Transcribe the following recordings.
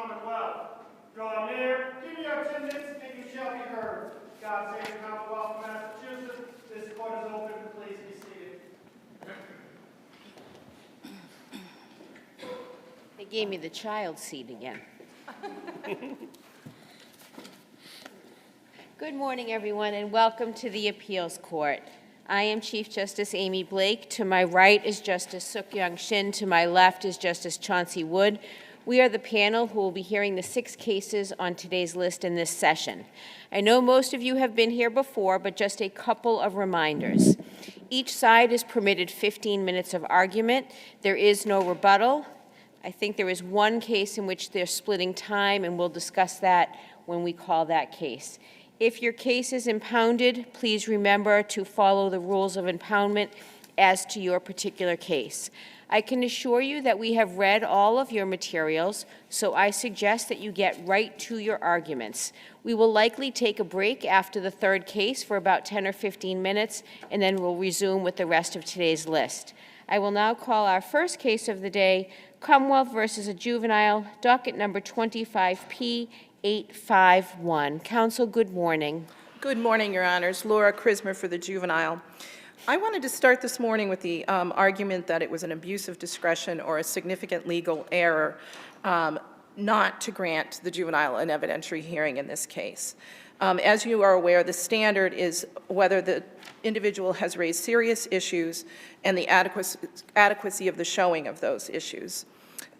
Commonwealth. Draw near, give me your attendance, and you shall be heard. God save the Commonwealth of Massachusetts. This court is open. Please be seated. They gave me the child seat again. Good morning, everyone, and welcome to the Appeals Court. I am Chief Justice Amy Blake. To my right is Justice Suk-Young Shin. To my left is Justice Chauncey Wood. We are the panel who will be hearing the 6 cases on today's list in this session. I know most of you have been here before, but just a couple of reminders. Each side is permitted 15 minutes of argument. There is no rebuttal. I think there is one case in which they're splitting time, and we'll discuss that when we call that case. If your case is impounded, please remember to follow the rules of impoundment as to your particular case. I can assure you that we have read all of your materials, so I suggest that you get right to your arguments. We will likely take a break after the 3rd case for about 10 or 15 minutes, and then we'll resume with the rest of today's list. I will now call our first case of the day, Commonwealth versus a Juvenile, docket number 25P851. Counsel, good morning. Good morning, Your Honors. Laura Krismer for the Juvenile. I wanted to start this morning with the argument that it was an abuse of discretion or a significant legal error not to grant the juvenile an evidentiary hearing in this case. As you are aware, the standard is whether the individual has raised serious issues and the adequacy of the showing of those issues.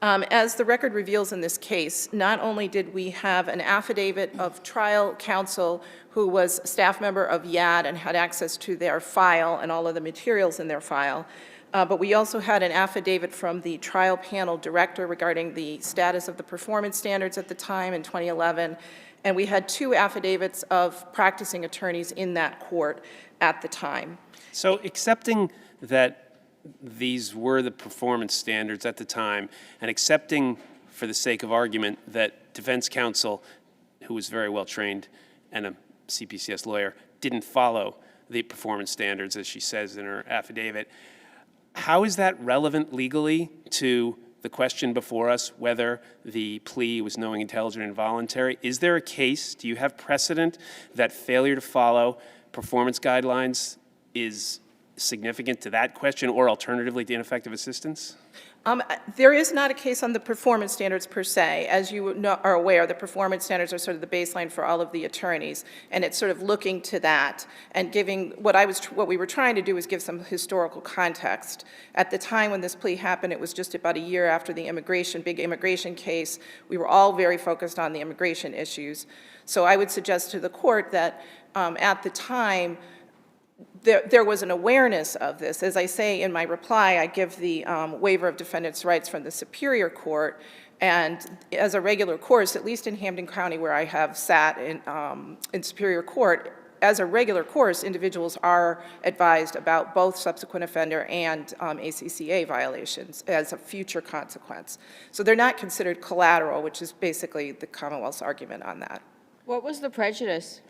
As the record reveals in this case, not only did we have an affidavit of trial counsel who was a staff member of YAD and had access to their file and all of the materials in their file, but we also had an affidavit from the trial panel director regarding the status of the performance standards at the time in 2011, and we had 2 affidavits of practicing attorneys in that court at the time. So accepting that these were the performance standards at the time, and accepting, for the sake of argument, that defense counsel, who was very well trained and a CPCS lawyer, didn't follow the performance standards, as she says in her affidavit, how is that relevant legally to the question before us, whether the plea was knowing, intelligent, and voluntary? Is there a case, do you have precedent, that failure to follow performance guidelines is significant to that question, or alternatively to ineffective assistance? There is not a case on the performance standards per se. As you are aware, the performance standards are sort of the baseline for all of the attorneys, and it's sort of looking to that and giving what we were trying to do is give some historical context. At the time when this plea happened, it was just about a year after the big immigration case. We were all very focused on the immigration issues. So I would suggest to the court that at the time, there was an awareness of this. As I say in my reply, I give the waiver of defendant's rights from the Superior Court, and as a regular course, at least in Hampden County where I have sat in Superior Court, as a regular course, individuals are advised about both subsequent offender and ACCA violations as a future consequence. So they're not considered collateral, which is basically the Commonwealth's argument on that. What was the prejudice?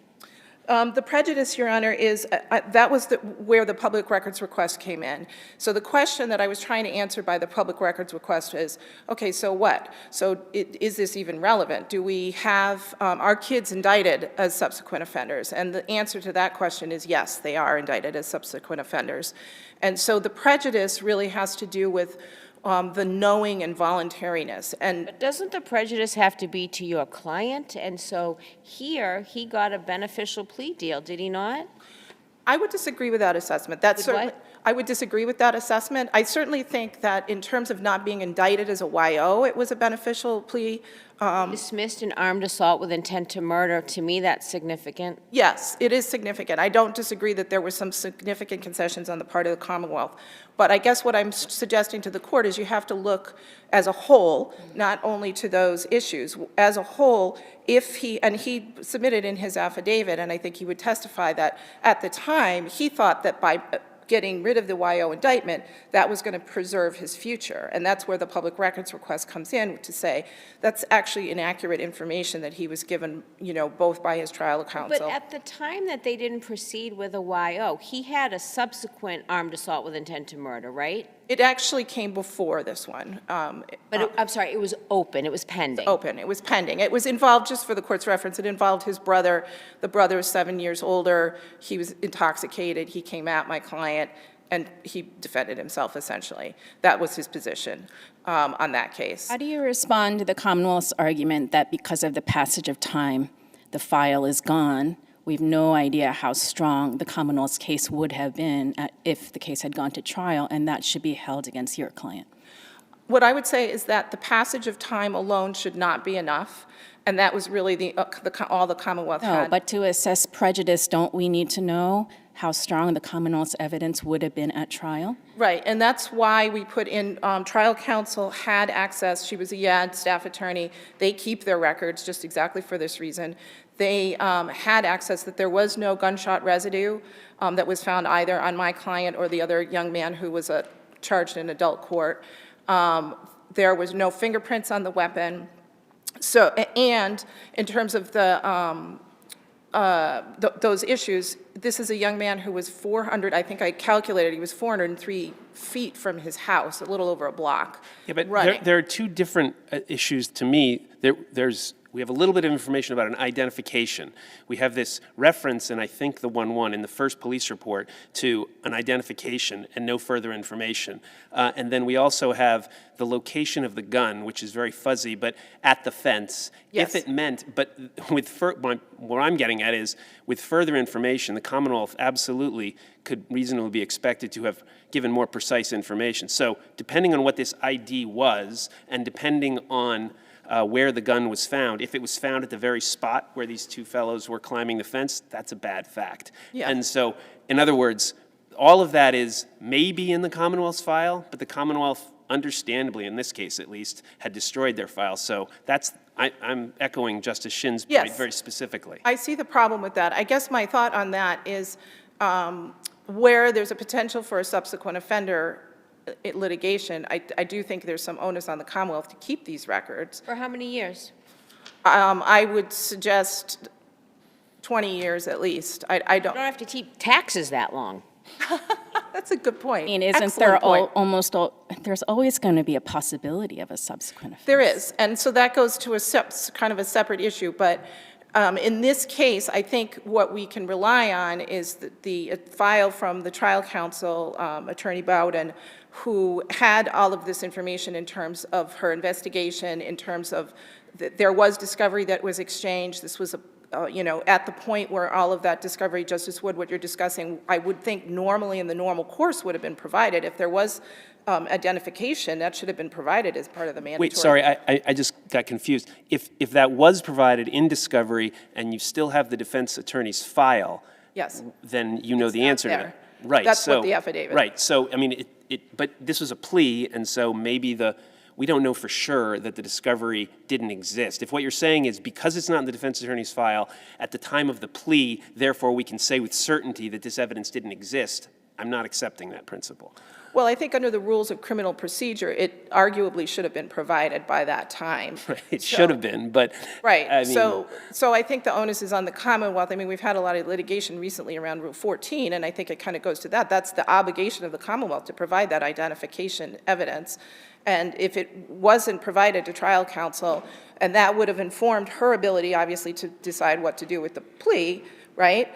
The prejudice, Your Honor, is that was where the public records request came in. So the question that I was trying to answer by the public records request is, okay, so what? So is this even relevant? Do we have our kids indicted as subsequent offenders? And the answer to that question is yes, they are indicted as subsequent offenders. And so the prejudice really has to do with the knowing and voluntariness. But doesn't the prejudice have to be to your client? And so here, he got a beneficial plea deal, did he not? I would disagree with that assessment. That's certainly, I would disagree with that assessment. I certainly think that in terms of not being indicted as a YO, it was a beneficial plea. Dismissed an armed assault with intent to murder, to me that's significant. Yes, it is significant. I don't disagree that there were some significant concessions on the part of the Commonwealth. But I guess what I'm suggesting to the court is you have to look as a whole, not only to those issues. As a whole, if he submitted in his affidavit, and I think he would testify that at the time, he thought that by getting rid of the YO indictment, that was going to preserve his future. And that's where the public records request comes in to say that's actually inaccurate information that he was given, you know, both by his trial counsel. But at the time that they didn't proceed with a YO, he had a subsequent armed assault with intent to murder, right? It actually came before this one. I'm sorry, it was open, it was pending. Open, it was pending. It was involved, just for the court's reference, it involved his brother. The brother was 7 years older. He was intoxicated. He came at my client, and he defended himself, essentially. That was his position on that case. How do you respond to the Commonwealth's argument that because of the passage of time, the file is gone? We have no idea how strong the Commonwealth's case would have been if the case had gone to trial, and that should be held against your client. What I would say is that the passage of time alone should not be enough, and that was really all the Commonwealth had. No, but to assess prejudice, don't we need to know how strong the Commonwealth's evidence would have been at trial? Right, and that's why we put in, trial counsel had access. She was a YAD staff attorney. They keep their records just exactly for this reason. They had access that there was no gunshot residue that was found either on my client or the other young man who was charged in adult court. There was no fingerprints on the weapon. So, and in terms of those issues, this is a young man who was 400, I think I calculated, he was 403 feet from his house, a little over a block. Yeah, but there are two different issues to me. We have a little bit of information about an identification. We have this reference, and I think the 1-1 in the first police report, to an identification and no further information. And then we also have the location of the gun, which is very fuzzy, but at the fence. Yes. If it meant, but what I'm getting at is, with further information, the Commonwealth absolutely could reasonably be expected to have given more precise information. So depending on what this ID was, and depending on where the gun was found. If it was found at the very spot where these two fellows were climbing the fence, that's a bad fact. Yeah. And so, in other words, all of that is maybe in the Commonwealth's file, but the Commonwealth, understandably, in this case at least, had destroyed their file. So I'm echoing Justice Shin's point very specifically. I see the problem with that. I guess my thought on that is where there's a potential for a subsequent offender litigation, I do think there's some onus on the Commonwealth to keep these records. For how many years? I would suggest 20 years at least. I You don't. don't have to keep taxes that long. That's a good point. I mean, isn't Excellent there point. there's always going to be a possibility of a subsequent offense? There is, and so that goes to kind of a separate issue, but in this case, I think what we can rely on is the file from the trial counsel, Attorney Bowden, who had all of this information in terms of her investigation, in terms of there was discovery that was exchanged. This was at the point where all of that discovery, Justice Wood, what you're discussing, I would think normally in the normal course would have been provided. If there was identification, that should have been provided as part of the mandatory. Wait, sorry, I just got confused. If that was provided in discovery and you still have the defense attorney's file, Yes. then you know It's the not answer to there. that. Right. That's so, what the affidavit. Right. So, I mean, but this was a plea, and so maybe we don't know for sure that the discovery didn't exist. If what you're saying is because it's not in the defense attorney's file at the time of the plea, therefore we can say with certainty that this evidence didn't exist, I'm not accepting that principle. Well, I think under the rules of criminal procedure, it arguably should have been provided by that time. Right. It should have been, but Right. I mean, So I think the onus is on the Commonwealth. I mean, we've had a lot of litigation recently around Rule 14, and I think it kind of goes to that. That's the obligation of the Commonwealth to provide that identification evidence. And if it wasn't provided to trial counsel, and that would have informed her ability, obviously, to decide what to do with the plea, right?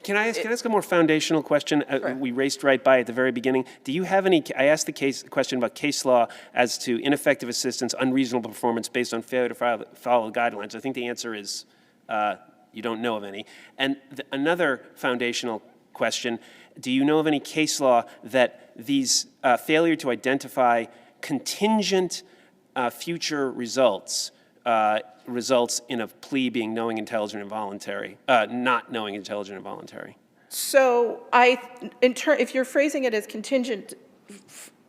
Can I ask a more foundational question? Sure. We raced right by at the very beginning. Do you have any? I asked the question about case law as to ineffective assistance, unreasonable performance based on failure to follow the guidelines. I think the answer is you don't know of any. And another foundational question: do you know of any case law that these failure to identify contingent future results results in a plea being knowing, intelligent, and voluntary, not knowing, intelligent, and voluntary? So if you're phrasing it as contingent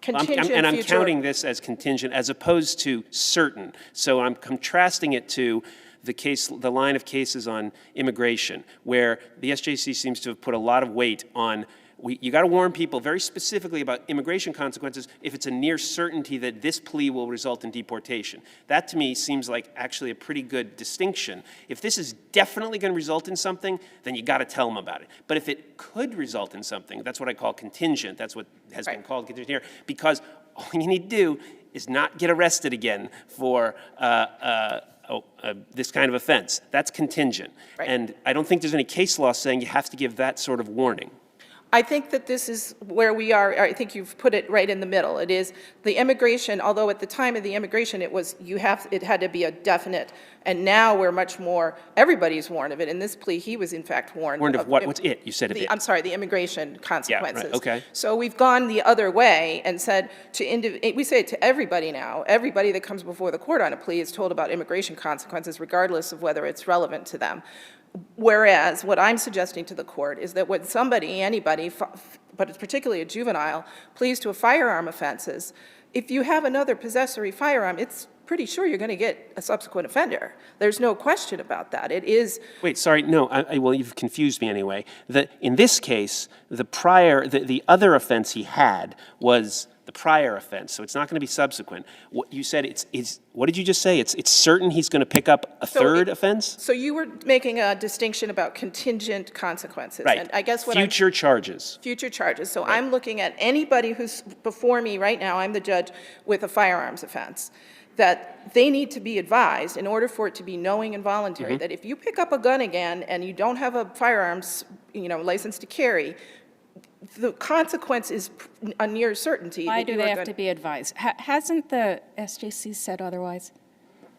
And I'm future- counting this as contingent as opposed to certain. So I'm contrasting it to the line of cases on immigration, where the SJC seems to have put a lot of weight on You got to warn people very specifically about immigration consequences if it's a near certainty that this plea will result in deportation. That to me seems like actually a pretty good distinction. If this is definitely going to result in something, then you got to tell them about it. But if it could result in something, that's what I call contingent. That's what has been called contingent here, because all you need to do is not get arrested again for this kind of offense. That's contingent. Right. And I don't think there's any case law saying you have to give that sort of warning. I think that this is where we are. I think you've put it right in the middle. It is the immigration, although at the time of the immigration it had to be a definite, and now we're much more, everybody's warned of it. In this plea, he was in fact warned. Warned of what? What's it? You said it. I'm sorry, the immigration consequences. Yeah, right, okay. So we've gone the other way and said we say it to everybody now. Everybody that comes before the court on a plea is told about immigration consequences, regardless of whether it's relevant to them. Whereas what I'm suggesting to the court is that when somebody, anybody, but it's particularly a juvenile, pleads to a firearm offenses, if you have another possessory firearm, it's pretty sure you're going to get a subsequent offender. There's no question about that. It is. Wait, sorry, no, well, you've confused me anyway. In this case, the other offense he had was the prior offense, so it's not going to be subsequent. What you said, what did you just say? It's certain he's going to pick up a third offense? So you were making a distinction about contingent consequences. Right. And I guess what future charges. Future charges. So I'm looking at anybody who's before me right now, I'm the judge with a firearms offense, that they need to be advised in order for it to be knowing and voluntary, that if you pick up a gun again and you don't have a firearms, license to carry, the consequence is a near certainty. Why do they have to be advised? Hasn't the SJC said otherwise?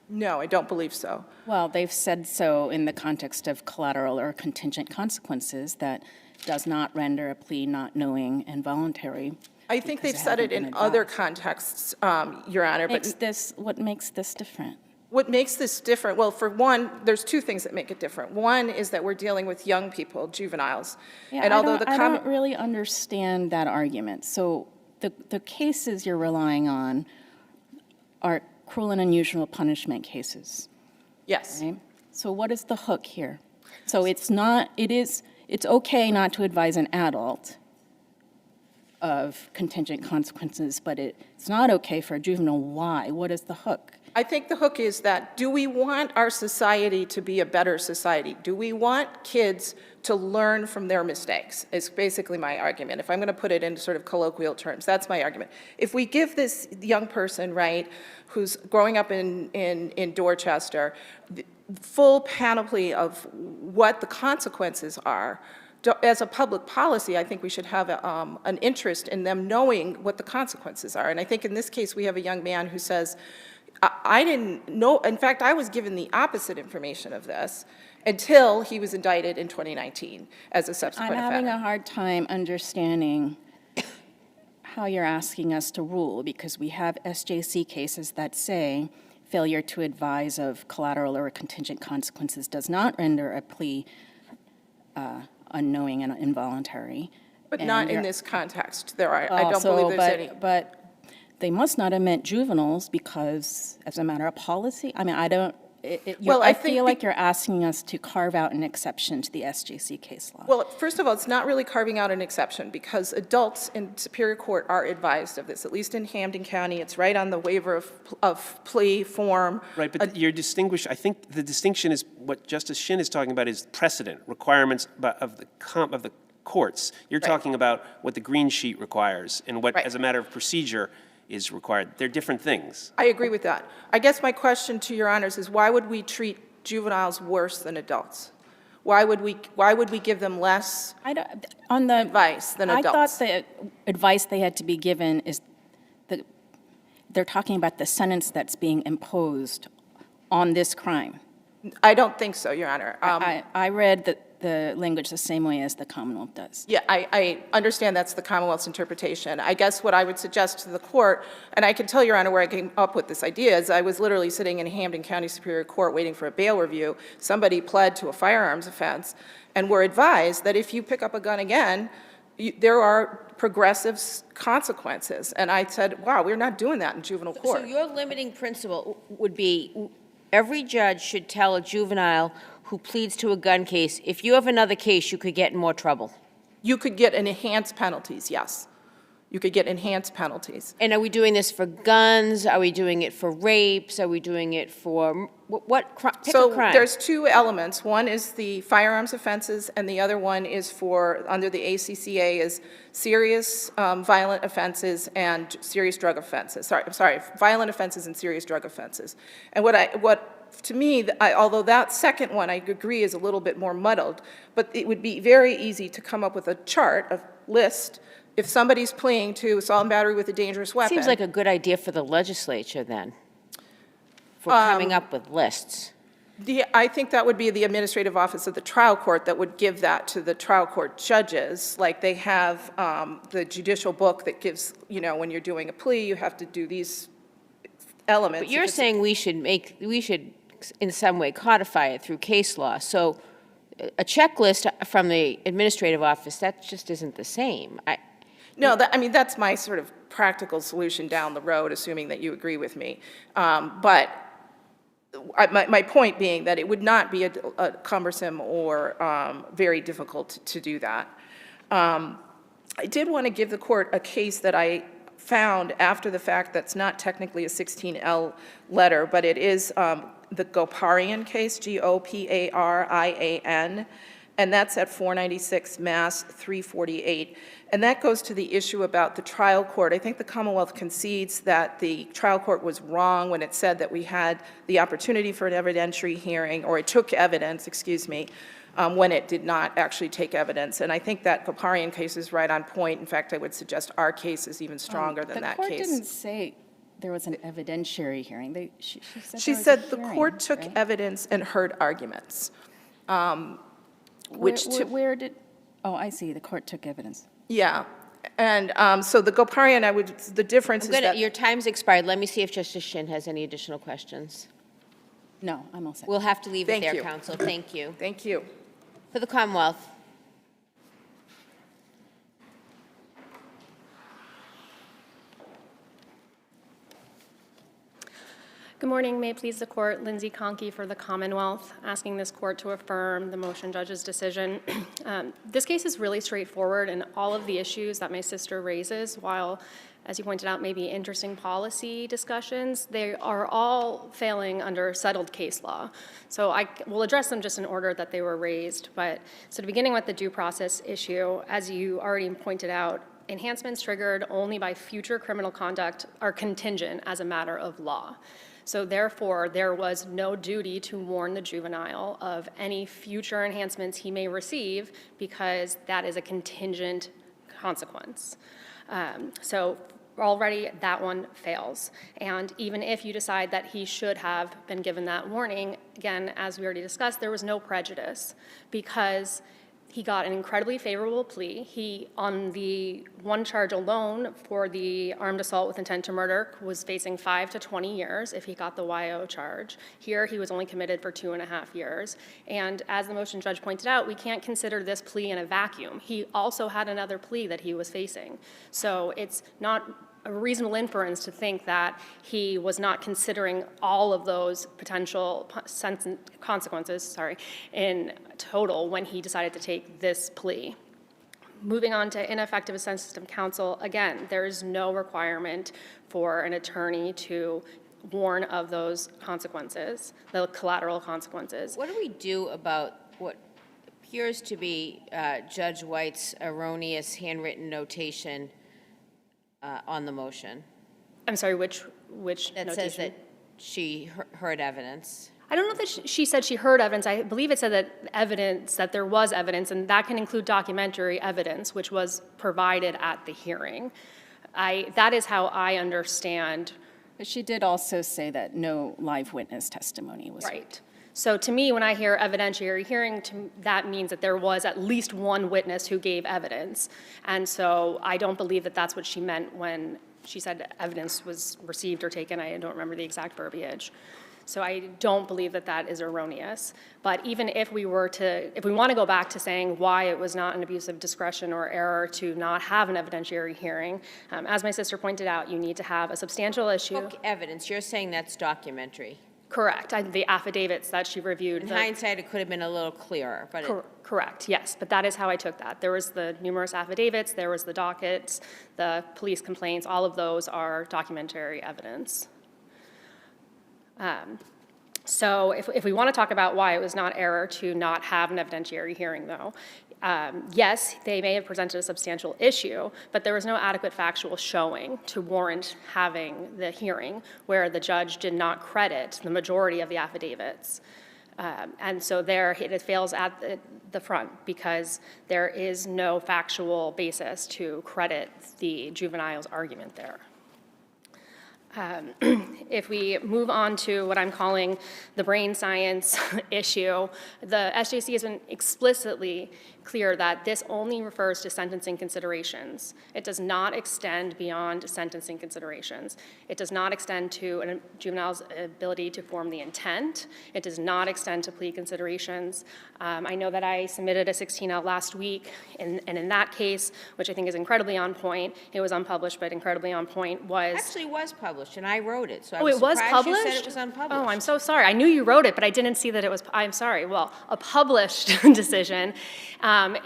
No, I don't believe so. Well, they've said so in the context of collateral or contingent consequences that does not render a plea not knowing and voluntary. I think they've said it in other contexts, Your Honor. What makes this different? What makes this different? Well, for one, there's two things that make it different. One is that we're dealing with young people, juveniles. Yeah, and although I don't really understand that argument. So the cases you're relying on are cruel and unusual punishment cases. Yes. Right? So what is the hook here? So it's okay not to advise an adult of contingent consequences, but it's not okay for a juvenile. Why? What is the hook? I think the hook is that, do we want our society to be a better society? Do we want kids to learn from their mistakes? It's basically my argument. If I'm going to put it in sort of colloquial terms, that's my argument. If we give this young person, right, who's growing up in Dorchester, the full panoply of what the consequences are, as a public policy, I think we should have an interest in them knowing what the consequences are. And I think in this case, we have a young man who says, I didn't know, in fact, I was given the opposite information of this until he was indicted in 2019 as a subsequent offender. I'm having a hard time understanding how you're asking us to rule, because we have SJC cases that say failure to advise of collateral or contingent consequences does not render a plea unknowing and involuntary. But not in this context. I don't believe there's any. But they must not have meant juveniles because, as a matter of policy, I mean, I feel like you're asking us to carve out an exception to the SJC case law. Well, first of all, it's not really carving out an exception because adults in Superior Court are advised of this, at least in Hampden County. It's right on the waiver of plea form. Right, but you're distinguished. I think the distinction is what Justice Shin is talking about is precedent, requirements of the courts. You're talking about what the green sheet requires and what, as a matter of procedure, is required. They're different things. I agree with that. I guess my question to Your Honors is, why would we treat juveniles worse than adults? Why would we give them less advice than adults? I thought the advice they had to be given is that they're talking about the sentence that's being imposed on this crime. I don't think so, Your Honor. I read the language the same way as the Commonwealth does. Yeah, I understand that's the Commonwealth's interpretation. I guess what I would suggest to the court, and I can tell Your Honor where I came up with this idea, is I was literally sitting in Hampden County Superior Court waiting for a bail review. Somebody pled to a firearms offense, and were advised that if you pick up a gun again, there are progressive consequences. And I said, wow, we're not doing that in juvenile court. So your limiting principle would be every judge should tell a juvenile who pleads to a gun case, if you have another case, you could get in more trouble. You could get enhanced penalties, yes. You could get enhanced penalties. And are we doing this for guns? Are we doing it for rapes? Are we doing it for, pick a crime? So there's two elements. One is the firearms offenses, and the other one is for, under the ACCA, is serious violent offenses and serious drug offenses. Sorry, violent offenses and serious drug offenses. And to me, although that second one, I agree, is a little bit more muddled, but it would be very easy to come up with a chart, a list. If somebody's pleading to assault and battery with a dangerous weapon. Seems like a good idea for the legislature, then, for coming up with lists. I think that would be the administrative office of the trial court that would give that to the trial court judges. Like they have the judicial book that gives, when you're doing a plea, you have to do these elements. But you're saying we should in some way codify it through case law. So a checklist from the administrative office, that just isn't the same. No, that's my sort of practical solution down the road, assuming that you agree with me. But my point being that it would not be a cumbersome or very difficult to do that. I did want to give the court a case that I found after the fact that's not technically a 16L letter, but it is the Goparian case, Goparian, and that's at 496 Mass 348. And that goes to the issue about the trial court. I think the Commonwealth concedes that the trial court was wrong when it said that we had the opportunity for an evidentiary hearing, or it took evidence, when it did not actually take evidence. And I think that Goparian case is right on point. In fact, I would suggest our case is even stronger than that case. The court didn't say there was an evidentiary hearing. She said the court took evidence and heard arguments. Where did, oh, I see, the court took evidence. Yeah, and so the Goparian, the difference is that. Your time's expired. Let me see if Justice Shin has any additional questions. No, I'm all set. We'll have to leave it there, you. counsel. Thank you. Thank you. For the Commonwealth. Good morning. May it please the court, Lindsay Conkey for the Commonwealth, asking this court to affirm the motion judge's decision. This case is really straightforward, and all of the issues that my sister raises, while, as you pointed out, maybe interesting policy discussions, they are all failing under settled case law. So I will address them just in order that they were raised. But so beginning with the due process issue, as you already pointed out, enhancements triggered only by future criminal conduct are contingent as a matter of law. So therefore, there was no duty to warn the juvenile of any future enhancements he may receive, because that is a contingent consequence. So already that one fails. And even if you decide that he should have been given that warning, again, as we already discussed, there was no prejudice, because he got an incredibly favorable plea. He, on the one charge alone for the armed assault with intent to murder, was facing 5 to 20 years if he got the YO charge. Here, he was only committed for 2.5 years. And as the motion judge pointed out, we can't consider this plea in a vacuum. He also had another plea that he was facing. So it's not a reasonable inference to think that he was not considering all of those potential consequences, in total when he decided to take this plea. Moving on to ineffective assistance of counsel, again, there is no requirement for an attorney to warn of those consequences, the collateral consequences. What do we do about what appears to be Judge White's erroneous handwritten notation on the motion? I'm sorry, which that notation? says that she heard evidence? I don't know that she said she heard evidence. I believe it said that there was evidence, and that can include documentary evidence, which was provided at the hearing. That is how I understand. But she did also say that no live witness testimony was. Right. So to me, when I hear evidentiary hearing, that means that there was at least one witness who gave evidence. And so I don't believe that that's what she meant when she said evidence was received or taken. I don't remember the exact verbiage. So I don't believe that that is erroneous. But even if we want to go back to saying why it was not an abuse of discretion or error to not have an evidentiary hearing, as my sister pointed out, you need to have a substantial issue. Book evidence, you're saying that's documentary? Correct. The affidavits that she reviewed. In hindsight, it could have been a little clearer, but Correct, yes, but that is how I took that. There was the numerous affidavits, there was the dockets, the police complaints, all of those are documentary evidence. So if we want to talk about why it was not error to not have an evidentiary hearing, though, yes, they may have presented a substantial issue, but there was no adequate factual showing to warrant having the hearing where the judge did not credit the majority of the affidavits. And so there it fails at the front because there is no factual basis to credit the juvenile's argument there. If we move on to what I'm calling the brain science issue, the SJC has been explicitly clear that this only refers to sentencing considerations. It does not extend beyond sentencing considerations. It does not extend to a juvenile's ability to form the intent. It does not extend to plea considerations. I know that I submitted a 16L last week, and in that case, which I think is incredibly on point, it was unpublished, but incredibly on point, was... actually was published, and I wrote it, so I Oh, was it was surprised published? you said it was unpublished. Oh, I'm so sorry. I knew you wrote it, but I didn't see that it was, I'm sorry. Well, a published decision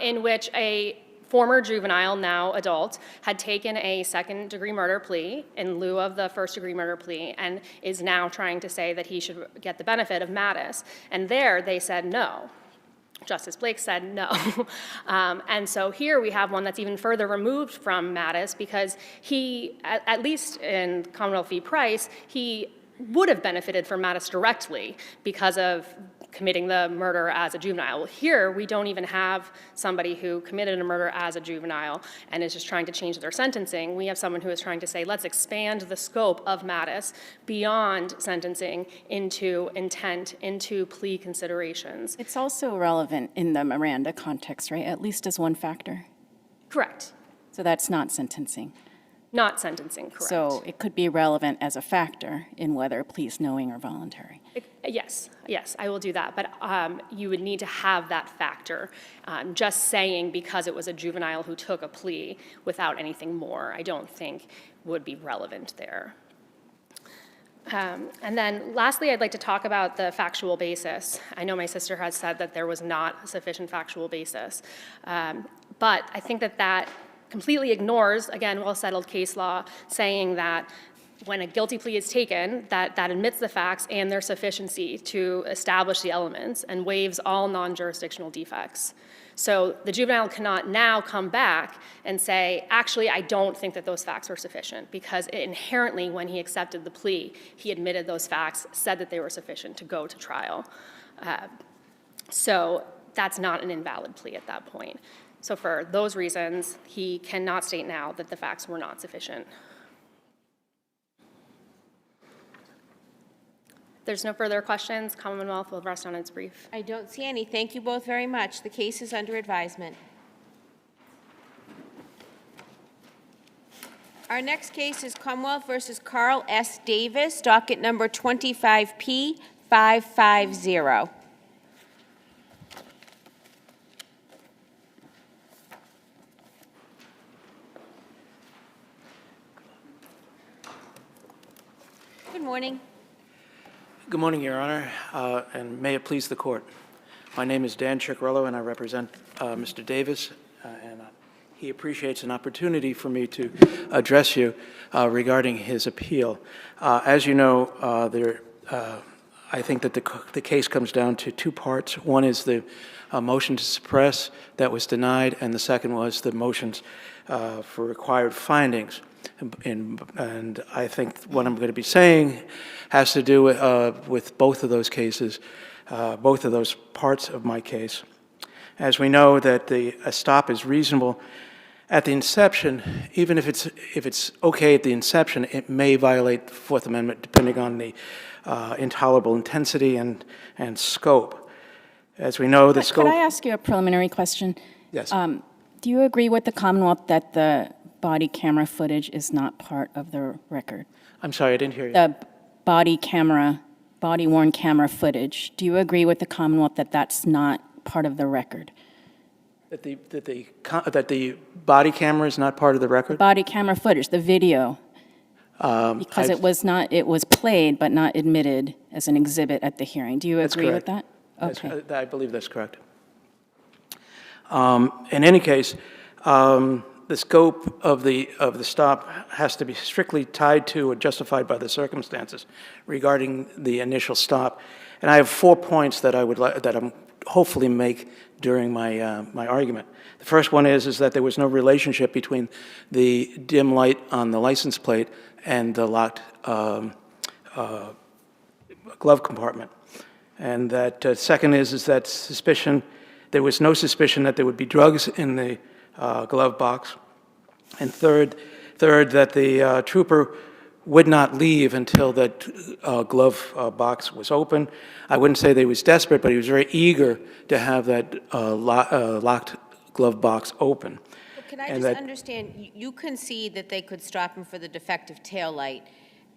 in which a former juvenile, now adult, had taken a second-degree murder plea in lieu of the first-degree murder plea and is now trying to say that he should get the benefit of Mattis. And there they said no. Justice Blake said no. And so here we have one that's even further removed from Mattis because he, at least in Commonwealth v. Price, he would have benefited from Mattis directly because of committing the murder as a juvenile. Here, we don't even have somebody who committed a murder as a juvenile and is just trying to change their sentencing. We have someone who is trying to say, let's expand the scope of Mattis beyond sentencing into intent, into plea considerations. It's also relevant in the Miranda context, right? At least as one factor. Correct. So that's not sentencing. Not sentencing, correct. So it could be relevant as a factor in whether a plea is knowing or voluntary. Yes, I will do that. But you would need to have that factor. Just saying because it was a juvenile who took a plea without anything more, I don't think would be relevant there. And then lastly, I'd like to talk about the factual basis. I know my sister has said that there was not a sufficient factual basis. But I think that completely ignores, again, well-settled case law, saying that when a guilty plea is taken, that admits the facts and their sufficiency to establish the elements and waives all non-jurisdictional defects. So the juvenile cannot now come back and say, actually, I don't think that those facts were sufficient, because inherently, when he accepted the plea, he admitted those facts, said that they were sufficient to go to trial. So that's not an invalid plea at that point. So for those reasons, he cannot state now that the facts were not sufficient. If there's no further questions, Commonwealth will rest on its brief. I don't see any. Thank you both very much. The case is under advisement. Our next case is Commonwealth versus Carl S. Davis, docket number 25P550. Good morning. Good morning, Your Honor, and may it please the Court. My name is Dan Ciccarello, and I represent Mr. Davis, and he appreciates an opportunity for me to address you regarding his appeal. As you know, I think that the case comes down to two parts. One is the motion to suppress that was denied, and the second was the motions for required findings. And I think what I'm going to be saying has to do with both of those cases, both of those parts of my case. As we know that a stop is reasonable at the inception, even if it's okay at the inception, it may violate the Fourth Amendment depending on the intolerable intensity and scope. As we know, the scope... Could I ask you a preliminary question? Yes. Do you agree with the Commonwealth that the body camera footage is not part of the record? I'm sorry, I didn't hear you. The body-worn camera footage, do you agree with the Commonwealth that that's not part of the record? That the body camera is not part of the record? Body camera footage, the video. Because it was played but not admitted as an exhibit at the hearing. Do you agree with that? Okay. I believe that's correct. In any case, the scope of the stop has to be strictly tied to or justified by the circumstances regarding the initial stop. And I have 4 points that I'm hopefully make during my my argument. The first one is that there was no relationship between the dim light on the license plate and the locked glove compartment. And that second is that there was no suspicion that there would be drugs in the glove box. And third, that the trooper would not leave until that glove box was open. I wouldn't say that he was desperate, but he was very eager to have that locked glove box open. But can I just understand, you concede that they could stop him for the defective taillight,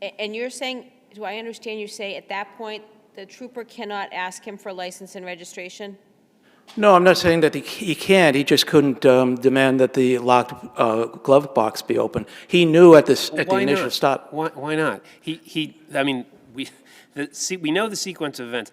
and you're saying, do I understand you say at that point the trooper cannot ask him for license and registration? No, I'm not saying that he can't. He just couldn't demand that the locked glove box be open. He knew at the initial stop. Why not? I mean, we know the sequence of events.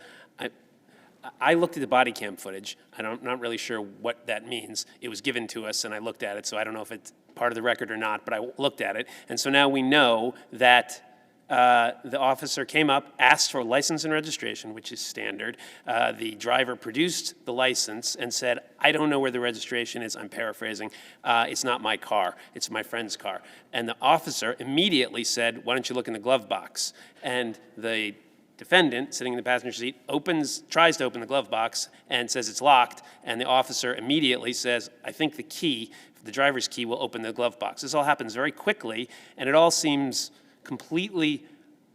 I looked at the body cam footage. I'm not really sure what that means. It was given to us, and I looked at it, so I don't know if it's part of the record or not, but I looked at it. And so now we know that the officer came up, asked for license and registration, which is standard. The driver produced the license and said, I don't know where the registration is. I'm paraphrasing. It's not my car. It's my friend's car. And the officer immediately said, why don't you look in the glove box? And the defendant, sitting in the passenger seat, tries to open the glove box and says it's locked. And the officer immediately says, I think the driver's key will open the glove box. This all happens very quickly, and it all seems completely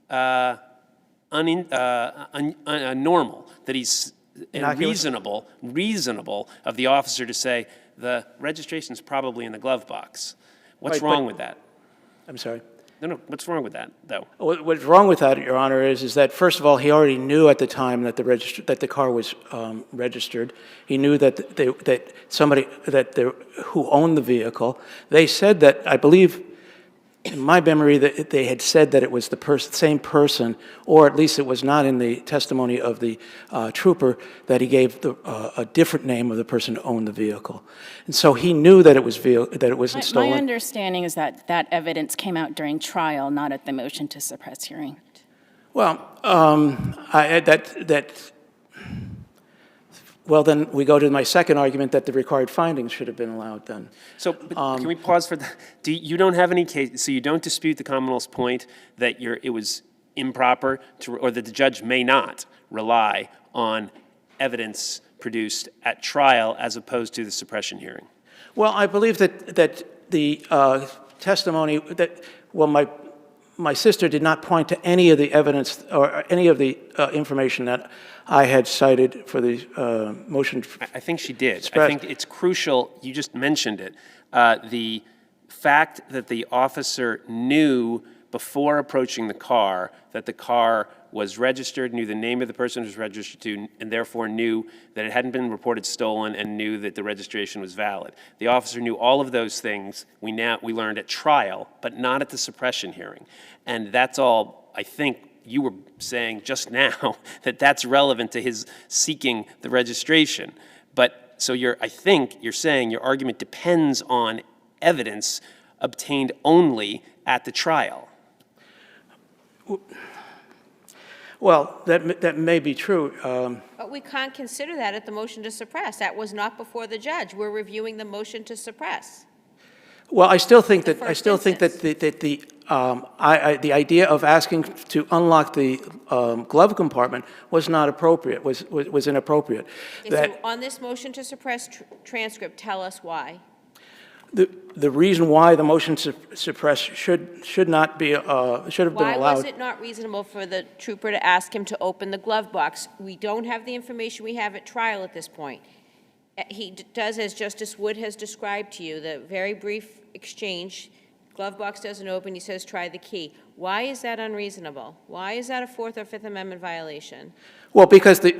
normal, that he's reasonable of the officer to say the registration's probably in the glove box. What's wrong with that? I'm sorry? No, what's wrong with that, though? What's wrong with that, Your Honor, is that, first of all, he already knew at the time that the car was registered. He knew that somebody who owned the vehicle. They said that, I believe, in my memory, that they had said that it was the same person, or at least it was not in the testimony of the trooper, that he gave a different name of the person who owned the vehicle. And so he knew that it wasn't stolen. My understanding is that that evidence came out during trial, not at the motion to suppress hearing. Well, well, then we go to my second argument that the required findings should have been allowed then. So can we pause for that? You don't have any case, so you don't dispute the Commonwealth's point that it was improper or that the judge may not rely on evidence produced at trial as opposed to the suppression hearing? Well, I believe that the testimony my sister did not point to any of the evidence or any of the information that I had cited for the motion. I think she did. I think it's crucial. You just mentioned it. The fact that the officer knew before approaching the car that the car was registered, knew the name of the person it was registered to, and therefore knew that it hadn't been reported stolen and knew that the registration was valid. The officer knew all of those things we learned at trial, but not at the suppression hearing. And that's all, I think, you were saying just now, that that's relevant to his seeking the registration. But so I think you're saying your argument depends on evidence obtained only at the trial. Well, that may be true. But we can't consider that at the motion to suppress. That was not before the judge. We're reviewing the motion to suppress. Well, I still think that the idea of asking to unlock the glove compartment was not appropriate. Was inappropriate. Okay, so on this motion to suppress transcript, tell us why. The reason why the motion to suppress should have been allowed. Why was it not reasonable for the trooper to ask him to open the glove box? We don't have the information we have at trial at this point. He does, as Justice Wood has described to you, the very brief exchange. Glove box doesn't open. He says, try the key. Why is that unreasonable? Why is that a Fourth or Fifth Amendment violation? Well, because the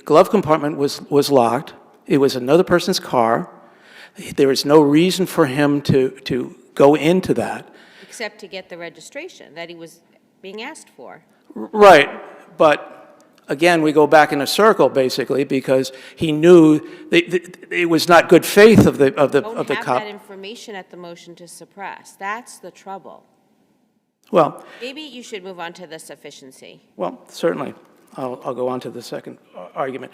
glove compartment was locked. It was another person's car. There is no reason for him to go into that. except to get the registration that he was being asked for. Right, but again, we go back in a circle, basically, because he knew it was not good faith of the Don't have cop. that information at the motion to suppress. That's the trouble. Well, Maybe you should move on to the sufficiency. well, certainly. I'll go on to the second argument.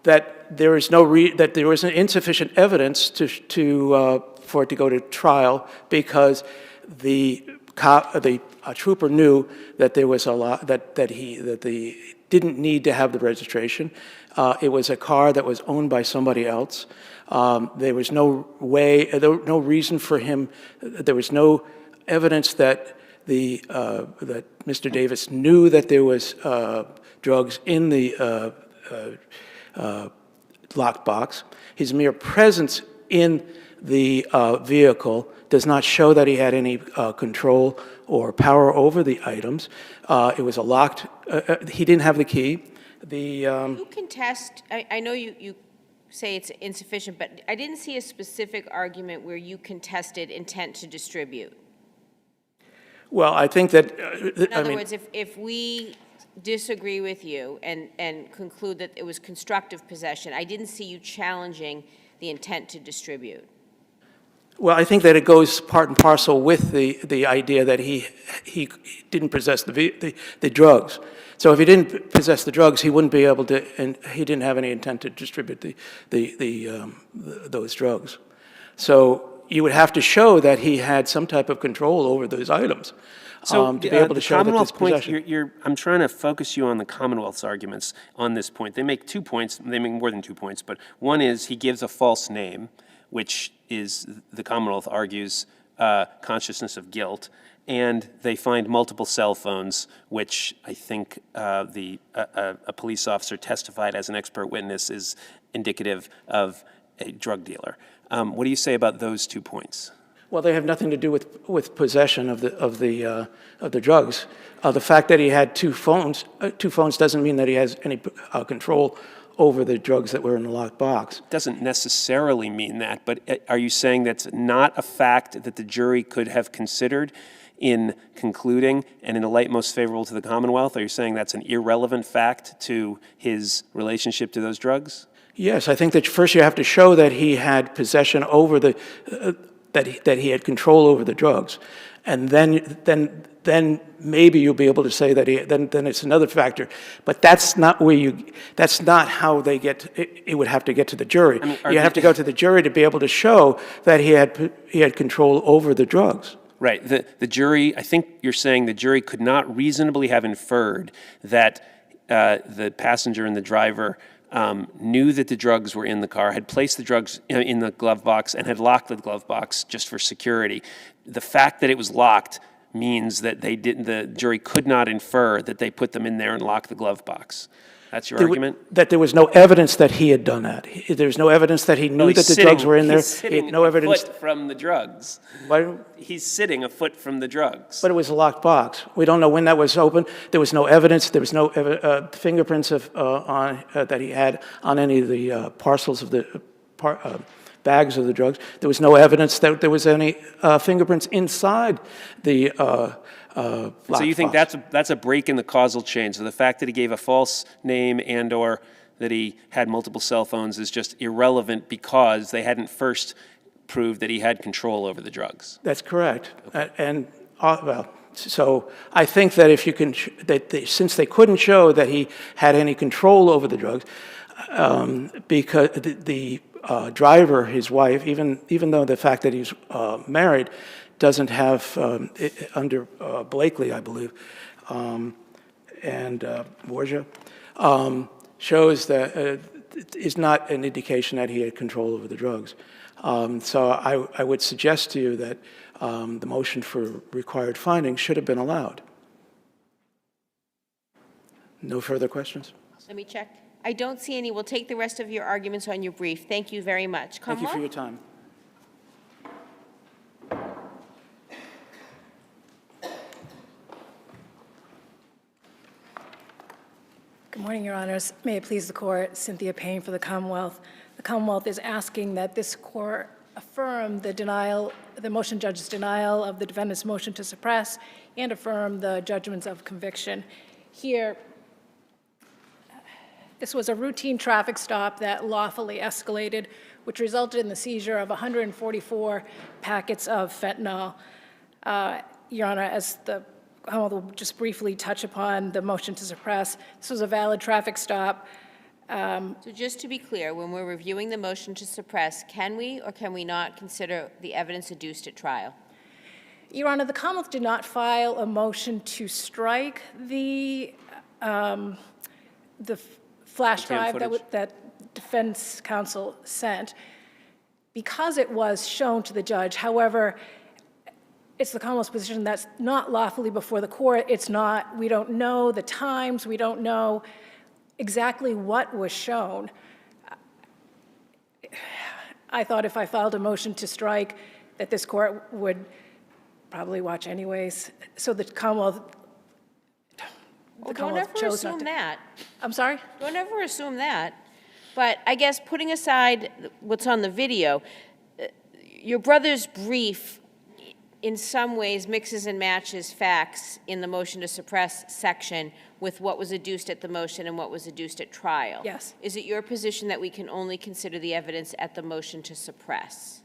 That there is that there was insufficient evidence for it to go to trial because the trooper knew that there was a lot that they didn't need to have the registration. It was a car that was owned by somebody else. There was no reason for him. There was no evidence that that Mr. Davis knew that there was drugs in the locked box. His mere presence in the vehicle does not show that he had any control or power over the items. It was a locked, he didn't have the key. You contest, I know you say it's insufficient, but I didn't see a specific argument where you contested intent to distribute. Well, I think that, In other words, if we disagree with you and conclude that it was constructive possession, I didn't see you challenging the intent to distribute. well, I think that it goes part and parcel with the idea that he didn't possess the drugs. So if he didn't possess the drugs, he wouldn't be able to, and he didn't have any intent to distribute those drugs. So you would have to show that he had some type of control over those items to be able to show that this possession. I'm trying to focus you on the Commonwealth's arguments on this point. They make 2 points. They make more than 2 points, but one is he gives a false name, which is, the Commonwealth argues, consciousness of guilt, and they find multiple cell phones, which I think a police officer testified as an expert witness is indicative of a drug dealer. What do you say about those 2 points? Well, they have nothing to do with possession of the drugs. The fact that he had two phones doesn't mean that he has any control over the drugs that were in the locked box. Doesn't necessarily mean that, but are you saying that's not a fact that the jury could have considered in concluding and in the light most favorable to the Commonwealth? Are you saying that's an irrelevant fact to his relationship to those drugs? Yes, I think that first you have to show that he had possession over that he had control over the drugs, and then maybe you'll be able to say that then it's another factor. But that's not that's not how they it would have to get to the jury. I mean, you have to go to the jury to be able to show that he had control over the drugs. Right. The jury, I think you're saying the jury could not reasonably have inferred that the passenger and the driver knew that the drugs were in the car, had placed the drugs in the glove box, and had locked the glove box just for security. The fact that it was locked means that the jury could not infer that they put them in there and locked the glove box. That's your argument? That there was no evidence that he had done that. There's no evidence that he knew that the drugs were in there. He's sitting no evidence. A foot from the drugs. What? He's sitting a foot from the drugs. But it was a locked box. We don't know when that was open. There was no evidence. There was no fingerprints that he had on any of the parcels of the bags of the drugs. There was no evidence that there was any fingerprints inside the So you think that's a break in the causal chain. So the fact that he gave a false name and/or that he had multiple cell phones is just irrelevant because they hadn't first proved that he had control over the drugs. That's correct. Okay. So I think that if you can, since they couldn't show that he had any control over the drugs, because the driver, his wife, even though the fact that he's married, doesn't have, under Blakely, I believe, and Borgia, shows that is not an indication that he had control over the drugs. So I would suggest to you that the motion for required findings should have been allowed. No further questions? Let me check. I don't see any. We'll take the rest of your arguments on your brief. Thank you very much. Thank you for your time. Good morning, Your Honors. May it please the Court, Cynthia Payne for the Commonwealth. The Commonwealth is asking that this Court affirm the denial, the motion judge's denial of the defendant's motion to suppress and affirm the judgments of conviction. Here, this was a routine traffic stop that lawfully escalated, which resulted in the seizure of 144 packets of fentanyl. Your Honor, as the Commonwealth will just briefly touch upon the motion to suppress, this was a valid traffic stop. So just to be clear, when we're reviewing the motion to suppress, can we or can we not consider the evidence adduced at trial? Your Honor, the Commonwealth did not file a motion to strike the flash drive that defense counsel sent because it was shown to the judge. However, it's the Commonwealth's position that's not lawfully before the court. It's not, we don't know the times, we don't know exactly what was shown. I thought if I filed a motion to strike that this court would probably watch anyways. So the Commonwealth, Don't ever assume that. I'm sorry? Don't ever assume that. But I guess putting aside what's on the video, your brother's brief in some ways mixes and matches facts in the motion to suppress section with what was adduced at the motion and what was adduced at trial. Yes. Is it your position that we can only consider the evidence at the motion to suppress?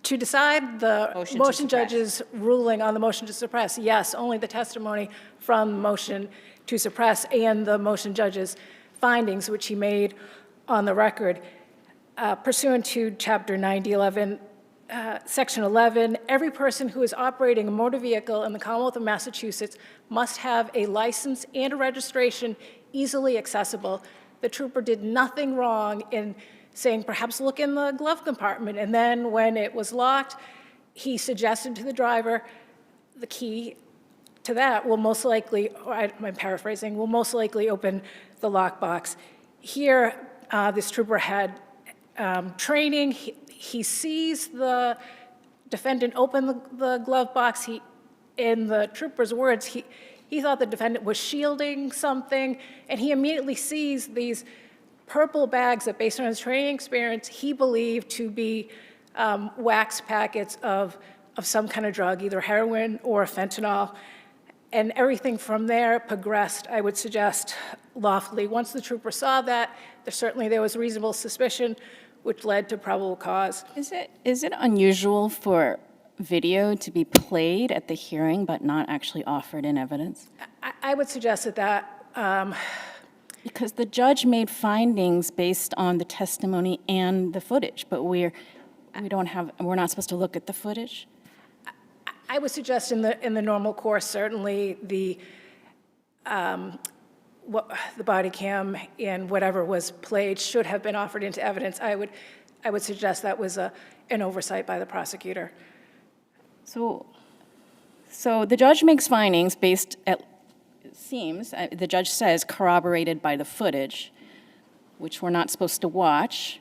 To decide the Motion to motion suppress. judge's ruling on the motion to suppress, yes, only the testimony from the motion to suppress and the motion judge's findings, which he made on the record. Pursuant to Chapter 9011, Section 11, every person who is operating a motor vehicle in the Commonwealth of Massachusetts must have a license and a registration easily accessible. The trooper did nothing wrong in saying, perhaps look in the glove compartment. And then when it was locked, he suggested to the driver the key to that will most likely, or I'm paraphrasing, will most likely open the lockbox. Here, this trooper had training. He sees the defendant open the glove box. In the trooper's words, he thought the defendant was shielding something, and he immediately sees these purple bags that, based on his training experience, he believed to be wax packets of some kind of drug, either heroin or fentanyl. And everything from there progressed, I would suggest, lawfully. Once the trooper saw that, there was reasonable suspicion, which led to probable cause. Is it unusual for video to be played at the hearing but not actually offered in evidence? I would suggest that Because the judge made findings based on the testimony and the footage, but we're not supposed to look at the footage? I would suggest in the normal course, certainly the body cam and whatever was played should have been offered into evidence. I would suggest that was an oversight by the prosecutor. So the judge makes findings based at, it seems, the judge says corroborated by the footage, which we're not supposed to watch,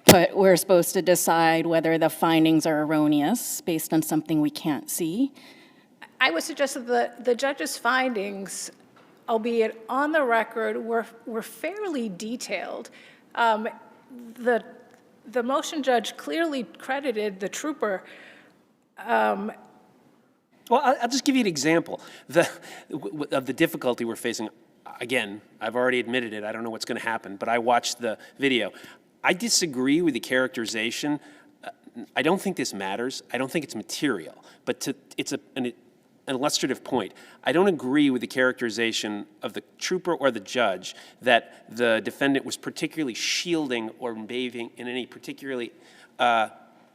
but we're supposed to decide whether the findings are erroneous based on something we can't see. I would suggest that the judge's findings, albeit on the record, were fairly detailed. The motion judge clearly credited the trooper. Well, I'll just give you an example of the difficulty we're facing. Again, I've already admitted it. I don't know what's going to happen, but I watched the video. I disagree with the characterization. I don't think this matters. I don't think it's material, but it's an illustrative point. I don't agree with the characterization of the trooper or the judge that the defendant was particularly shielding or behaving in any particularly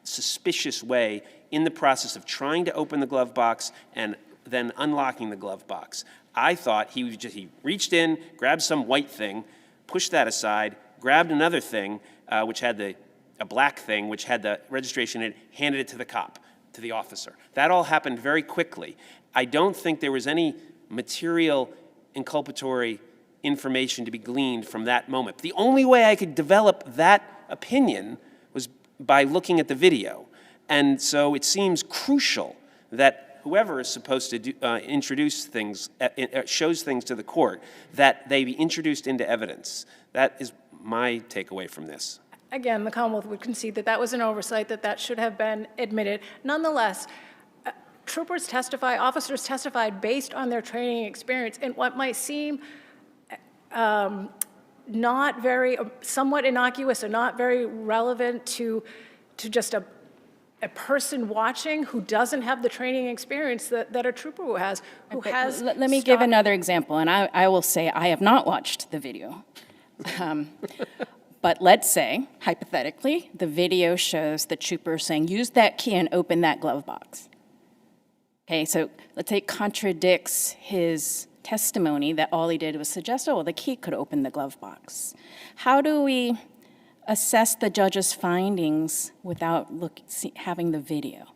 suspicious way in the process of trying to open the glove box and then unlocking the glove box. I thought he reached in, grabbed some white thing, pushed that aside, grabbed another thing, which had a black thing, which had the registration in it, handed it to the cop, to the officer. That all happened very quickly. I don't think there was any material inculpatory information to be gleaned from that moment. The only way I could develop that opinion was by looking at the video. And so it seems crucial that whoever is supposed to introduce things, shows things to the court, that they be introduced into evidence. That is my takeaway from this. again, the Commonwealth would concede that that was an oversight, that that should have been admitted. Nonetheless, troopers testify, officers testified based on their training experience in what might seem not very, somewhat innocuous or not very relevant to just a person watching who doesn't have the training experience that a trooper who has, Let me give another example, and I will say I have not watched the video. But let's say, hypothetically, the video shows the trooper saying, use that key and open that glove box. Okay, so let's say it contradicts his testimony that all he did was suggest, oh, well, the key could open the glove box. How do we assess the judge's findings without having the video?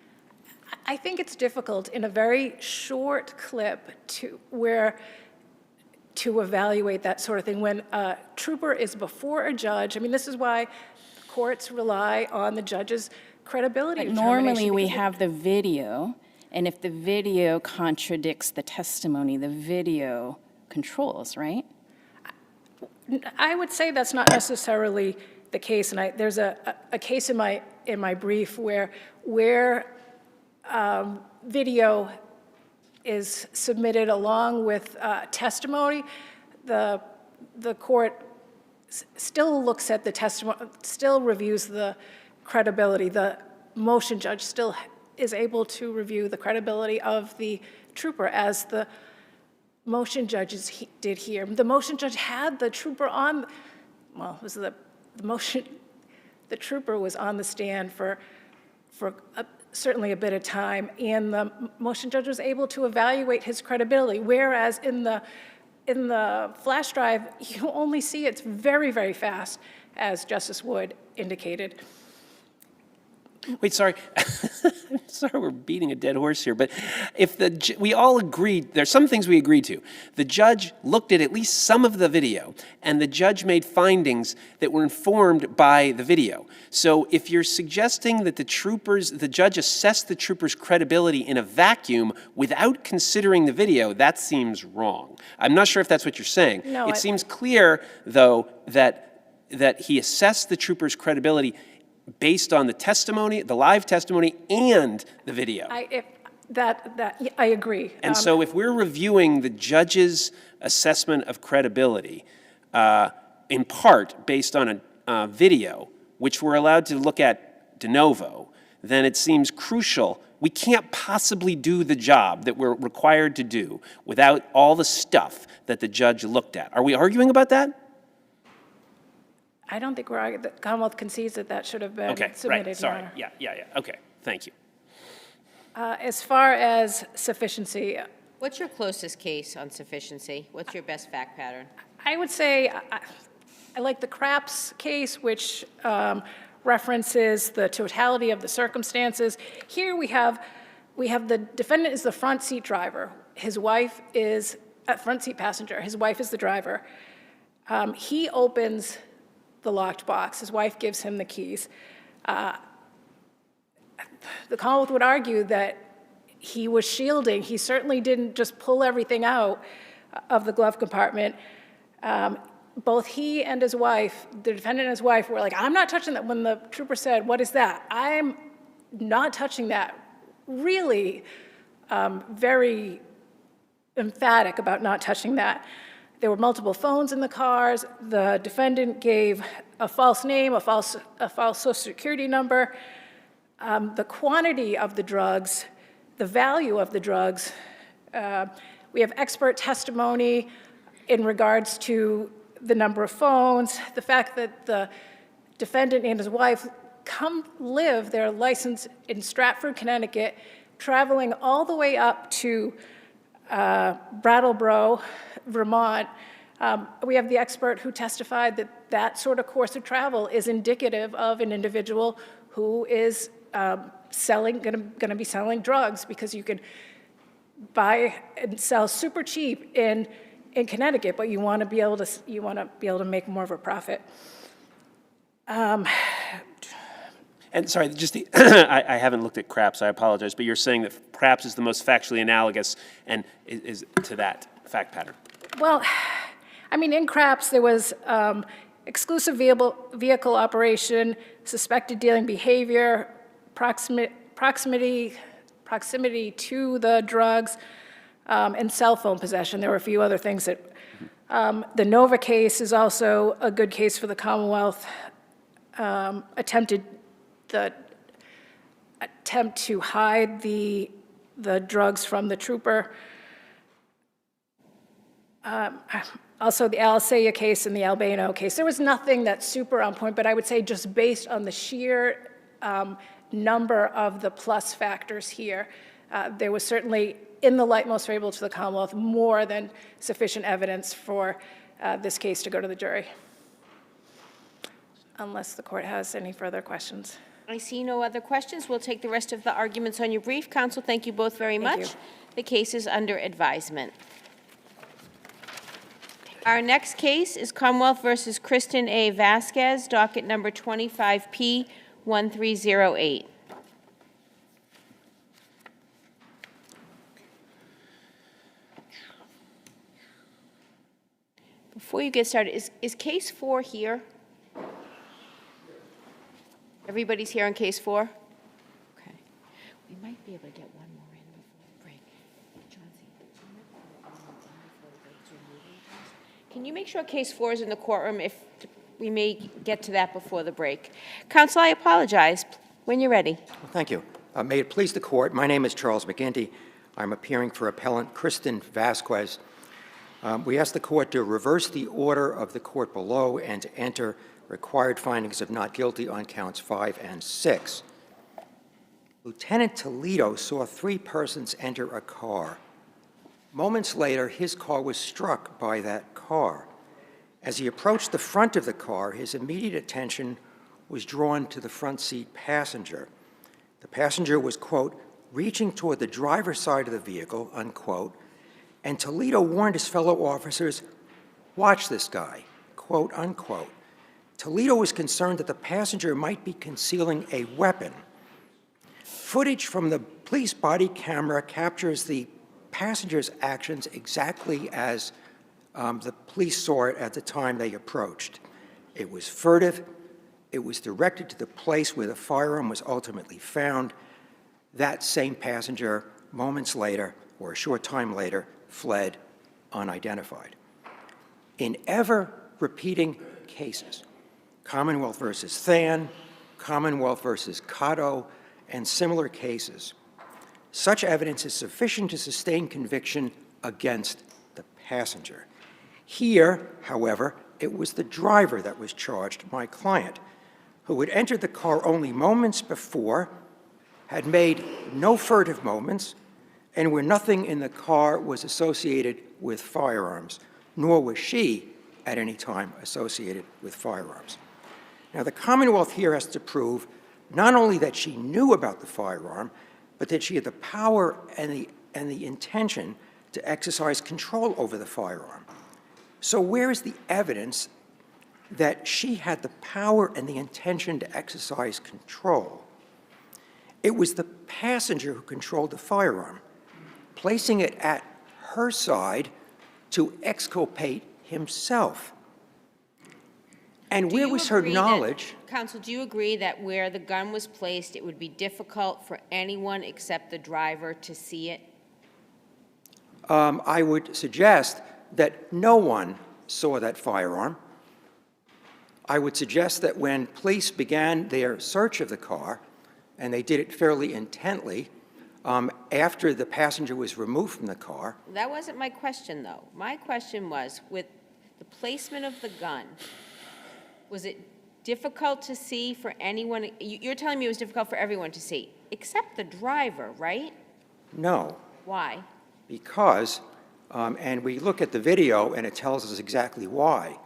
I think it's difficult in a very short clip to evaluate that sort of thing. When a trooper is before a judge, I mean, this is why courts rely on the judge's credibility But determination. normally we have the video, and if the video contradicts the testimony, the video controls, right? I would say that's not necessarily the case, and there's a case in my brief where video is submitted along with testimony. The court still looks at the testimony, still reviews the credibility. The motion judge still is able to review the credibility of the trooper, as the motion judges did here. The motion judge had the trooper on, well, it was the trooper was on the stand for certainly a bit of time, and the motion judge was able to evaluate his credibility, whereas in the flash drive, you only see it's very, very fast, as Justice Wood indicated. Wait, sorry. Sorry, we're beating a dead horse here, but if we all agreed, there's some things we agreed to. The judge looked at least some of the video, and the judge made findings that were informed by the video. So if you're suggesting that the judge assessed the trooper's credibility in a vacuum without considering the video, that seems wrong. I'm not sure if that's what you're saying. No, it seems clear, though, that he assessed the trooper's credibility based on the testimony, the live testimony, and the video. I agree. And so if we're reviewing the judge's assessment of credibility, in part based on a video, which we're allowed to look at de novo, then it seems crucial. We can't possibly do the job that we're required to do without all the stuff that the judge looked at. Are we arguing about that? I don't think the Commonwealth concedes that should have been submitted, right, Your sorry, Honor. yeah, okay, thank you. As far as sufficiency, What's your closest case on sufficiency? What's your best fact pattern? I would say I like the Craps case, which references the totality of the circumstances. Here we have the defendant is the front seat driver. His wife is a front seat passenger. His wife is the driver. He opens the locked box. His wife gives him the keys. The Commonwealth would argue that he was shielding. He certainly didn't just pull everything out of the glove compartment. Both he and his wife, the defendant and his wife, were like, I'm not touching that. When the trooper said, what is that? I'm not touching that. Really very emphatic about not touching that. There were multiple phones in the cars. The defendant gave a false name, a false social security number. The quantity of the drugs, the value of the drugs. We have expert testimony in regards to the number of phones, the fact that the defendant and his wife they're licensed in Stratford, Connecticut, traveling all the way up to Brattleboro, Vermont. We have the expert who testified that that sort of course of travel is indicative of an individual who is going to be selling drugs, because you can buy and sell super cheap in Connecticut, but you want to be able to make more of a profit. And sorry, just I haven't looked at Craps, I apologize, but you're saying that Craps is the most factually analogous and is to that fact pattern. Well, I mean, in Craps, there was exclusive vehicle operation, suspected dealing behavior, proximity to the drugs, and cell phone possession. There were a few other things that, the Nova case is also a good case for the Commonwealth. The attempt to hide the drugs from the trooper. Also, the Alisea case and the Albano case. There was nothing that's super on point, but I would say just based on the sheer number of the plus factors here, there was certainly, in the light most favorable to the Commonwealth, more than sufficient evidence for this case to go to the jury. Unless the court has any further questions. I see no other questions. We'll take the rest of the arguments on your brief. Counsel, thank you both very much. you. The case is under advisement. Our next case is Commonwealth versus Kristen A. Vasquez, docket number 25P1308. Before you get started, is case 4 here? Everybody's here on case 4? Okay. We might be able to get one more in before the break. Chauncey, can you make sure case 4 is in the courtroom if we may get to that before the break? Counsel, I apologize. When you're ready. Well, thank you. May it please the court, my name is Charles McGinty. I'm appearing for appellant Kristen Vasquez. We ask the court to reverse the order of the court below and to enter required findings of not guilty on counts 5 and 6. Lieutenant Toledo saw 3 persons enter a car. Moments later, his car was struck by that car. As he approached the front of the car, his immediate attention was drawn to the front seat passenger. The passenger was, quote, reaching toward the driver's side of the vehicle, unquote, and Toledo warned his fellow officers, watch this guy, quote, unquote. Toledo was concerned that the passenger might be concealing a weapon. Footage from the police body camera captures the passenger's actions exactly as the police saw it at the time they approached. It was furtive. It was directed to the place where the firearm was ultimately found. That same passenger, moments later, or a short time later, fled unidentified. In ever-repeating cases, Commonwealth versus Than, Commonwealth versus Cotto, and similar cases, such evidence is sufficient to sustain conviction against the passenger. Here, however, it was the driver that was charged, my client, who had entered the car only moments before, had made no furtive movements, and where nothing in the car was associated with firearms, nor was she at any time associated with firearms. Now, the Commonwealth here has to prove not only that she knew about the firearm, but that she had the power and the intention to exercise control over the firearm. So where is the evidence that she had the power and the intention to exercise control? It was the passenger who controlled the firearm, placing it at her side to exculpate himself. And where was her knowledge? Counsel, do you agree that where the gun was placed, it would be difficult for anyone except the driver to see it? I would suggest that no one saw that firearm. I would suggest that when police began their search of the car, and they did it fairly intently, after the passenger was removed from the car. That wasn't my question, though. My question was, with the placement of the gun, was it difficult to see for anyone? You're telling me it was difficult for everyone to see, except the driver, right? No. Why? Because, and we look at the video and it tells us exactly why.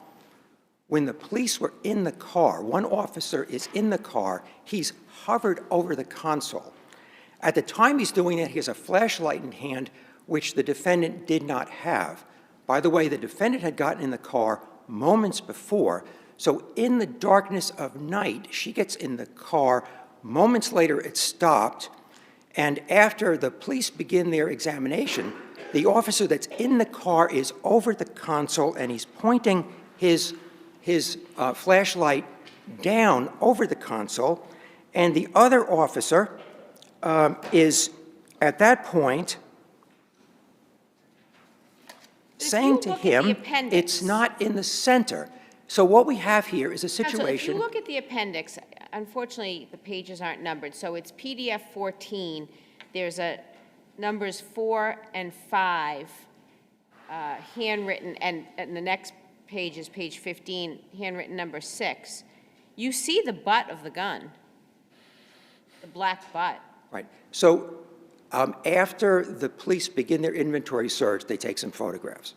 When the police were in the car, one officer is in the car, he's hovered over the console. At the time he's doing it, he has a flashlight in hand, which the defendant did not have. By the way, the defendant had gotten in the car moments before, so in the darkness of night, she gets in the car. Moments later, it stopped, and after the police begin their examination, the officer that's in the car is over the console, and he's pointing his his flashlight down over the console, and the other officer is, at that point, saying to look at the him, appendix- it's not in the center. So what we have here is a Counsel, if you situation. look at the appendix, unfortunately, the pages aren't numbered, so it's PDF 14. There's numbers 4 and 5, handwritten, and the next page is page 15, handwritten number 6. You see the butt of the gun, the black butt. Right. So after the police begin their inventory search, they take some photographs.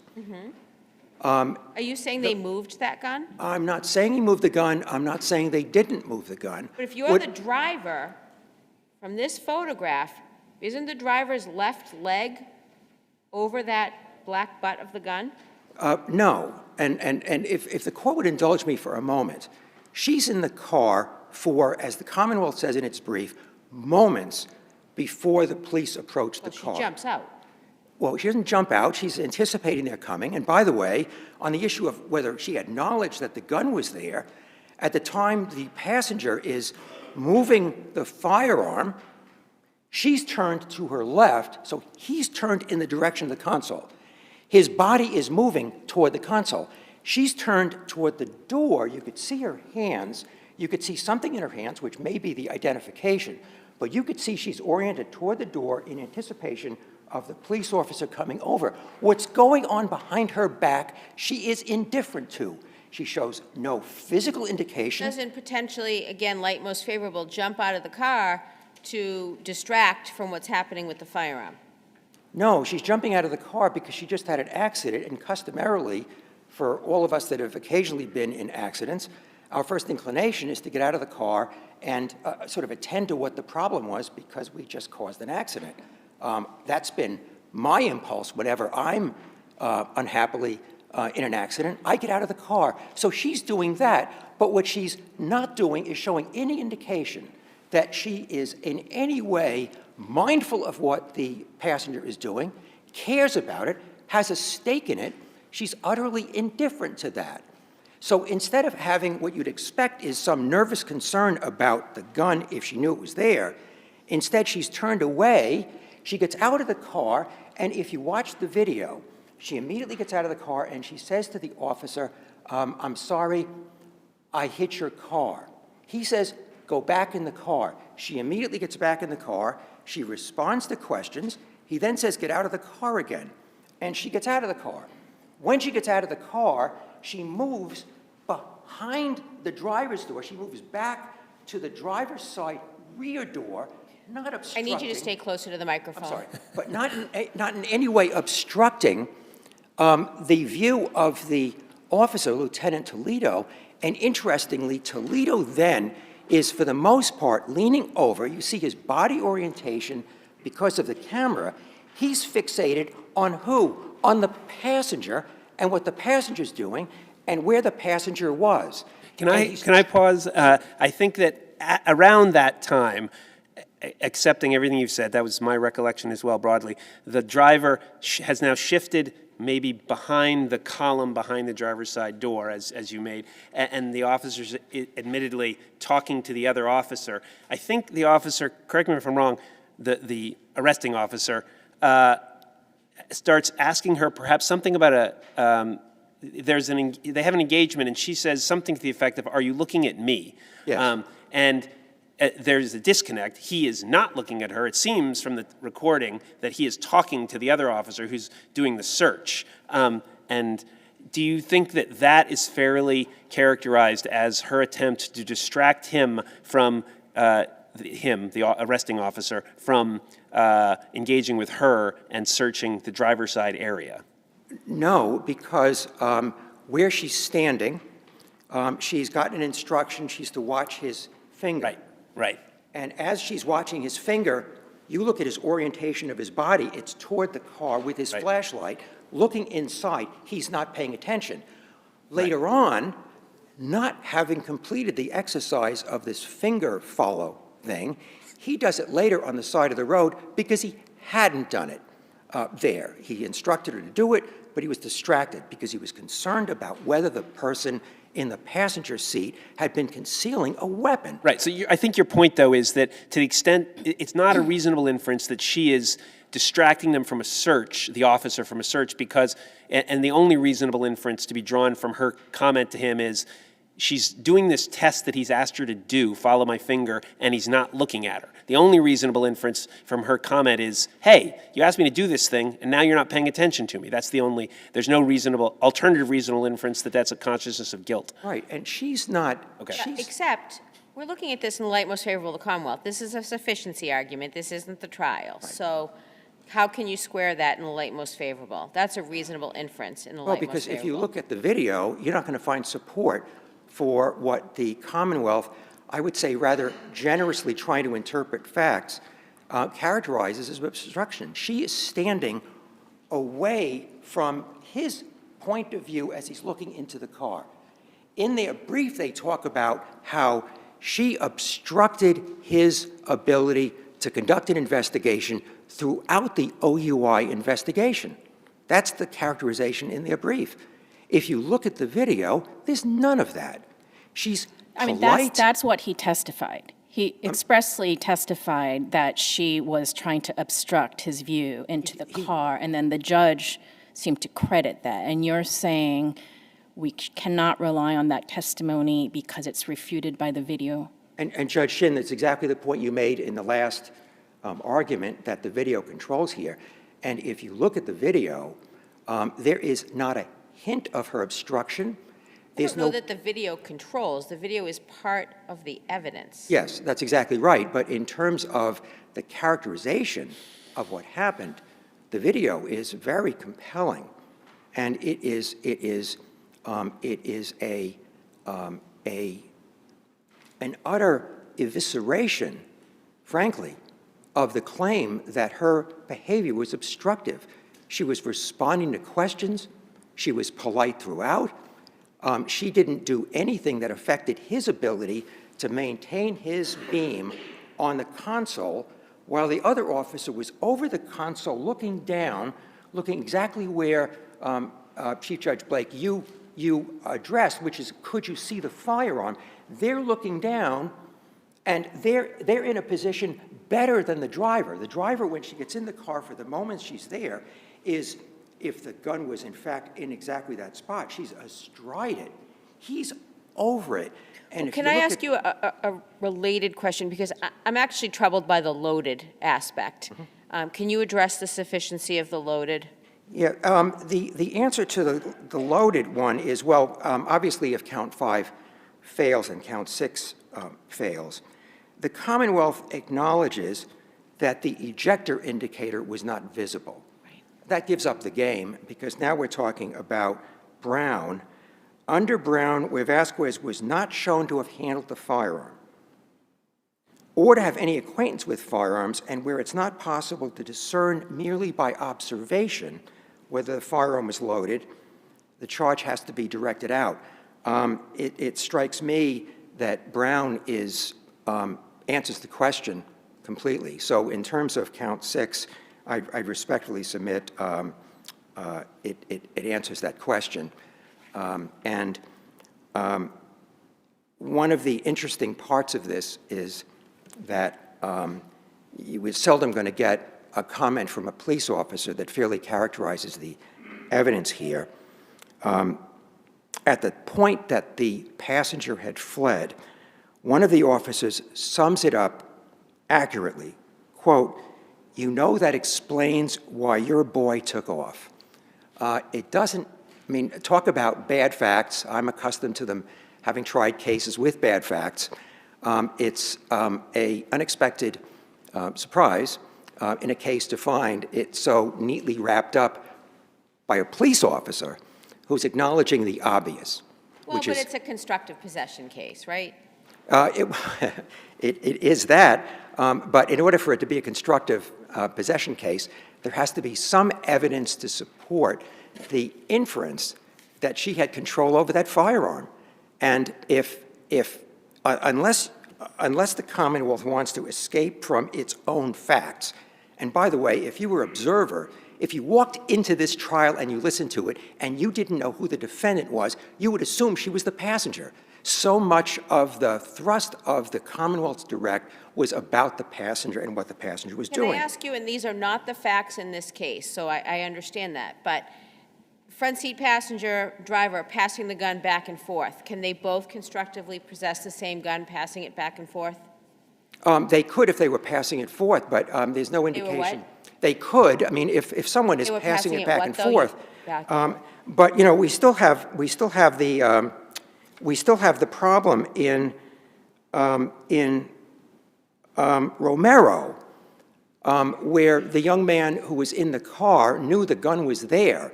Are you saying they moved that gun? I'm not saying he moved the gun. I'm not saying they didn't move the gun. But if you're What- the driver, from this photograph, isn't the driver's left leg over that black butt of the gun? No. And if the court would indulge me for a moment, she's in the car for, as the Commonwealth says in its brief, moments before the police approach the Well, car. she jumps out. Well, she doesn't jump out. She's anticipating their coming. And by the way, on the issue of whether she had knowledge that the gun was there, at the time the passenger is moving the firearm, she's turned to her left, so he's turned in the direction of the console. His body is moving toward the console. She's turned toward the door. You could see her hands. You could see something in her hands, which may be the identification. But you could see she's oriented toward the door in anticipation of the police officer coming over. What's going on behind her back, she is indifferent to. She shows no physical indication. Doesn't potentially, again, light most favorable, jump out of the car to distract from what's happening with the firearm? No, she's jumping out of the car because she just had an accident, and customarily, for all of us that have occasionally been in accidents, our first inclination is to get out of the car and sort of attend to what the problem was because we just caused an accident. That's been my impulse whenever I'm unhappily in an accident. I get out of the car. So she's doing that, but what she's not doing is showing any indication that she is in any way mindful of what the passenger is doing, cares about it, has a stake in it. She's utterly indifferent to that. So instead of having what you'd expect is some nervous concern about the gun if she knew it was there, instead she's turned away, she gets out of the car, and if you watch the video, she immediately gets out of the car and she says to the officer, I'm sorry, I hit your car. He says, go back in the car. She immediately gets back in the car. She responds to questions. He then says, get out of the car again. And she gets out of the car. When she gets out of the car, she moves behind the driver's door. She moves back to the driver's side rear door, not I obstructing. need you to stay closer to the microphone. I'm sorry, but not in any way obstructing the view of the officer, Lieutenant Toledo. And interestingly, Toledo then is, for the most part, leaning over. You see his body orientation because of the camera. He's fixated on who? On the passenger and what the passenger's doing and where the passenger was. Can I pause? I think that around that time, accepting everything you've said, that was my recollection as well broadly, the driver has now shifted maybe behind the column behind the driver's side door, as you made, and the officer's admittedly talking to the other officer. I think the officer, correct me if I'm wrong, the arresting officer starts asking her perhaps something about they have an engagement, and she says something to the effect of, are you looking at me? Yes. There's a disconnect. He is not looking at her. It seems from the recording that he is talking to the other officer who's doing the search. And do you think that that is fairly characterized as her attempt to distract him from, the arresting officer, from engaging with her and searching the driver's side area? No, because where she's standing, she's gotten an instruction. She's to watch his finger. Right. And as she's watching his finger, you look at his orientation of his body. It's toward the car with his flashlight, looking inside. He's not paying attention. Later on, not having completed the exercise of this finger follow thing, he does it later on the side of the road because he hadn't done it there. He instructed her to do it, but he was distracted because he was concerned about whether the person in the passenger seat had been concealing a weapon. Right. So I think your point, though, is that to the extent it's not a reasonable inference that she is distracting them from a search, the officer from a search, because, and the only reasonable inference to be drawn from her comment to him is she's doing this test that he's asked her to do, follow my finger, and he's not looking at her. The only reasonable inference from her comment is, hey, you asked me to do this thing, and now you're not paying attention to me. That's the only, there's no alternative reasonable inference that that's a consciousness of guilt. Right, and she's not, Except, we're looking at this in the light most favorable to the Commonwealth. This is a sufficiency argument. This isn't the trial. So how can you square that in the light most favorable? That's a reasonable inference in the light most favorable. Well, because if you look at the video, you're not going to find support for what the Commonwealth, I would say rather generously trying to interpret facts, characterizes as obstruction. She is standing away from his point of view as he's looking into the car. In their brief, they talk about how she obstructed his ability to conduct an investigation throughout the OUI investigation. That's the characterization in their brief. If you look at the video, there's none of that. She's polite. I mean, that's what he testified. He expressly testified that she was trying to obstruct his view into the car, and then the judge seemed to credit that. And you're saying we cannot rely on that testimony because it's refuted by the video? And Judge Shin, that's exactly the point you made in the last argument, that the video controls here. And if you look at the video, there is not a hint of her obstruction. I don't know that the video controls. The video is part of the evidence. Yes, that's exactly right. But in terms of the characterization of what happened, the video is very compelling, and it is an utter evisceration, frankly, of the claim that her behavior was obstructive. She was responding to questions. She was polite throughout. She didn't do anything that affected his ability to maintain his beam on the console while the other officer was over the console looking down, looking exactly where Chief Judge Blake, you addressed, which is, could you see the firearm? They're looking down, and they're in a position better than the driver. The driver, when she gets in the car for the moment she's there, is, if the gun was in fact in exactly that spot, she's astride it. He's over it. And well, can I ask you a related question? Because I'm actually troubled by the loaded aspect. Mm-hmm. Can you address the sufficiency of the loaded? Yeah, the answer to the loaded one is, well, obviously if count 5 fails and count 6 fails, the Commonwealth acknowledges that the ejector indicator was not visible. That gives up the game, because now we're talking about Brown. Under Brown, where Vasquez was not shown to have handled the firearm or to have any acquaintance with firearms, and where it's not possible to discern merely by observation whether the firearm was loaded, the charge has to be directed out. It strikes me that Brown answers the question completely. So in terms of count 6, I respectfully submit it answers that question. And one of the interesting parts of this is that you were seldom going to get a comment from a police officer that fairly characterizes the evidence here. At the point that the passenger had fled, one of the officers sums it up accurately, quote, "You know, that explains why your boy took off." It doesn't, I mean, talk about bad facts. I'm accustomed to them, having tried cases with bad facts. It's an unexpected surprise in a case to find it so neatly wrapped up by a police officer who's acknowledging the obvious. Well, but it's a constructive possession case, right? It is that, but in order for it to be a constructive possession case, there has to be some evidence to support the inference that she had control over that firearm. And unless the Commonwealth wants to escape from its own facts, and by the way, if you were an observer if you walked into this trial and you listened to it and you didn't know who the defendant was, you would assume she was the passenger. So much of the thrust of the Commonwealth's direct was about the passenger and what the passenger was doing. Can I ask you, and these are not the facts in this case, so I understand that, but front seat passenger, driver passing the gun back and forth, can they both constructively possess the same gun, passing it back and forth? They could if they were passing it forth, but there's no indication. what? They could. I mean, if someone is They were passing it passing it back what, and though? forth. Back and But, you know, we still have the problem in Romero, where the young man who was in the car knew the gun was there,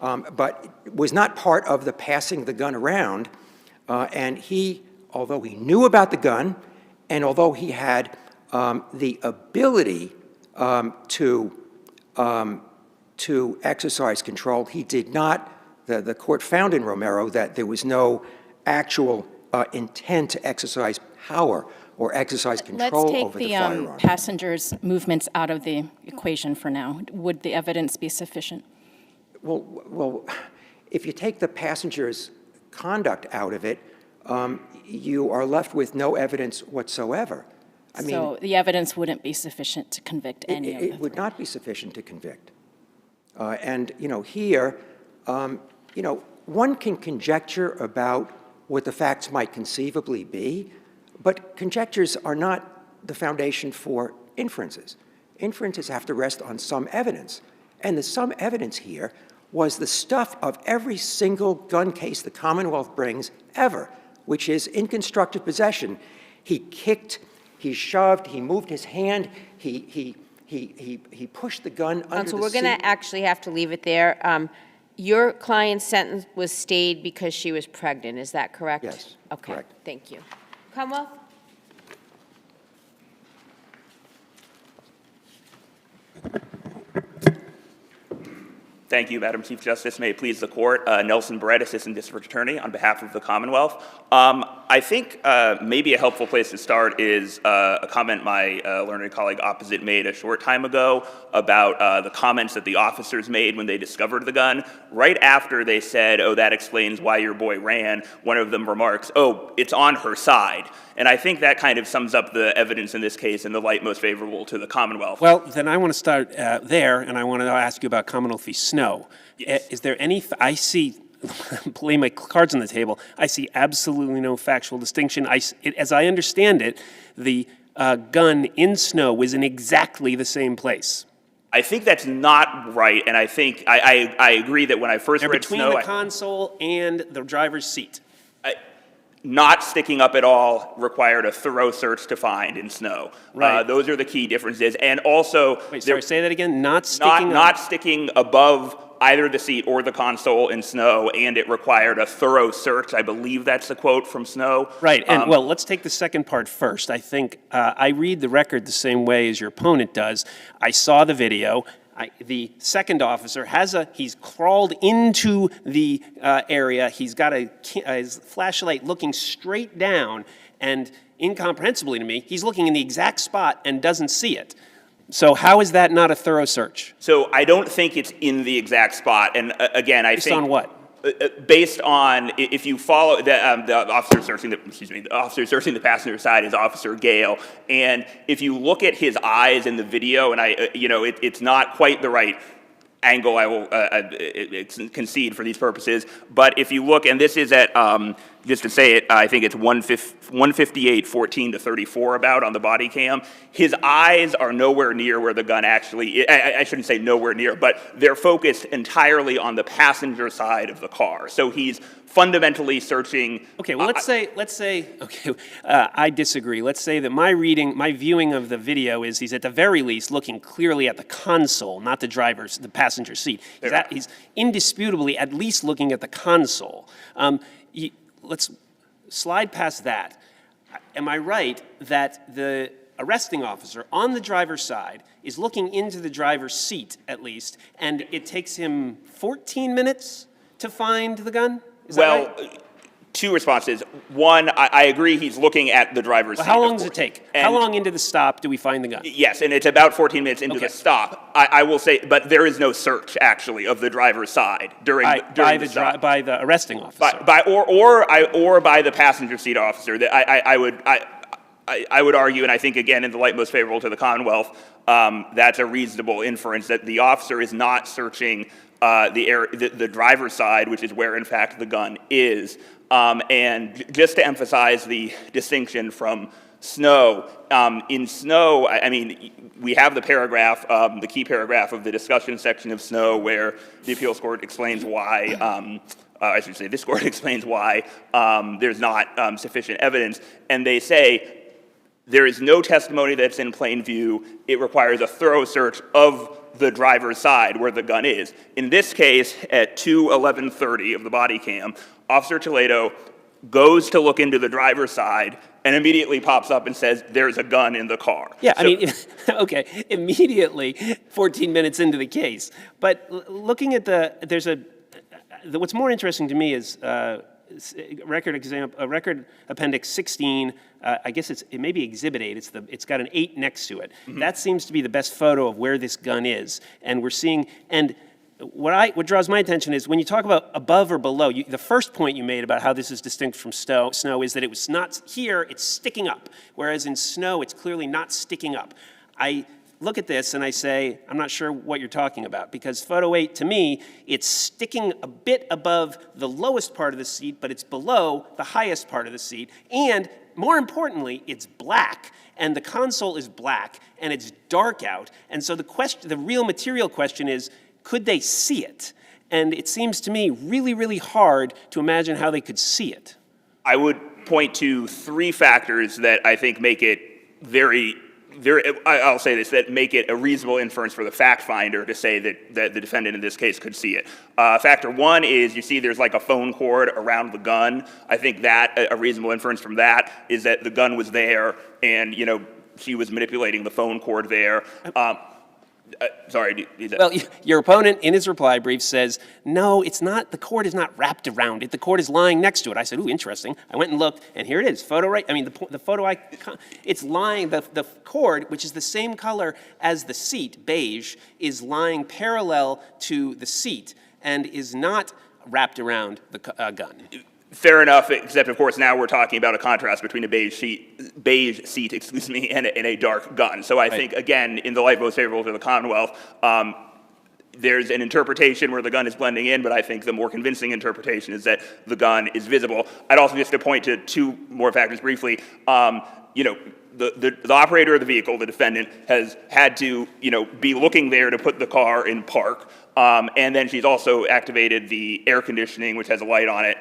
but was not part of the passing the gun around. And he, although he knew about the gun, and although he had the ability to exercise control, he did not, the court found in Romero that there was no actual intent to exercise power or exercise control over the firearm. Let's take the passengers' movements out of the equation for now. Would the evidence be sufficient? Well, if you take the passenger's conduct out of it, you are left with no evidence whatsoever. I mean, So the evidence wouldn't be sufficient to convict any of them? It would not be sufficient to convict. And, you know, here, you know, one can conjecture about what the facts might conceivably be, but conjectures are not the foundation for inferences. Inferences have to rest on some evidence. And the some evidence here was the stuff of every single gun case the Commonwealth brings ever, which is in constructive possession. He kicked, he shoved, he moved his hand, he pushed the gun under the seat. So we're going to actually have to leave it there. Your client's sentence was stayed because she was pregnant, is that correct? Yes, Okay, correct. thank you. Commonwealth? Thank you, Madam Chief Justice. May it please the court. Nelson Brett, Assistant District Attorney on behalf of the Commonwealth. I think maybe a helpful place to start is a comment my learned colleague opposite made a short time ago about the comments that the officers made when they discovered the gun. Right after they said, "Oh, that explains why your boy ran," one of them remarks, "Oh, it's on her side." And I think that kind of sums up the evidence in this case in the light most favorable to the Commonwealth. Well, then I want to start there, and I want to ask you about Commonwealth v. Snow. Yes. Is there any, I see, lay my cards on the table, I see absolutely no factual distinction. As I understand it, the gun in Snow was in exactly the same place. I think that's not right, and I think, I agree that when I first They're read between Snow, the console and the driver's seat. not sticking up at all required a thorough search to find in Snow. Right. Those are the key differences. And also, Wait, sorry, say that again? Not sticking not sticking above either the seat or the console in Snow, and it required a thorough search. I believe that's the quote from Snow. Right, and well, let's take the second part first. I think I read the record the same way as your opponent does. I saw the video. The second officer he's crawled into the area. He's got his flashlight looking straight down, and incomprehensibly to me, he's looking in the exact spot and doesn't see it. So how is that not a thorough search? So I don't think it's in the exact spot. And again, I think— Based on what? Based on, if you follow the officer searching the officer searching the passenger side is Officer Gale, and if you look at his eyes in the video, and it's not quite the right angle, I will concede for these purposes, but if you look, and this is at just to say it, I think it's 158:14 to 34 about on the body cam. His eyes are nowhere near where the gun actually, I shouldn't say nowhere near, but they're focused entirely on the passenger side of the car. So he's fundamentally searching. Okay, well, let's say, okay, I disagree. Let's say that my viewing of the video is he's at the very least looking clearly at the console, not the passenger seat. He's indisputably at least looking at the console. Let's slide past that. Am I right that the arresting officer on the driver's side is looking into the driver's seat, at least, and it takes him 14 minutes to find the gun? Is that right? two responses. One, I agree he's looking at the driver's seat. How long does it course. take? And How long into the stop do we find the gun? Yes, and it's about 14 minutes into Okay. the stop. I will say, but there is no search, actually, of the driver's side during the stop. By the arresting officer. Or by the passenger seat officer. That I would argue, and I think, again, in the light most favorable to the Commonwealth, that's a reasonable inference that the officer is not searching the driver's side, which is where, in fact, the gun is. And just to emphasize the distinction from Snow, in Snow, I mean, we have the paragraph, the key paragraph of the discussion section of Snow where the appeals court explains why, I should say this court explains why there's not sufficient evidence. And they say, there is no testimony that's in plain view. It requires a thorough search of the driver's side where the gun is. In this case, at 2:11:30 of the body cam, Officer Toledo goes to look into the driver's side and immediately pops up and says, there's a gun in the car. Yeah, I mean, okay, immediately, 14 minutes into the case. But looking at what's more interesting to me is record appendix 16. I guess it may be exhibit 8. It's got an 8 next to it. Mm-hmm. That seems to be the best photo of where this gun is. And we're seeing, and what draws my attention is when you talk about above or below, the first point you made about how this is distinct from Snow is that it was not here, it's sticking up. Whereas in Snow, it's clearly not sticking up. I look at this and I say, I'm not sure what you're talking about, because photo 8, to me, it's sticking a bit above the lowest part of the seat, but it's below the highest part of the seat. And more importantly, it's black, and the console is black, and it's dark out. And so the real material question is, could they see it? And it seems to me really, really hard to imagine how they could see it. I would point to 3 factors that I think make it I'll say this, that make it a reasonable inference for the fact finder to say that the defendant in this case could see it. Factor 1 is you see there's like a phone cord around the gun. I think that a reasonable inference from that is that the gun was there and, she was manipulating the phone cord there. Sorry. Well, your opponent in his reply brief says, no, it's not, the cord is not wrapped around it. The cord is lying next to it. I said, ooh, interesting. I went and looked, and here it is. Photo right, I mean, the photo, it's lying, the cord, which is the same color as the seat, beige, is lying parallel to the seat and is not wrapped around the gun. Fair enough, except of course now we're talking about a contrast between a beige seat, and a dark gun. So I think, again, in the light most favorable to the Commonwealth, there's an interpretation where the gun is blending in, but I think the more convincing interpretation is that the gun is visible. I'd also just to point to 2 more factors briefly. The operator of the vehicle, the defendant, has had to, be looking there to put the car in park. And then she's also activated the air conditioning, which has a light on it,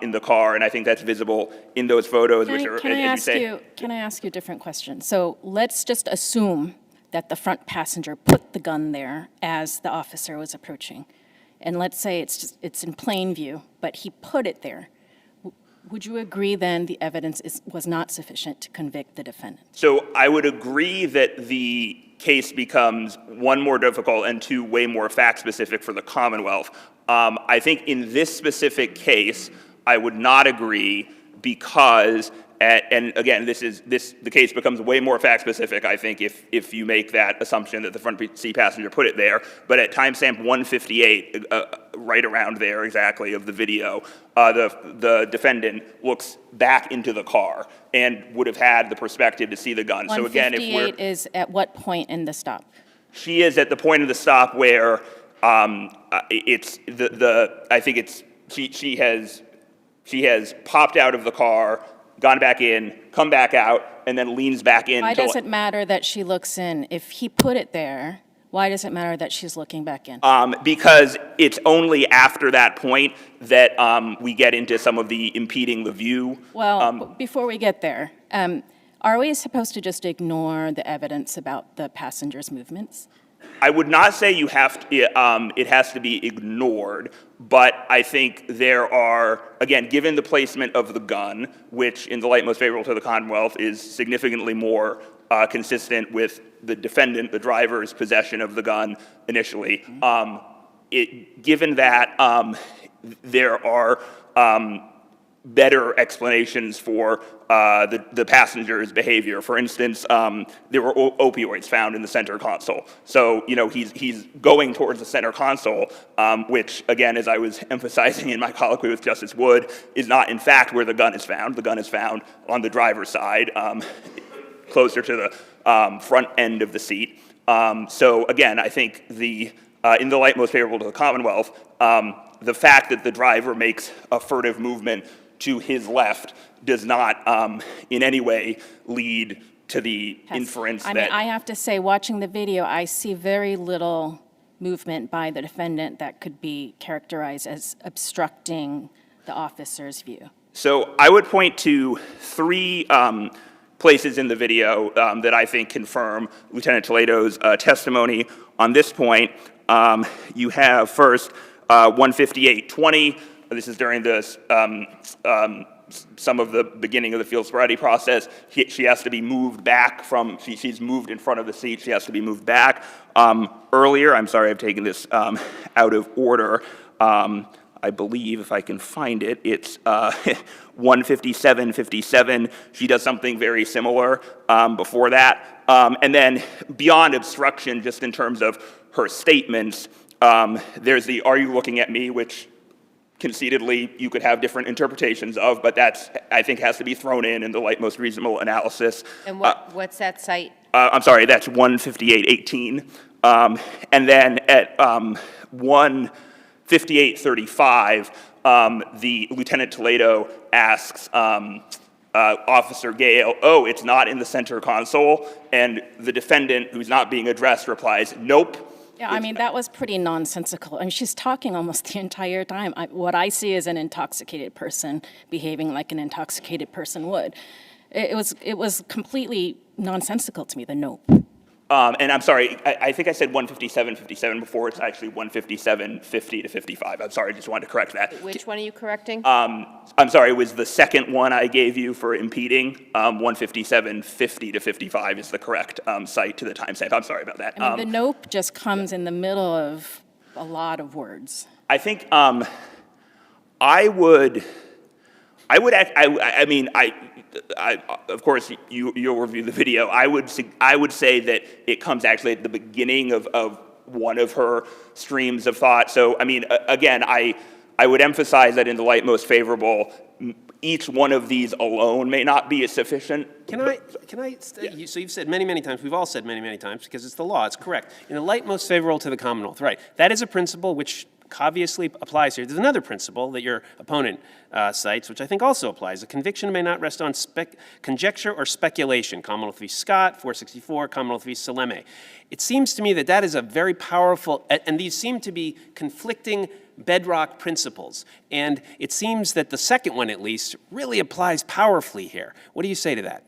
in the car, and I think that's visible in those photos, which are, Can I ask you a different question? So let's just assume that the front passenger put the gun there as the officer was approaching. And let's say it's in plain view, but he put it there. Would you agree then the evidence was not sufficient to convict the defendant? So I would agree that the case becomes 1, more difficult, and 2, way more fact-specific for the Commonwealth. I think in this specific case, I would not agree because, and again, the case becomes way more fact-specific, I think, if you make that assumption that the front seat passenger put it there. But at timestamp 158, right around there exactly of the video, the defendant looks back into the car and would have had the perspective to see the gun. So again, if we're... 158 is at what point in the stop? She is at the point of the stop where I think it's she has popped out of the car, gone back in, come back out, and then leans back in. Why does it matter that she looks in? If he put it there, why does it matter that she's looking back in? Because it's only after that point that we get into some of the impeding the view. Well, before we get there, are we supposed to just ignore the evidence about the passenger's movements? I would not say you have to, it has to be ignored, but I think there are, again, given the placement of the gun, which in the light most favorable to the Commonwealth is significantly more consistent with the defendant, the driver's possession of the gun initially, given that there are better explanations for the passenger's behavior. For instance, there were opioids found in the center console. So, he's going towards the center console, which, again, as I was emphasizing in my colloquy with Justice Wood, is not, in fact, where the gun is found. The gun is found on the driver's side, closer to the front end of the seat. So, again, I think in the light most favorable to the Commonwealth, the fact that the driver makes a furtive movement to his left does not in any way lead to the inference that... I mean, I have to say, watching the video, I see very little movement by the defendant that could be characterized as obstructing the officer's view. So I would point to three places in the video that I think confirm Lieutenant Toledo's testimony on this point. You have first 158:20. This is during this, some of the beginning of the field sobriety process. She has to be moved back from, she's moved in front of the seat. She has to be moved back. Earlier, I'm sorry, I've taken this out of order. I believe, if I can find it, it's 157:57. She does something very similar before that. And then beyond obstruction, just in terms of her statements, there's the "Are you looking at me?" which conceitedly you could have different interpretations of, but that's, I think, has to be thrown in the light most reasonable analysis. And what's that cite? I'm sorry, that's 158:18. And then at 158:35, the Lieutenant Toledo asks Officer Gale, "Oh, it's not in the center console?" And the defendant, who's not being addressed, replies, "Nope." Yeah, I mean, that was pretty nonsensical. I mean, she's talking almost the entire time. What I see is an intoxicated person behaving like an intoxicated person would. It was completely nonsensical to me, the nope. And I'm sorry, I think I said 157:57 before. It's actually 157:50 to 55. I'm sorry, I just wanted to correct that. Which one are you correcting? I'm sorry, it was the second one I gave you for impeding. 157:50 to 55 is the correct cite to the timestamp. I'm sorry about that. I mean, the nope just comes in the middle of a lot of words. I think I mean, of course, you'll review the video. I would say that it comes actually at the beginning of one of her streams of thought. So, I mean, again, I would emphasize that in the light most favorable, each one of these alone may not be sufficient. So you've said many, many times, we've all said many, many times, because it's the law, it's correct. In the light most favorable to the Commonwealth, right. That is a principle which obviously applies here. There's another principle that your opponent cites, which I think also applies. A conviction may not rest on conjecture or speculation. Commonwealth v. Scott, 464, Commonwealth v. Saleme. It seems to me that that is a very powerful, and these seem to be conflicting bedrock principles. And it seems that the second one, at least, really applies powerfully here. What do you say to that?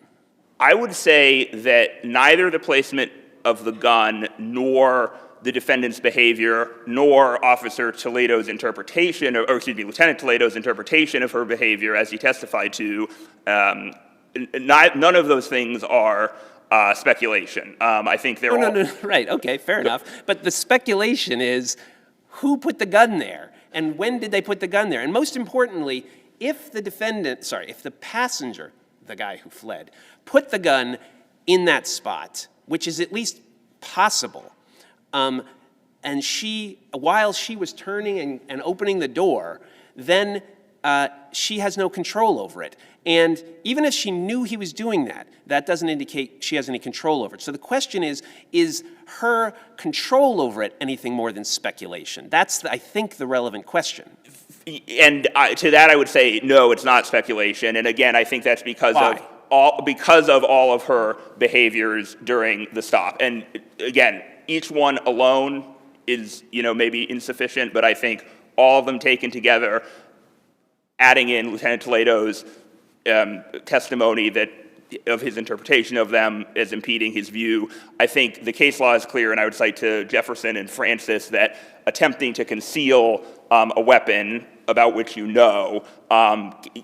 I would say that neither the placement of the gun nor the defendant's behavior, nor Officer Toledo's interpretation, or excuse me, Lieutenant Toledo's interpretation of her behavior as he testified to, none of those things are speculation. I think they're all... No, right, okay, fair enough. But the speculation is, who put the gun there? And when did they put the gun there? And most importantly, if the passenger, the guy who fled, put the gun in that spot, which is at least possible, and while she was turning and opening the door, then she has no control over it. And even if she knew he was doing that, that doesn't indicate she has any control over it. So the question is her control over it anything more than speculation? That's, I think, the relevant question. And to that I would say, no, it's not speculation. And again, I think that's because Why? of all of her behaviors during the stop. And again, each one alone is, maybe insufficient, but I think all of them taken together, adding in Lieutenant Toledo's testimony of his interpretation of them as impeding his view, I think the case law is clear, and I would cite to Jefferson and Francis that attempting to conceal a weapon about which you know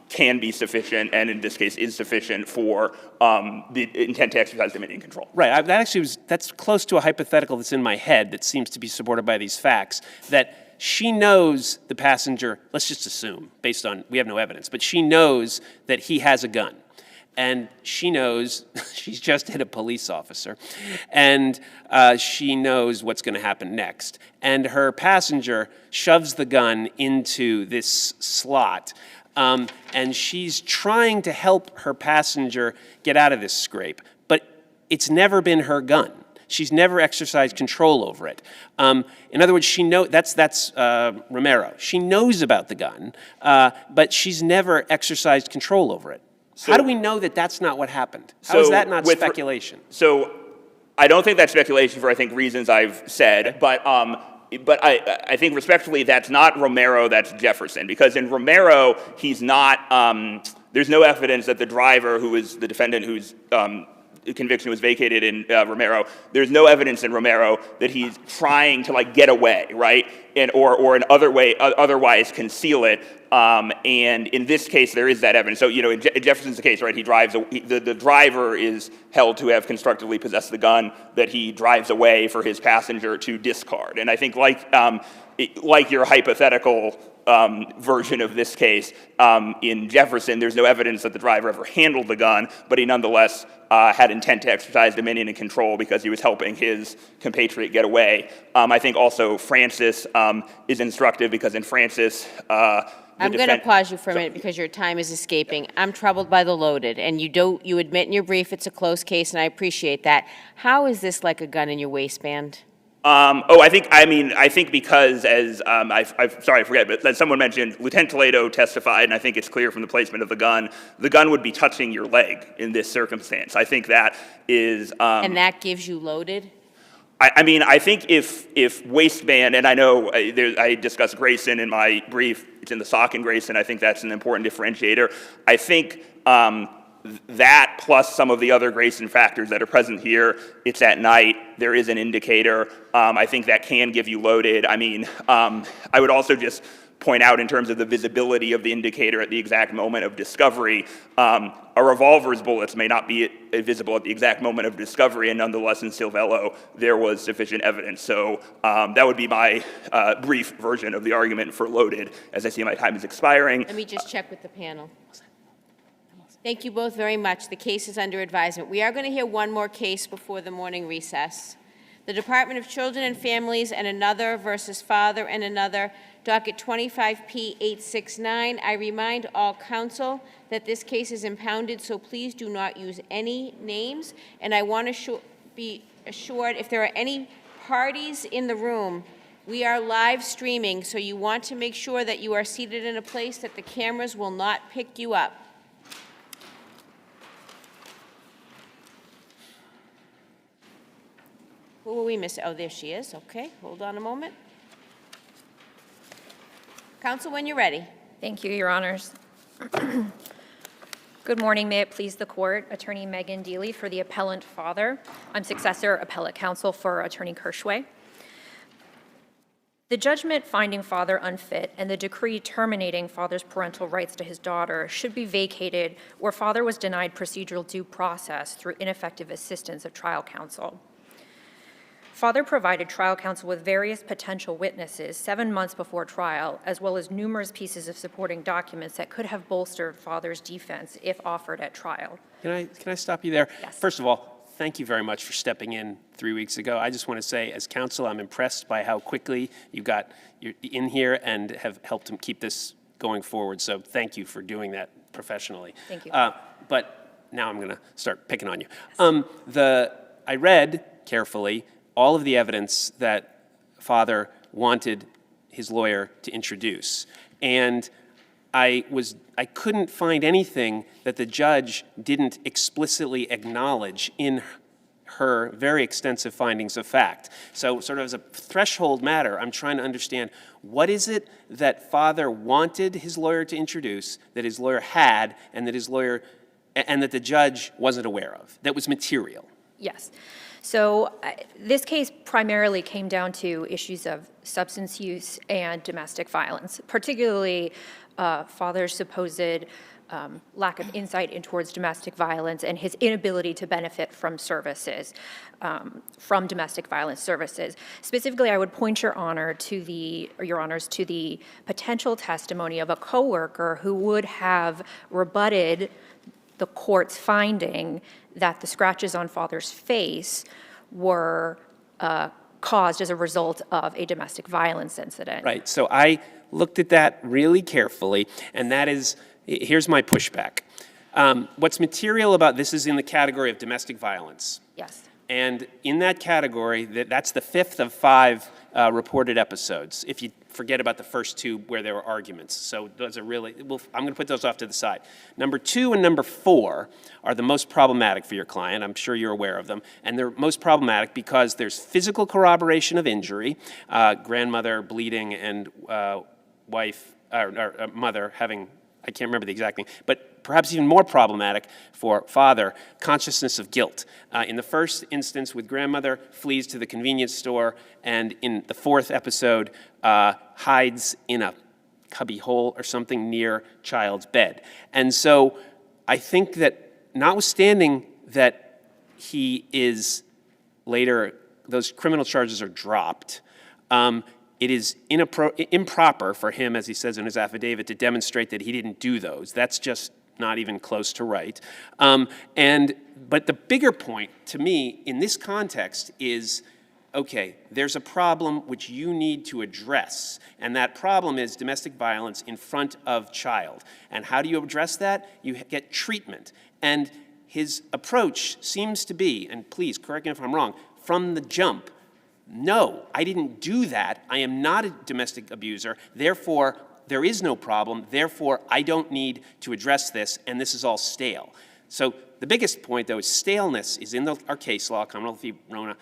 can be sufficient, and in this case is sufficient for the intent to exercise dominion and control. Right. That's close to a hypothetical that's in my head that seems to be supported by these facts, that she knows the passenger, let's just assume, based on, we have no evidence, but she knows that he has a gun. And she knows, she's just hit a police officer, and she knows what's going to happen next. And her passenger shoves the gun into this slot, and she's trying to help her passenger get out of this scrape. But it's never been her gun. She's never exercised control over it. In other words, that's Romero. She knows about the gun, but she's never exercised control over it. How do we know that that's not what happened? How is that not speculation? So I don't think that's speculation for, I think, reasons I've said, but I think respectfully that's not Romero, that's Jefferson, because in Romero, he's not, there's no evidence that the driver, who is the defendant whose conviction was vacated in Romero, there's no evidence in Romero that he's trying to get away, right? Or in otherwise conceal it. And in this case, there is that evidence. So, in Jefferson's the case, right? The driver is held to have constructively possessed the gun that he drives away for his passenger to discard. And I think like your hypothetical version of this case, in Jefferson, there's no evidence that the driver ever handled the gun, but he nonetheless had intent to exercise dominion and control because he was helping his compatriot get away. I think also Francis is instructive because in Francis, I'm going to pause you for a minute because your time is escaping. I'm troubled by the loaded, and you admit in your brief it's a close case, and I appreciate that. How is this like a gun in your waistband? I think because as, sorry, I forget, but as someone mentioned, Lieutenant Toledo testified, and I think it's clear from the placement of the gun would be touching your leg in this circumstance. I think that is... and that gives you loaded? I think if waistband, and I know I discussed Grayson in my brief, it's in the sock in Grayson, I think that's an important differentiator. I think that plus some of the other Grayson factors that are present here, it's at night, there is an indicator, I think that can give you loaded. I would also just point out in terms of the visibility of the indicator at the exact moment of discovery, a revolver's bullets may not be visible at the exact moment of discovery, and nonetheless in Silvello there was sufficient evidence. So that would be my brief version of the argument for loaded, as I see my time is expiring. Let me just check with the panel. Thank you both very much. The case is under advisement. We are going to hear one more case before the morning recess. The Department of Children and Families and another versus Father and another, docket 25P869. I remind all counsel that this case is impounded, so please do not use any names. And I want to be assured if there are any parties in the room, we are live streaming, so you want to make sure that you are seated in a place that the cameras will not pick you up. Who will we miss? Oh, there she is. Okay, hold on a moment. Counsel, when you're ready. Thank you, Your Honors. Good morning. May it please the Court. Attorney Megan Deely for the appellant father. I'm successor appellate counsel for Attorney Kirschway. The judgment finding father unfit and the decree terminating father's parental rights to his daughter should be vacated where father was denied procedural due process through ineffective assistance of trial counsel. Father provided trial counsel with various potential witnesses 7 months before trial, as well as numerous pieces of supporting documents that could have bolstered father's defense if offered at trial. Can I stop you there? Yes. First of all, thank you very much for stepping in 3 weeks ago. I just want to say, as counsel, I'm impressed by how quickly you got in here and have helped him keep this going forward. So thank you for doing that professionally. Thank you. But now I'm going to start picking on you. Yes. I read carefully all of the evidence that father wanted his lawyer to introduce. And I couldn't find anything that the judge didn't explicitly acknowledge in her very extensive findings of fact. So sort of as a threshold matter, I'm trying to understand what is it that father wanted his lawyer to introduce, that his lawyer had, and that the judge wasn't aware of, that was material? Yes. So this case primarily came down to issues of substance use and domestic violence, particularly father's supposed lack of insight in towards domestic violence and his inability to benefit from services, from domestic violence services. Specifically, I would point your honors to the potential testimony of a coworker who would have rebutted the court's finding that the scratches on father's face were caused as a result of a domestic violence incident. Right, so I looked at that really carefully, and that is, here's my pushback. What's material about this is in the category of domestic violence. Yes. And in that category, that's the 5th of 5 reported episodes, if you forget about the first 2 where there were arguments. So those are really, I'm going to put those off to the side. Number 2 and number 4 are the most problematic for your client. I'm sure you're aware of them. And they're most problematic because there's physical corroboration of injury, grandmother bleeding and wife, or mother having, I can't remember the exact thing, but perhaps even more problematic for father, consciousness of guilt. In the first instance with grandmother, flees to the convenience store, and in the 4th episode, hides in a cubby hole or something near child's bed. And so I think that notwithstanding that he is later, those criminal charges are dropped, it is improper for him, as he says in his affidavit, to demonstrate that he didn't do those. That's just not even close to right. But the bigger point to me in this context is, okay, there's a problem which you need to address, and that problem is domestic violence in front of child. And how do you address that? You get treatment. And his approach seems to be, and please correct me if I'm wrong, from the jump, no, I didn't do that. I am not a domestic abuser. Therefore, there is no problem. Therefore, I don't need to address this, and this is all stale. So the biggest point, though, is staleness is in our case law, Commonwealth v. Rona.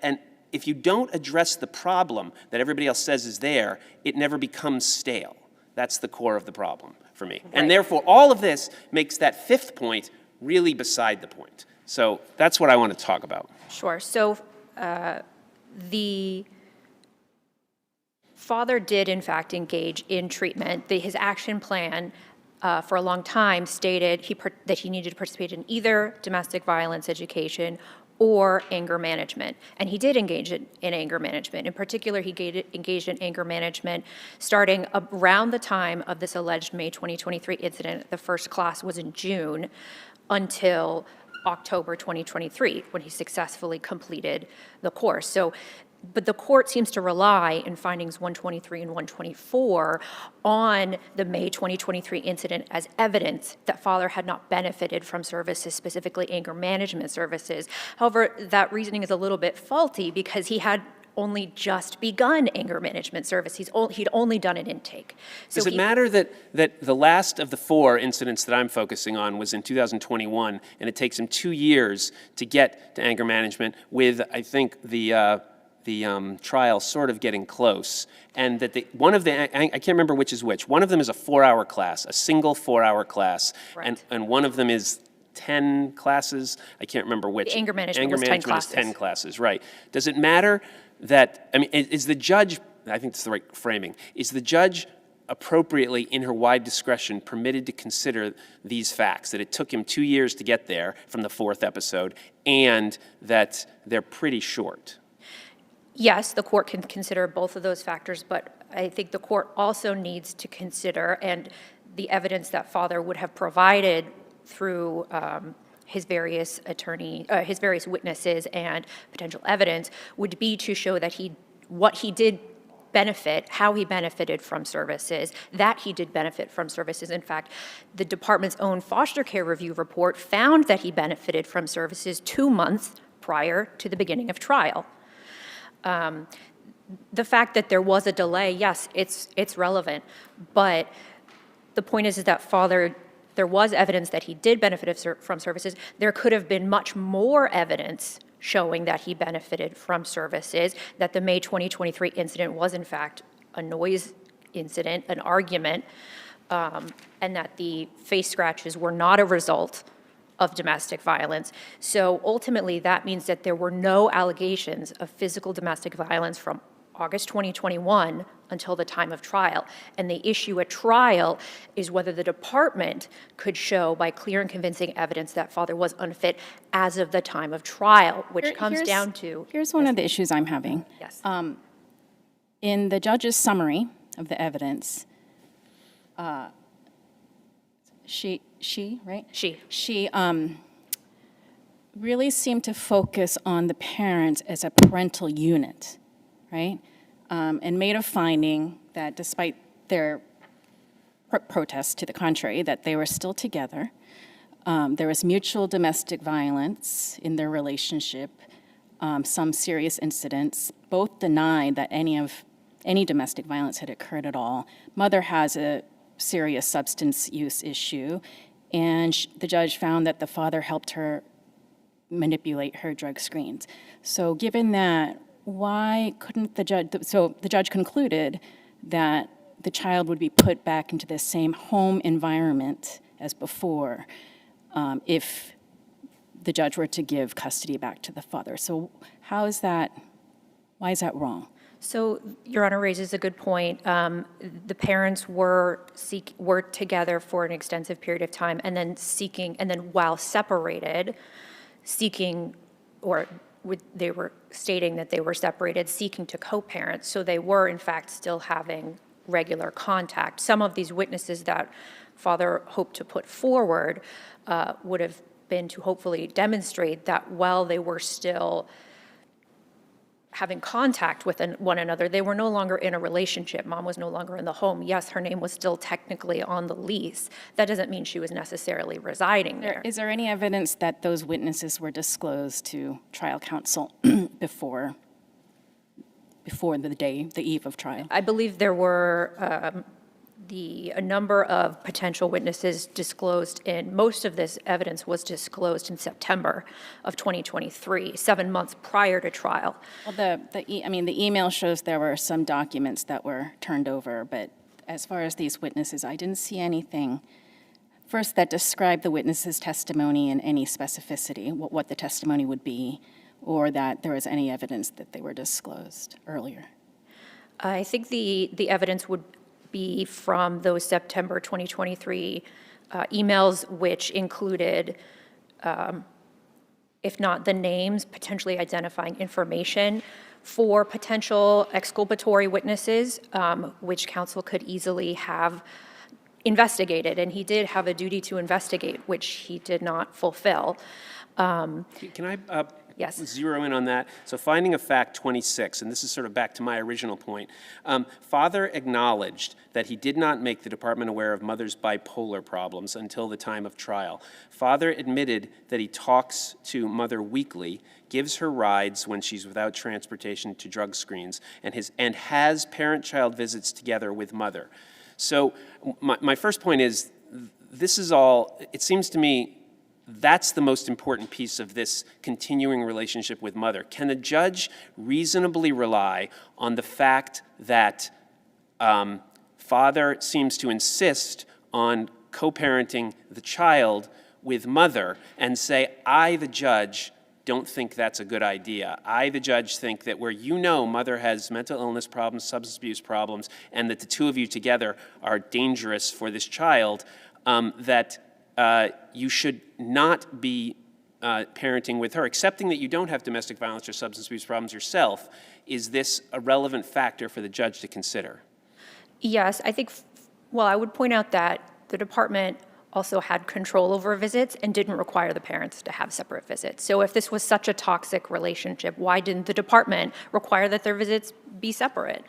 And if you don't address the problem that everybody else says is there, it never becomes stale. That's the core of the problem for me. Right. And therefore, all of this makes that 5th point really beside the point. So that's what I want to talk about. Sure. So the father did, in fact, engage in treatment. His action plan for a long time stated that he needed to participate in either domestic violence education or anger management. And he did engage in anger management. In particular, he engaged in anger management starting around the time of this alleged May 2023 incident. The first class was in June until October 2023, when he successfully completed the course. So, but the court seems to rely in findings 123 and 124 on the May 2023 incident as evidence that father had not benefited from services, specifically anger management services. However, that reasoning is a little bit faulty because he had only just begun anger management service. He'd only done an intake. So does it matter that the last of the 4 incidents that I'm focusing on was in 2021, and it takes him 2 years to get to anger management with, I think, the trial sort of getting close, and that I can't remember which is which. One of them is a 4-hour class, a single 4-hour class, right. and one of them is 10 classes. I can't remember which. The anger management was 10 classes. Is 10 classes, right. Does it matter that, I mean, is the judge, I think that's the right framing, is the judge appropriately, in her wide discretion, permitted to consider these facts, that it took him 2 years to get there from the 4th episode, and that they're pretty short? Yes, the court can consider both of those factors, but I think the court also needs to consider, and the evidence that father would have provided through his various witnesses and potential evidence would be to show that what he did benefit, how he benefited from services, that he did benefit from services. In fact, the department's own foster care review report found that he benefited from services 2 months prior to the beginning of trial. The fact that there was a delay, yes, it's relevant, but the point is that there was evidence that he did benefit from services. There could have been much more evidence showing that he benefited from services, that the May 2023 incident was in fact a noise incident, an argument, and that the face scratches were not a result of domestic violence. So ultimately, that means that there were no allegations of physical domestic violence from August 2021 until the time of trial. And the issue at trial is whether the department could show by clear and convincing evidence that father was unfit as of the time of trial, which comes down to... Here's one of the issues I'm having. Yes. In the judge's summary of the evidence, she really seemed to focus on the parents as a parental unit, right? And made a finding that despite their protests to the contrary, that they were still together. There was mutual domestic violence in their relationship, some serious incidents. Both denied that any domestic violence had occurred at all. Mother has a serious substance use issue, and the judge found that the father helped her manipulate her drug screens. So given that, why couldn't the judge, so the judge concluded that the child would be put back into the same home environment as before if the judge were to give custody back to the father. So why is that wrong? So Your Honor raises a good point. The parents were together for an extensive period of time, and then while separated, they were stating that they were separated, seeking to co-parent. So they were, in fact, still having regular contact. Some of these witnesses that father hoped to put forward would have been to hopefully demonstrate that while they were still having contact with one another, they were no longer in a relationship. Mom was no longer in the home. Yes, her name was still technically on the lease. That doesn't mean she was necessarily residing there. Is there any evidence that those witnesses were disclosed to trial counsel before the eve of trial? I believe there were a number of potential witnesses disclosed, and most of this evidence was disclosed in September of 2023, 7 months prior to trial. Well, the email shows there were some documents that were turned over, but as far as these witnesses, I didn't see anything, first, that described the witness's testimony in any specificity, what the testimony would be, or that there was any evidence that they were disclosed earlier. I think the evidence would be from those September 2023 emails, which included, if not the names, potentially identifying information for potential exculpatory witnesses, which counsel could easily have investigated. And he did have a duty to investigate, which he did not fulfill. Can I Yes. zero in on that? So finding of fact 26, and this is sort of back to my original point. Father acknowledged that he did not make the department aware of mother's bipolar problems until the time of trial. Father admitted that he talks to mother weekly, gives her rides when she's without transportation to drug screens, and has parent-child visits together with mother. So my first point is, this is all, it seems to me, that's the most important piece of this continuing relationship with mother. Can a judge reasonably rely on the fact that father seems to insist on co-parenting the child with mother and say, I, the judge, don't think that's a good idea. I, the judge, think that where mother has mental illness problems, substance abuse problems, and that the two of you together are dangerous for this child, that you should not be parenting with her, accepting that you don't have domestic violence or substance abuse problems yourself. Is this a relevant factor for the judge to consider? Yes, I think, I would point out that the department also had control over visits and didn't require the parents to have separate visits. So if this was such a toxic relationship, why didn't the department require that their visits be separate?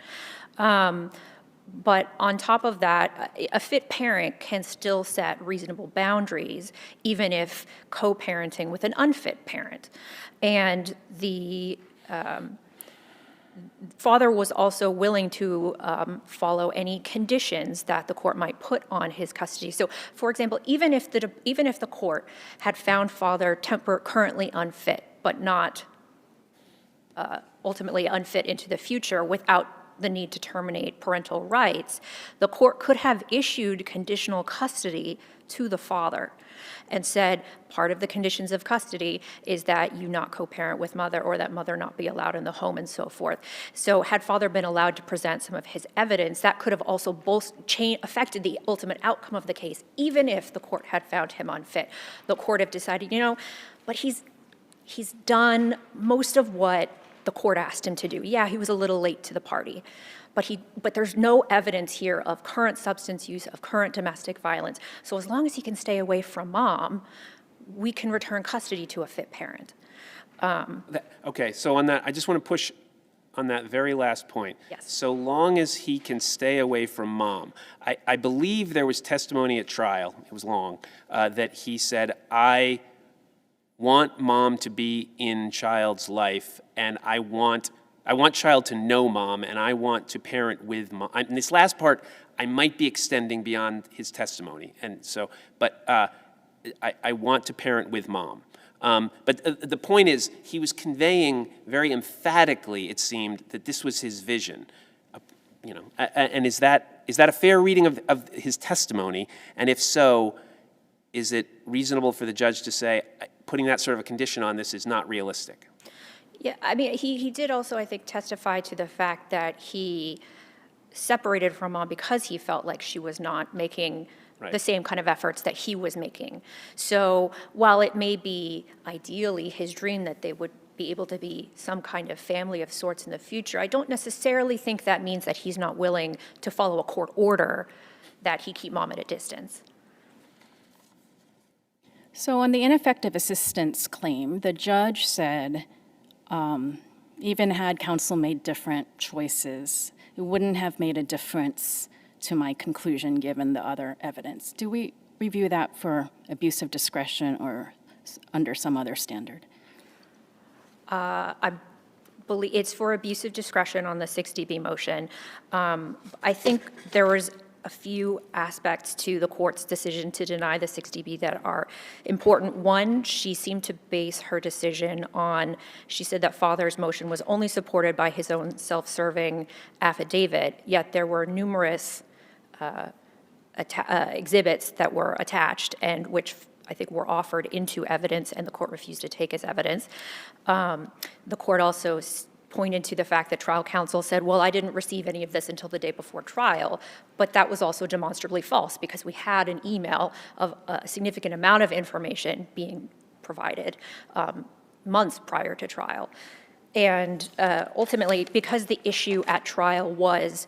But on top of that, a fit parent can still set reasonable boundaries, even if co-parenting with an unfit parent. And the father was also willing to follow any conditions that the court might put on his custody. So, for example, even if the court had found father currently unfit, but not ultimately unfit into the future without the need to terminate parental rights, the court could have issued conditional custody to the father and said, part of the conditions of custody is that you not co-parent with mother or that mother not be allowed in the home and so forth. So had father been allowed to present some of his evidence, that could have also affected the ultimate outcome of the case, even if the court had found him unfit. The court have decided, but he's done most of what the court asked him to do. Yeah, he was a little late to the party, but there's no evidence here of current substance use, of current domestic violence. So as long as he can stay away from mom, we can return custody to a fit parent. Okay, so on that, I just want to push on that very last point. Yes. So long as he can stay away from mom. I believe there was testimony at trial, it was long, that he said, I want mom to be in child's life, and I want child to know mom, and I want to parent with mom. And this last part, I might be extending beyond his testimony, and so, but I want to parent with mom. But the point is, he was conveying very emphatically, it seemed, that this was his vision. And is that a fair reading of his testimony? And if so, is it reasonable for the judge to say, putting that sort of a condition on this is not realistic? Yeah, I mean, he did also, I think, testify to the fact that he separated from mom because he felt like she was not making the same kind of efforts that he was making. So while it may be ideally his dream that they would be able to be some kind of family of sorts in the future, I don't necessarily think that means that he's not willing to follow a court order that he keep mom at a distance. So on the ineffective assistance claim, the judge said, even had counsel made different choices, it wouldn't have made a difference to my conclusion given the other evidence. Do we review that for abuse of discretion or under some other standard? I believe it's for abuse of discretion on the 6dB motion. I think there was a few aspects to the court's decision to deny the 6dB that are important. One, she seemed to base her decision on, she said that father's motion was only supported by his own self-serving affidavit, yet there were numerous exhibits that were attached and which I think were offered into evidence and the court refused to take as evidence. The court also pointed to the fact that trial counsel said, well, I didn't receive any of this until the day before trial, but that was also demonstrably false because we had an email of a significant amount of information being provided months prior to trial. And ultimately, because the issue at trial was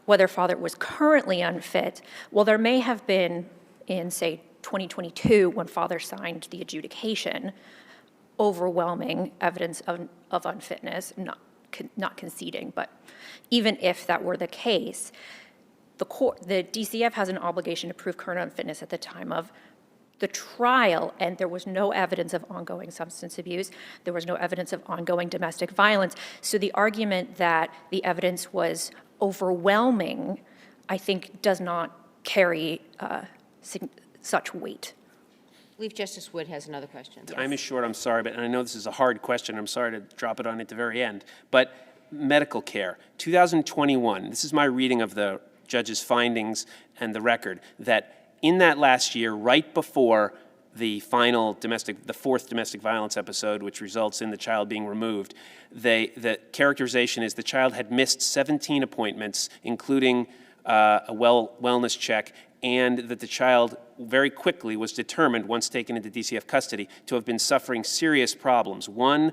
whether father was currently unfit, well, there may have been in, say, 2022, when father signed the adjudication, overwhelming evidence of unfitness, not conceding, but even if that were the case, the DCF has an obligation to prove current unfitness at the time of the trial, and there was no evidence of ongoing substance abuse. There was no evidence of ongoing domestic violence. So the argument that the evidence was overwhelming, I think, does not carry such weight. I believe Justice Wood has another question. Time is short, I'm sorry, but I know this is a hard question. I'm sorry to drop it on at the very end. But medical care, 2021, this is my reading of the judge's findings and the record, that in that last year, right before the fourth domestic violence episode, which results in the child being removed, the characterization is the child had missed 17 appointments, including a wellness check, and that the child very quickly was determined, once taken into DCF custody, to have been suffering serious problems. One,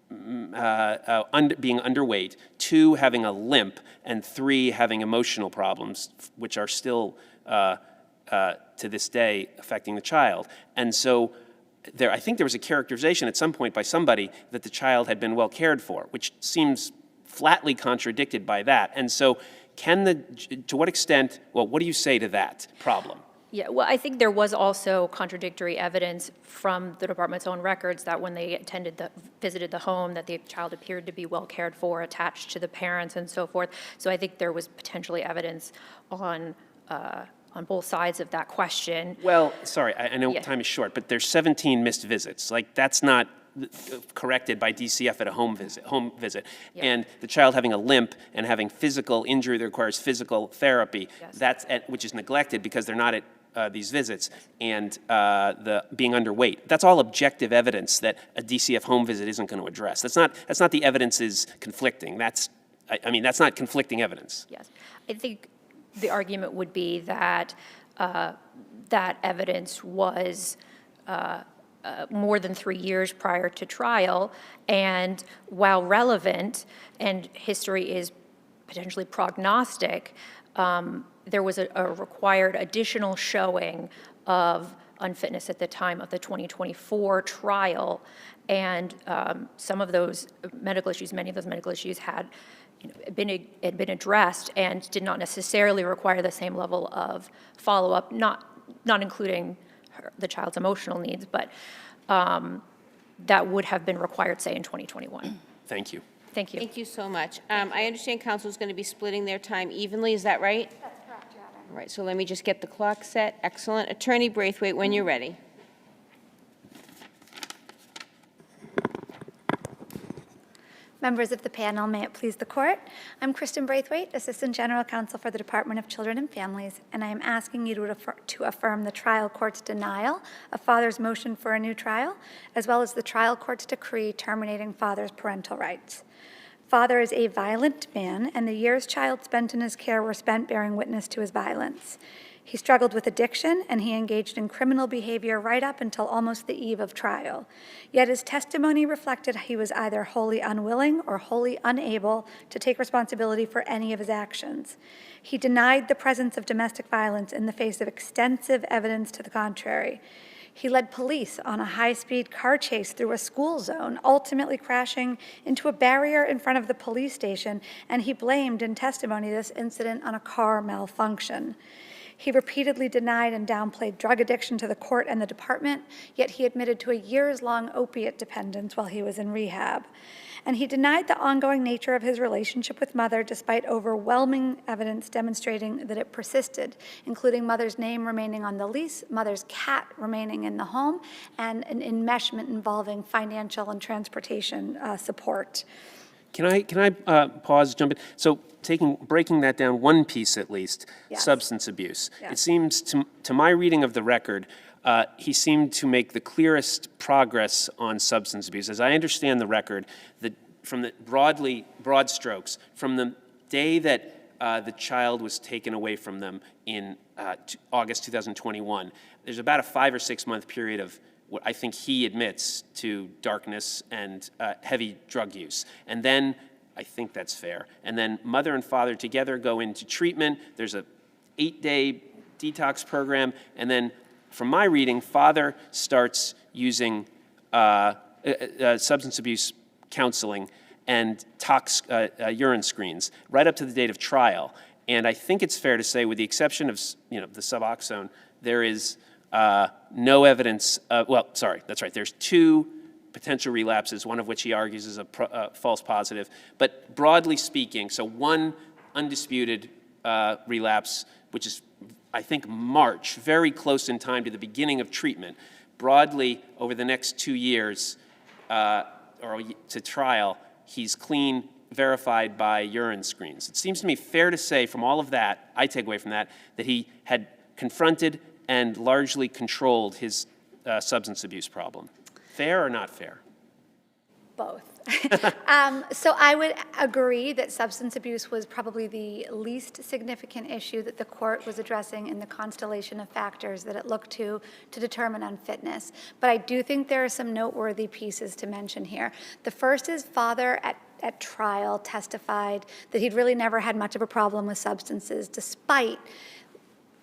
being underweight, two, having a limp, and three, having emotional problems, which are still, to this day, affecting the child. And so I think there was a characterization at some point by somebody that the child had been well cared for, which seems flatly contradicted by that. And so to what extent, well, what do you say to that problem? Yeah, well, I think there was also contradictory evidence from the department's own records that when they visited the home, that the child appeared to be well cared for, attached to the parents and so forth. So I think there was potentially evidence on both sides of that question. Well, sorry, I know time is short, but there's 17 missed visits. Like, that's not corrected by DCF at a home visit. And the child having a limp and having physical injury that requires physical therapy, which is neglected because they're not at these visits, and the being underweight. That's all objective evidence that a DCF home visit isn't going to address. That's not the evidence is conflicting. That's not conflicting evidence. Yes. I think the argument would be that that evidence was more than 3 years prior to trial, and while relevant and history is potentially prognostic, there was a required additional showing of unfitness at the time of the 2024 trial, and some of those medical issues, many of those medical issues had been addressed and did not necessarily require the same level of follow-up, not including the child's emotional needs, but that would have been required, say, in 2021. Thank you. Thank you. Thank you so much. I understand council is going to be splitting their time evenly. Is that right? That's correct, Your Honor. All right, so let me just get the clock set. Excellent. Attorney Braithwaite, when you're ready. Members of the panel, may it please the court. I'm Kristen Braithwaite, Assistant General Counsel for the Department of Children and Families, and I am asking you to affirm the trial court's denial of father's motion for a new trial, as well as the trial court's decree terminating father's parental rights. Father is a violent man, and the years child spent in his care were spent bearing witness to his violence. He struggled with addiction, and he engaged in criminal behavior right up until almost the eve of trial. Yet his testimony reflected he was either wholly unwilling or wholly unable to take responsibility for any of his actions. He denied the presence of domestic violence in the face of extensive evidence to the contrary. He led police on a high-speed car chase through a school zone, ultimately crashing into a barrier in front of the police station, and he blamed in testimony this incident on a car malfunction. He repeatedly denied and downplayed drug addiction to the court and the department, yet he admitted to a years-long opiate dependence while he was in rehab. And he denied the ongoing nature of his relationship with mother despite overwhelming evidence demonstrating that it persisted, including mother's name remaining on the lease, mother's cat remaining in the home, and an enmeshment involving financial and transportation support. Can I pause, jump in? So breaking that down one piece at least, Yes. substance abuse. Yes. It seems to my reading of the record, he seemed to make the clearest progress on substance abuse. As I understand the record, from the broad strokes, from the day that the child was taken away from them in August 2021, there's about a 5 or 6 month period of what I think he admits to darkness and heavy drug use. And then, I think that's fair, and then mother and father together go into treatment. There's a 8-day detox program, and then from my reading, father starts using substance abuse counseling and urine screens right up to the date of trial. And I think it's fair to say, with the exception of the Suboxone, there is no evidence. There's 2 potential relapses, one of which he argues is a false positive. But broadly speaking, so one undisputed relapse, which is, I think, March, very close in time to the beginning of treatment. Broadly, over the next 2 years or to trial, he's clean, verified by urine screens. It seems to me fair to say, from all of that, I take away from that he had confronted and largely controlled his substance abuse problem. Fair or not fair? Both. So I would agree that substance abuse was probably the least significant issue that the court was addressing in the constellation of factors that it looked to determine unfitness. But I do think there are some noteworthy pieces to mention here. The first is father at trial testified that he'd really never had much of a problem with substances, despite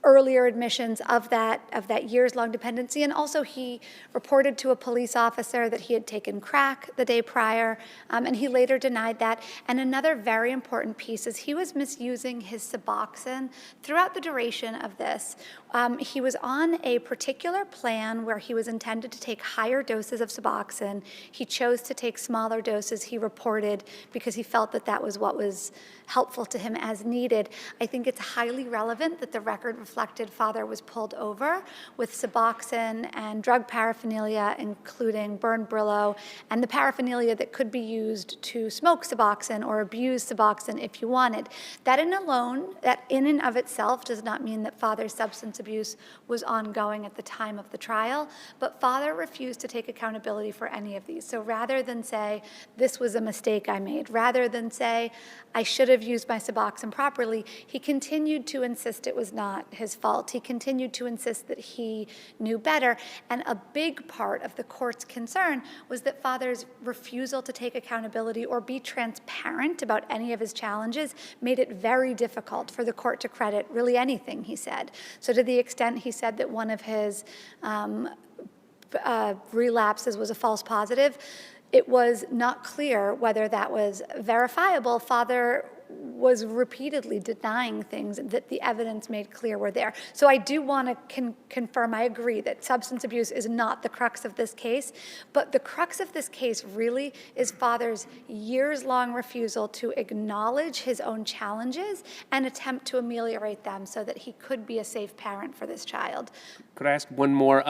earlier admissions of that years-long dependency. And also he reported to a police officer that he had taken crack the day prior, and he later denied that. And another very important piece is he was misusing his Suboxone throughout the duration of this. He was on a particular plan where he was intended to take higher doses of Suboxone. He chose to take smaller doses, he reported, because he felt that that was what was helpful to him as needed. I think it's highly relevant that the record reflects reflected father was pulled over with Suboxone and drug paraphernalia, including burned Brillo, and the paraphernalia that could be used to smoke Suboxone or abuse Suboxone if you wanted. That in and of itself does not mean that father's substance abuse was ongoing at the time of the trial, but father refused to take accountability for any of these. So rather than say, this was a mistake I made, rather than say, I should have used my Suboxone properly, he continued to insist it was not his fault. He continued to insist that he knew better. And a big part of the court's concern was that father's refusal to take accountability or be transparent about any of his challenges made it very difficult for the court to credit really anything he said. So to the extent he said that one of his relapses was a false positive, it was not clear whether that was verifiable. Father was repeatedly denying things that the evidence made clear were there. So I do want to confirm, I agree that substance abuse is not the crux of this case, but the crux of this case really is father's years-long refusal to acknowledge his own challenges and attempt to ameliorate them so that he could be a safe parent for this child. Could I ask one more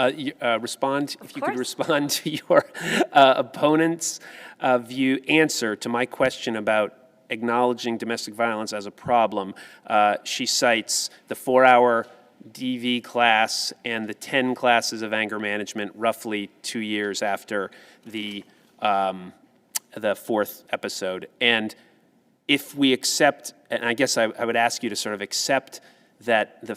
respond? Of if you course. could respond to your opponent's answer to my question about acknowledging domestic violence as a problem. She cites the 4-hour DV class and the 10 classes of anger management roughly 2 years after the fourth episode. And if we accept, and I guess I would ask you to sort of accept that the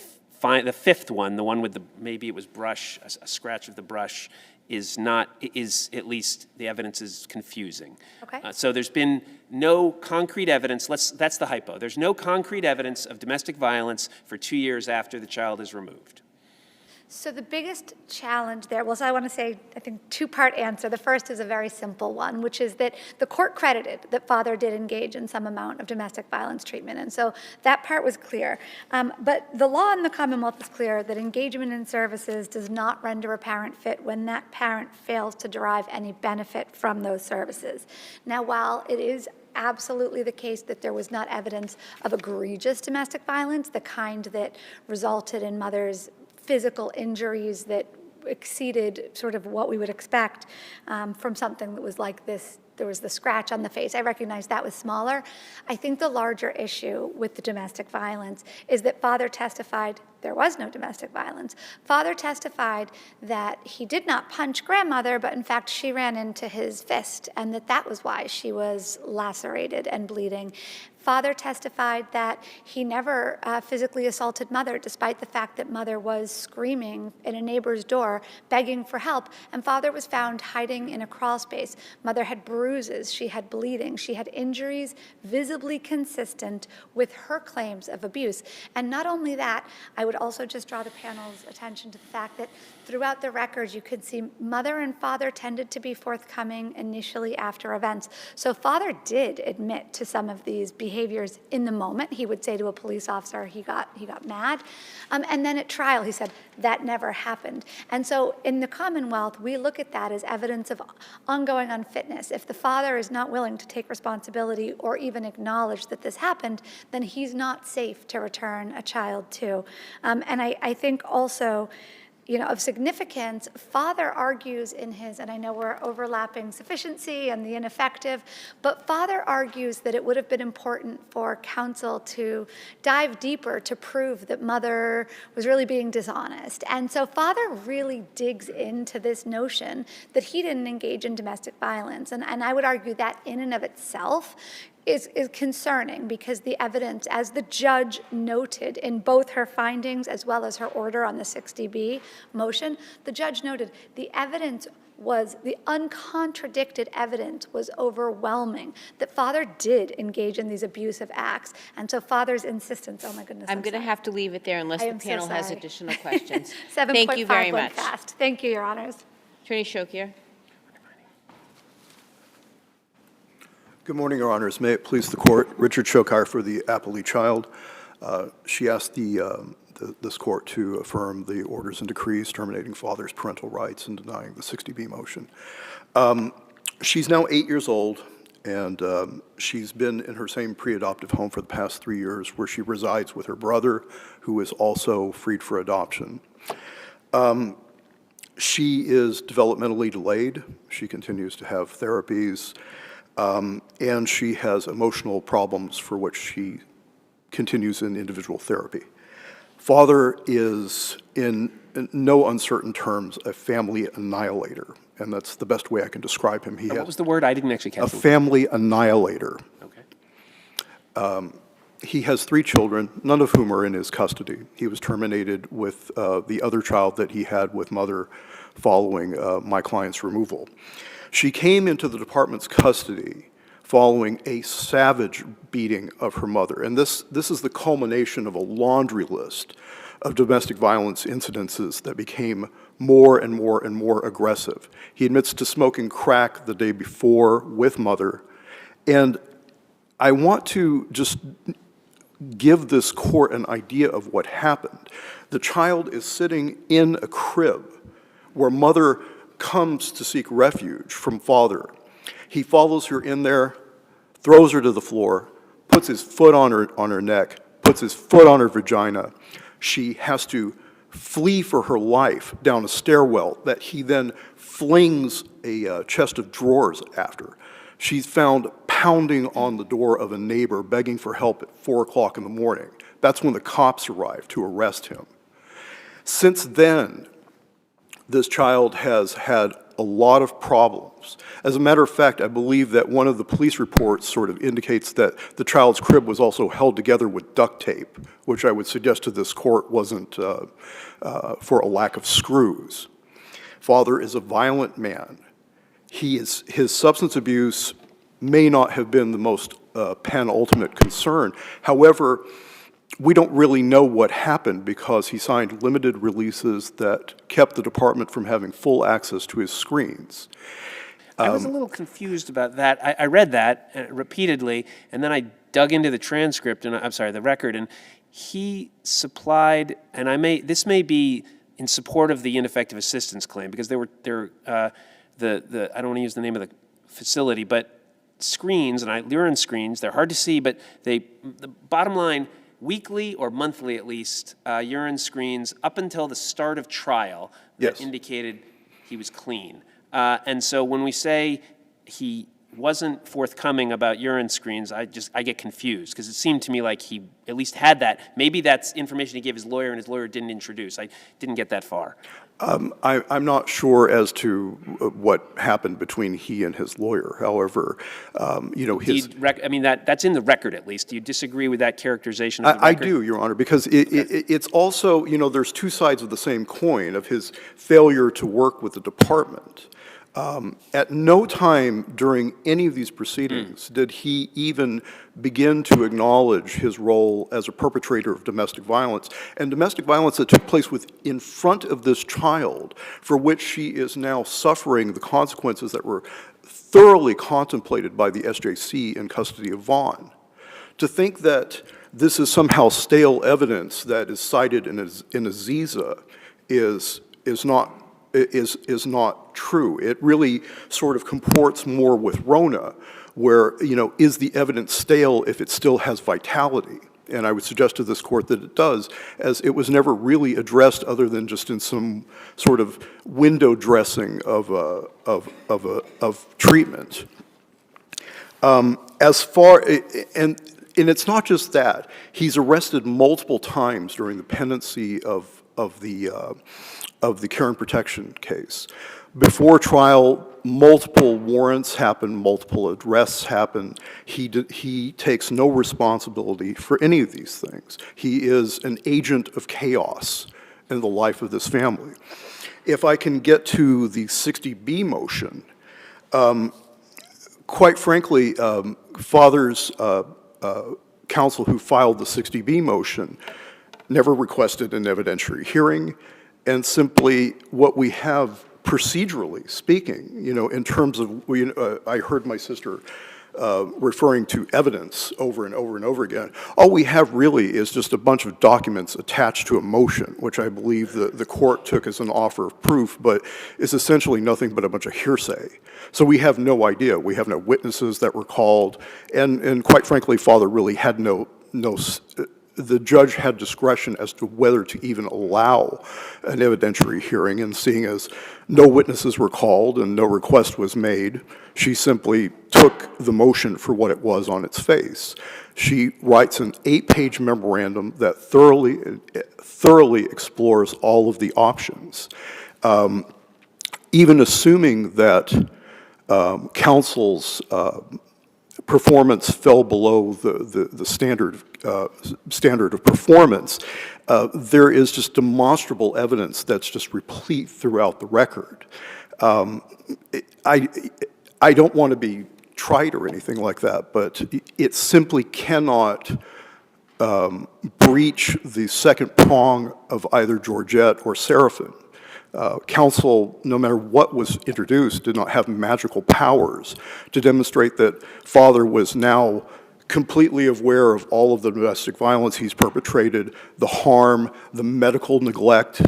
fifth one, the one with the, maybe it was brush, a scratch of the brush, is at least the evidence is confusing. Okay. So there's been no concrete evidence, that's the hypo. There's no concrete evidence of domestic violence for 2 years after the child is removed. So the biggest challenge there, well, so I want to say, I think, two-part answer. The first is a very simple one, which is that the court credited that father did engage in some amount of domestic violence treatment, and so that part was clear. But the law in the Commonwealth is clear that engagement in services does not render a parent fit when that parent fails to derive any benefit from those services. Now, while it is absolutely the case that there was not evidence of egregious domestic violence, the kind that resulted in mothers' physical injuries that exceeded sort of what we would expect from something that was like this. There was the scratch on the face. I recognize that was smaller. I think the larger issue with the domestic violence is that father testified there was no domestic violence. Father testified that he did not punch grandmother, but in fact she ran into his fist, and that was why she was lacerated and bleeding. Father testified that he never physically assaulted mother, despite the fact that mother was screaming in a neighbor's door, begging for help, and father was found hiding in a crawl space. Mother had bruises, she had bleeding, she had injuries visibly consistent with her claims of abuse. And not only that, I would also just draw the panel's attention to the fact that throughout the records you could see mother and father tended to be forthcoming initially after events. So father did admit to some of these behaviors in the moment. He would say to a police officer he got mad. And then at trial he said that never happened. And so in the Commonwealth we look at that as evidence of ongoing unfitness. If the father is not willing to take responsibility or even acknowledge that this happened, then he's not safe to return a child to. And I think also, of significance, father argues in his, and I know we're overlapping sufficiency and the ineffective, but father argues that it would have been important for counsel to dive deeper to prove that mother was really being dishonest. And so father really digs into this notion that he didn't engage in domestic violence. And I would argue that in and of itself is concerning, because the evidence, as the judge noted in both her findings as well as her order on the 60B motion, the judge noted the uncontradicted evidence was overwhelming, that father did engage in these abusive acts. And so father's insistence, oh my goodness. I'm going to have to leave it there unless the panel has additional questions. 7.5 Thank you very much. Fast. Thank you, Your Honors. Attorney Shokier. Good morning, Your Honors. May it please the Court. Richard Shokar for the appellee child. She asked this Court to affirm the orders and decrees terminating father's parental rights and denying the 60B motion. She's now 8 years old, and she's been in her same pre-adoptive home for the past 3 years, where she resides with her brother, who is also freed for adoption. She is developmentally delayed. She continues to have therapies, and she has emotional problems for which she continues in individual therapy. Father is, in no uncertain terms, a family annihilator, and that's the best way I can describe him. What was the word? I didn't actually catch a family annihilator. Okay. He has 3 children, none of whom are in his custody. He was terminated with the other child that he had with mother following my client's removal. She came into the department's custody following a savage beating of her mother. And this is the culmination of a laundry list of domestic violence incidences that became more and more and more aggressive. He admits to smoking crack the day before with mother. And I want to just give this court an idea of what happened. The child is sitting in a crib where mother comes to seek refuge from father. He follows her in there, throws her to the floor, puts his foot on her neck, puts his foot on her vagina. She has to flee for her life down a stairwell that he then flings a chest of drawers after. She's found pounding on the door of a neighbor, begging for help at 4 o'clock in the morning. That's when the cops arrive to arrest him. Since then, this child has had a lot of problems. As a matter of fact, I believe that one of the police reports sort of indicates that the child's crib was also held together with duct tape, which I would suggest to this court wasn't for a lack of screws. Father is a violent man. His substance abuse may not have been the most penultimate concern. However, we don't really know what happened because he signed limited releases that kept the department from having full access to his screens. I was a little confused about that. I read that repeatedly, and then I dug into the transcript, and the record, and he supplied, and this may be in support of the ineffective assistance claim, because I don't want to use the name of the facility, but screens, and urine screens, they're hard to see, but the bottom line, weekly or monthly at least, urine screens up until the start of trial that indicated he was clean. And so when we say he wasn't forthcoming about urine screens, I get confused, because it seemed to me like he at least had that. Maybe that's information he gave his lawyer and his lawyer didn't introduce. I didn't get that far. I'm not sure as to what happened between he and his lawyer. However, that's in the record at least. Do you disagree with that characterization of the record? I do, Your Honor, because it's also, there's 2 sides of the same coin of his failure to work with the department. At no time during any of these proceedings did he even begin to acknowledge his role as a perpetrator of domestic violence, and domestic violence that took place in front of this child, for which she is now suffering the consequences that were thoroughly contemplated by the SJC in custody of Vaughn. To think that this is somehow stale evidence that is cited in Aziza is not true. It really sort of comports more with Rona, where, is the evidence stale if it still has vitality? And I would suggest to this court that it does, as it was never really addressed other than just in some sort of window dressing of treatment. And it's not just that. He's arrested multiple times during the pendency of the care and protection case. Before trial, multiple warrants happen, multiple arrests happen. He takes no responsibility for any of these things. He is an agent of chaos in the life of this family. If I can get to the 60B motion, quite frankly, Father's counsel who filed the 60B motion never requested an evidentiary hearing, and simply what we have procedurally speaking, in terms of, I heard my sister referring to evidence over and over and over again. All we have really is just a bunch of documents attached to a motion, which I believe the court took as an offer of proof, but is essentially nothing but a bunch of hearsay. So we have no idea. We have no witnesses that were called, and quite frankly, Father really had the judge had discretion as to whether to even allow an evidentiary hearing, and seeing as no witnesses were called and no request was made, she simply took the motion for what it was on its face. She writes an 8-page memorandum that thoroughly explores all of the options. Even assuming that counsel's performance fell below the standard of performance, there is just demonstrable evidence that's just replete throughout the record. I don't want to be trite or anything like that, but it simply cannot breach the second prong of either Georgette or Seraphin. Counsel, no matter what was introduced, did not have magical powers to demonstrate that Father was now completely aware of all of the domestic violence he's perpetrated, the harm, the medical neglect,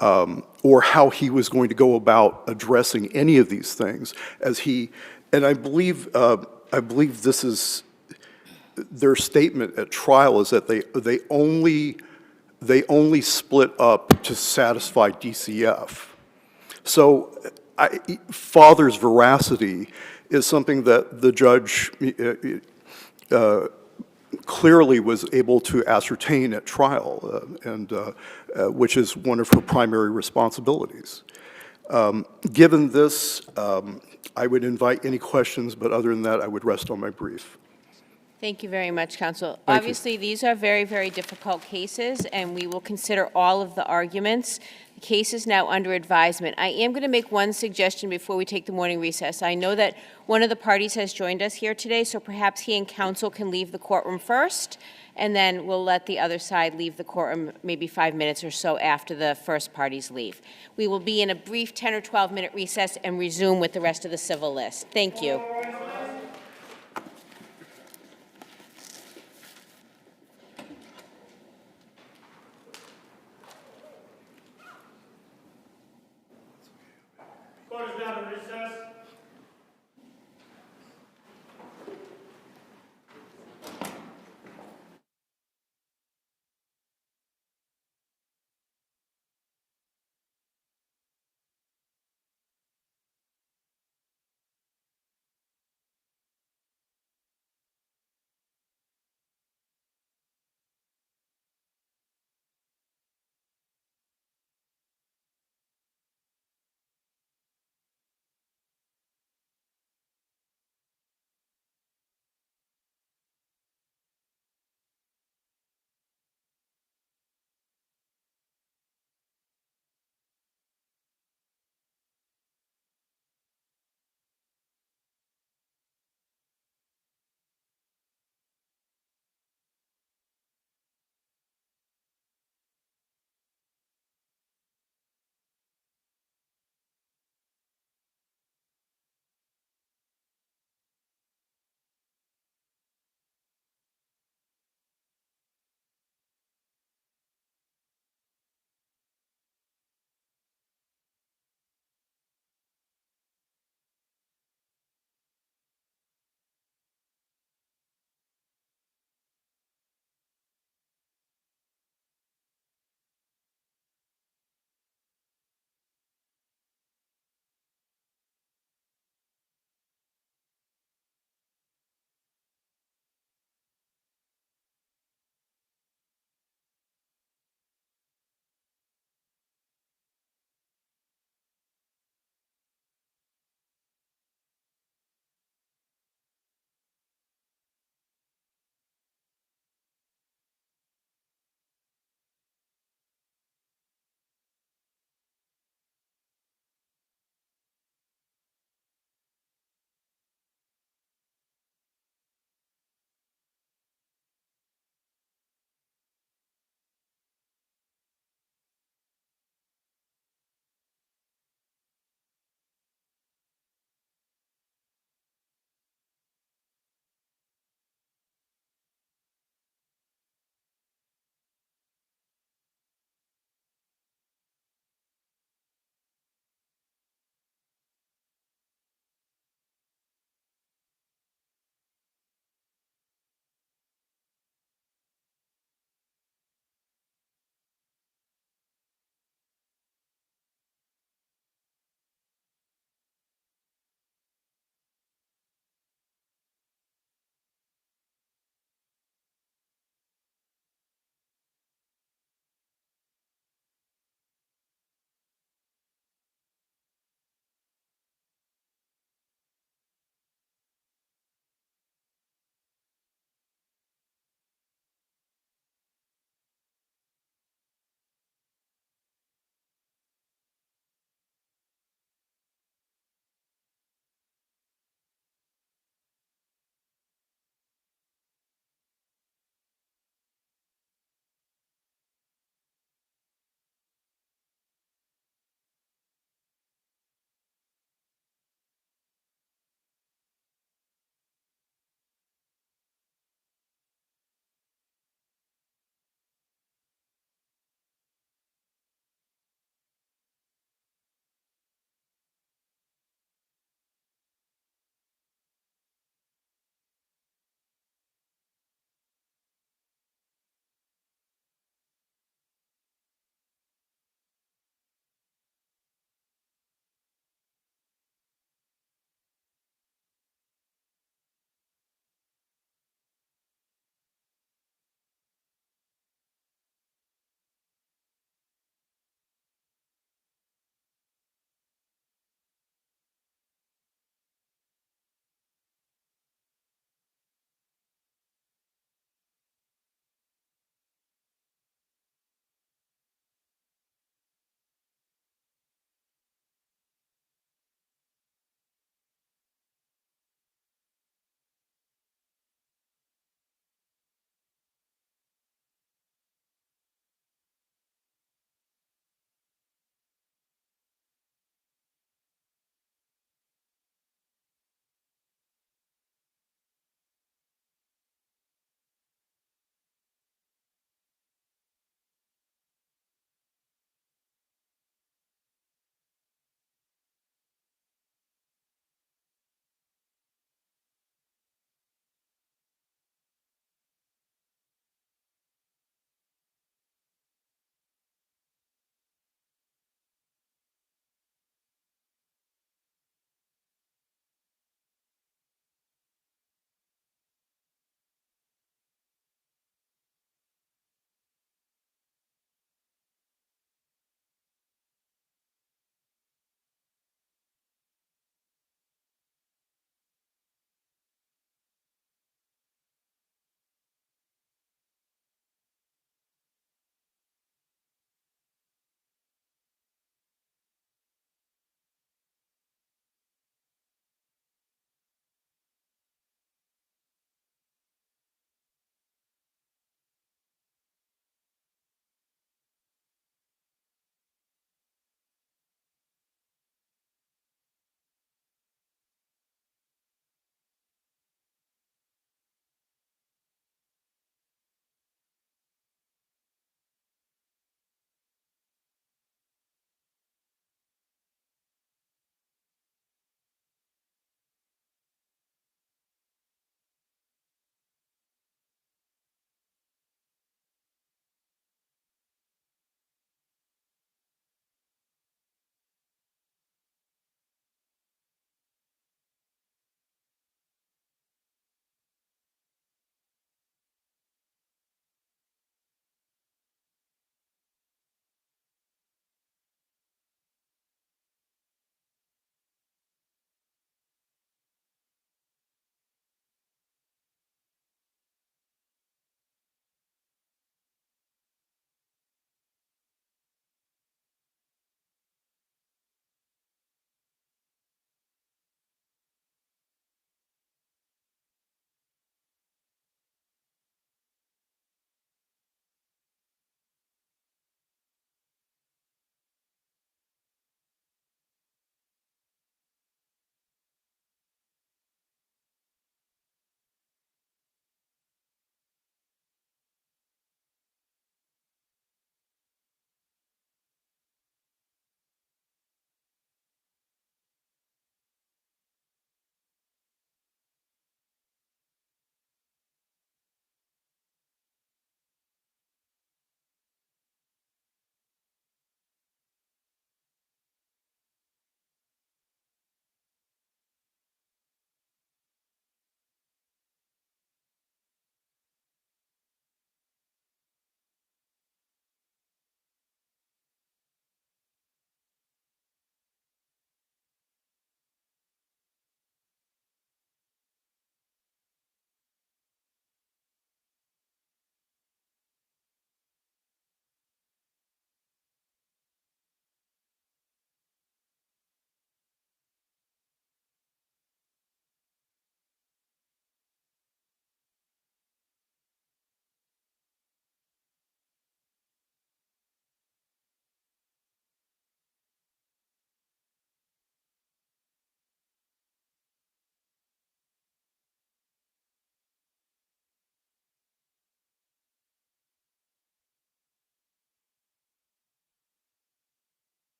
or how he was going to go about addressing any of these things. And I believe this is their statement at trial, is that they only split up to satisfy DCF. So Father's veracity is something that the judge clearly was able to ascertain at trial, which is one of her primary responsibilities. Given this, I would invite any questions, but other than that, I would rest on my brief. Thank you very much, Counsel. Thank you. Obviously, these are very, very difficult cases, and we will consider all of the arguments. The case is now under advisement. I am going to make one suggestion before we take the morning recess. I know that one of the parties has joined us here today, so perhaps he and counsel can leave the courtroom first, and then we'll let the other side leave the courtroom maybe 5 minutes or so after the first parties leave. We will be in a brief 10 or 12-minute recess and resume with the rest of the civil list. Thank you. Court is now in recess.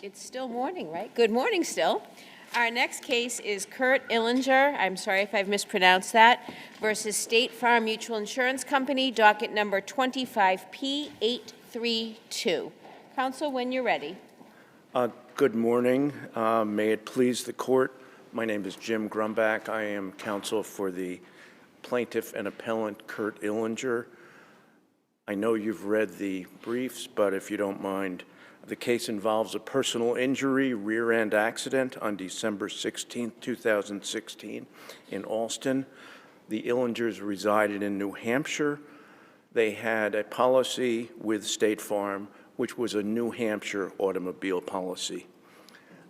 It's still morning, right? Good morning still. Our next case is Kurt Illinger, I'm sorry if I've mispronounced that, versus State Farm Mutual Insurance Company, docket number 25P832. Counsel, when you're ready. Good morning. May it please the court. My name is Jim Grumbach. I am counsel for the plaintiff and appellant Kurt Illinger. I know you've read the briefs, but if you don't mind, the case involves a personal injury rear-end accident on December 16, 2016 in Alston. The Illingers resided in New Hampshire. They had a policy with State Farm, which was a New Hampshire automobile policy.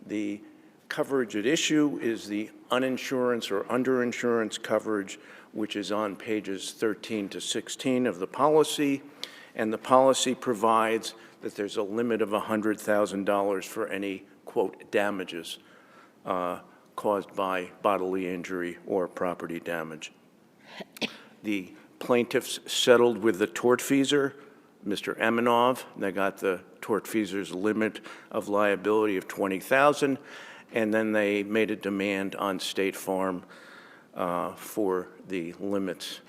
The coverage at issue is the uninsurance or underinsurance coverage, which is on pages 13 to 16 of the policy, and the policy provides that there's a limit of $100,000 for any, quote, damages caused by bodily injury or property damage. The plaintiffs settled with the tortfeasor, Mr. Emanov. They got the tortfeasor's limit of liability of $20,000, and then they made a demand on State Farm for the limits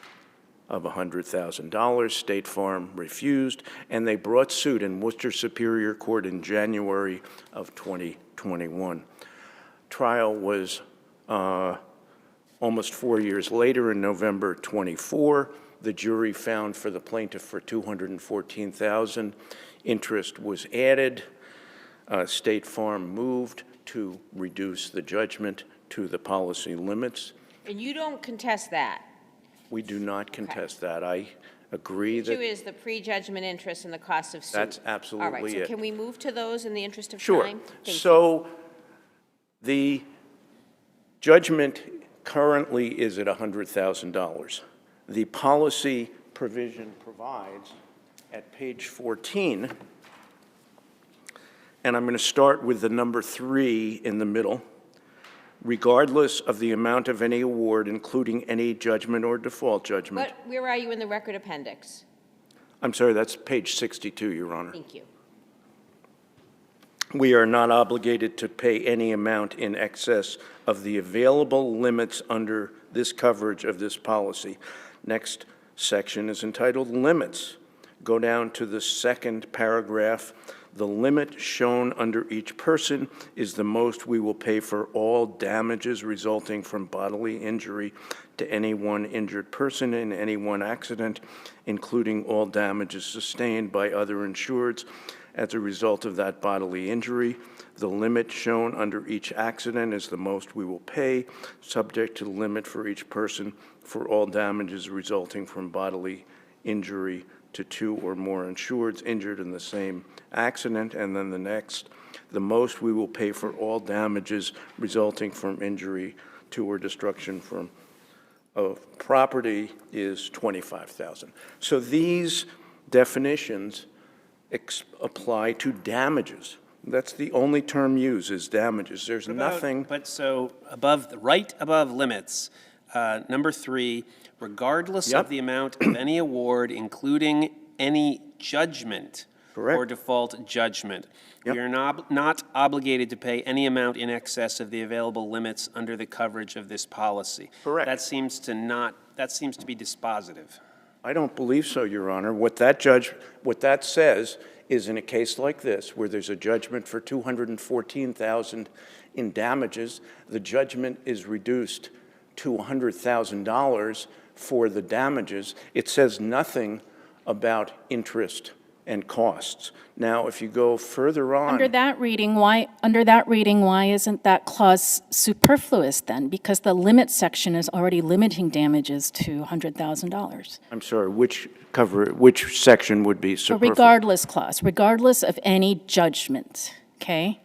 of $100,000. State Farm refused, and they brought suit in Worcester Superior Court in January of 2021. Trial was almost 4 years later in November 24. The jury found for the plaintiff for $214,000. Interest was added. State Farm moved to reduce the judgment to the policy limits. And you don't contest that? We do not contest that. I agree The that. issue is the prejudgment interest and the cost of suit. That's absolutely All right, so it. can we move to those in the interest of Sure. time? Thank So the judgment currently is at $100,000. The policy provision provides at page 14, and I'm going to start with the number 3 in the middle, regardless of the amount of any award, including any judgment or default judgment. Where are you in the record appendix? I'm sorry, that's page 62, Your Honor. Thank you. We are not obligated to pay any amount in excess of the available limits under this coverage of this policy. Next section is entitled Limits. Go down to the second paragraph. The limit shown under each person is the most we will pay for all damages resulting from bodily injury to any one injured person in any one accident, including all damages sustained by other insureds as a result of that bodily injury. The limit shown under each accident is the most we will pay, subject to the limit for each person for all damages resulting from bodily injury to 2 or more insureds injured in the same accident. And then the next, the most we will pay for all damages resulting from injury to or destruction from of property is $25,000. So these definitions apply to damages. That's the only term used is damages. There's nothing. But so above, right above limits, number 3, regardless of the amount of any award, including any judgment or default judgment. We are not obligated to pay any amount in excess of the available limits under the coverage of this policy. Correct. That seems to be dispositive. I don't believe so, Your Honor. What that says is in a case like this, where there's a judgment for $214,000 in damages, the judgment is reduced to $100,000 for the damages. It says nothing about interest and costs. Now, if you go further on. Under that reading, why isn't that clause superfluous then? Because the limit section is already limiting damages to $100,000. I'm sorry, which section would be A superfluous? regardless clause, regardless of any judgment, okay?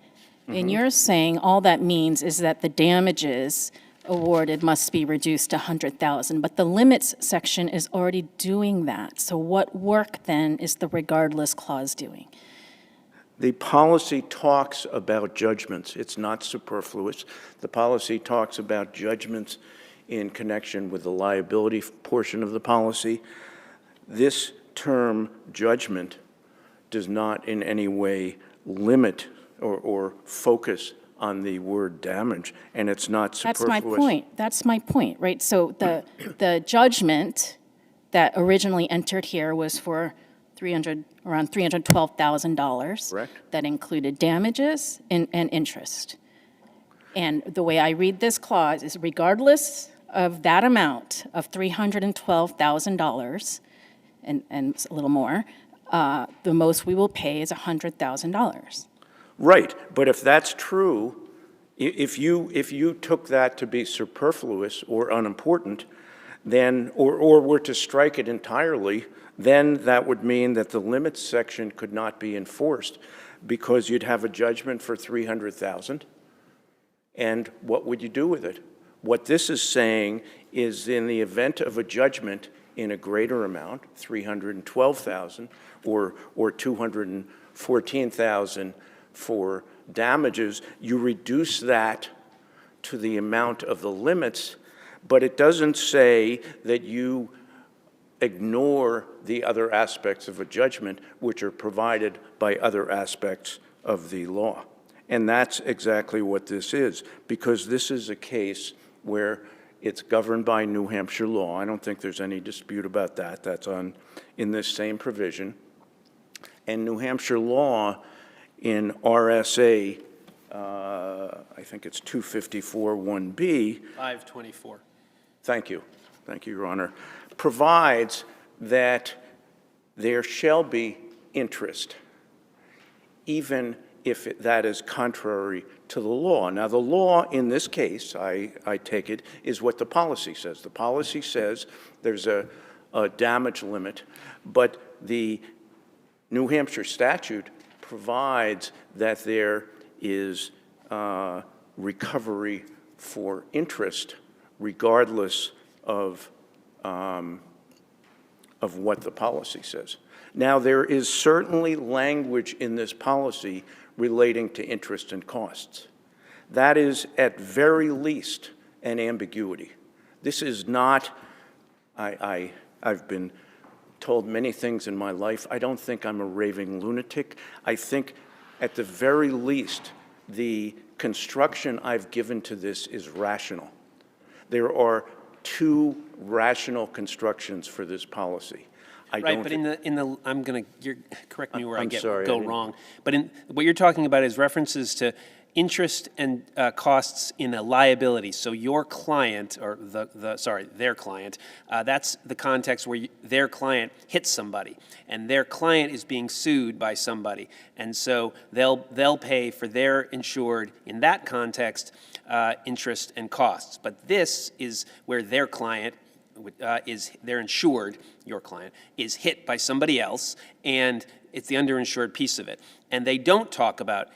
And you're saying all that means is that the damages awarded must be reduced to $100,000, but the limits section is already doing that. So what work then is the regardless clause doing? The policy talks about judgments. It's not superfluous. The policy talks about judgments in connection with the liability portion of the policy. This term, judgment, does not in any way limit or focus on the word damage, and it's not superfluous. That's my point. That's my point, right? So the judgment that originally entered here was for around $312,000. Correct. That included damages and interest. And the way I read this clause is regardless of that amount of $312,000 and a little more, the most we will pay is $100,000. Right, but if that's true, if you took that to be superfluous or unimportant, then, or were to strike it entirely, then that would mean that the limits section could not be enforced because you'd have a judgment for $300,000. And what would you do with it? What this is saying is in the event of a judgment in a greater amount, $312,000 or $214,000 for damages, you reduce that to the amount of the limits, but it doesn't say that you ignore the other aspects of a judgment which are provided by other aspects of the law. And that's exactly what this is, because this is a case where it's governed by New Hampshire law. I don't think there's any dispute about that. That's in this same provision. And New Hampshire law in RSA, I think it's 254(1)B. 524. Thank you. Thank you, Your Honor. Provides that there shall be interest, even if that is contrary to the law. Now, the law in this case, I take it, is what the policy says. The policy says there's a damage limit, but the New Hampshire statute provides that there is recovery for interest regardless of what the policy says. Now, there is certainly language in this policy relating to interest and costs. That is, at very least, an ambiguity. This is not, I've been told many things in my life. I don't think I'm a raving lunatic. I think, at the very least, the construction I've given to this is rational. There are two rational constructions for this policy. Right, but I'm going to, correct me where I go wrong, but what you're talking about is references to interest and costs in a liability. So your client, or their client, that's the context where their client hits somebody, and their client is being sued by somebody, and so they'll pay for their insured in that context interest and costs. But this is where their client they're insured, your client, is hit by somebody else, and it's the underinsured piece of it. And they don't talk about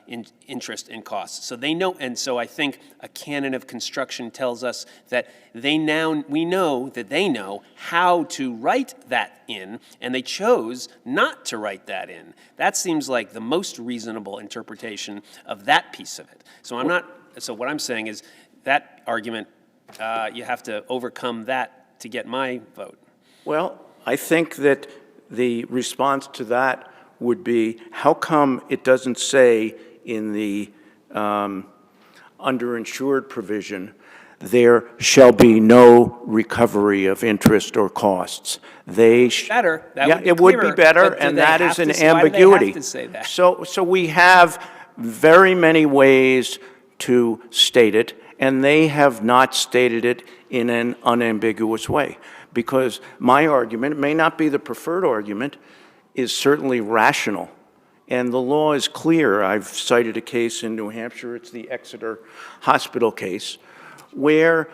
interest and costs. So they know, and so I think a canon of construction tells us that we know that they know how to write that in, and they chose not to write that in. That seems like the most reasonable interpretation of that piece of it. So so what I'm saying is that argument, you have to overcome that to get my vote. Well, I think that the response to that would be, how come it doesn't say in the underinsured provision, there shall be no recovery of interest or costs? Better. It would be better, and that is an ambiguity. Why do they have to say that? So we have very many ways to state it, and they have not stated it in an unambiguous way. Because my argument, it may not be the preferred argument, is certainly rational. And the law is clear. I've cited a case in New Hampshire, it's the Exeter Hospital case, where,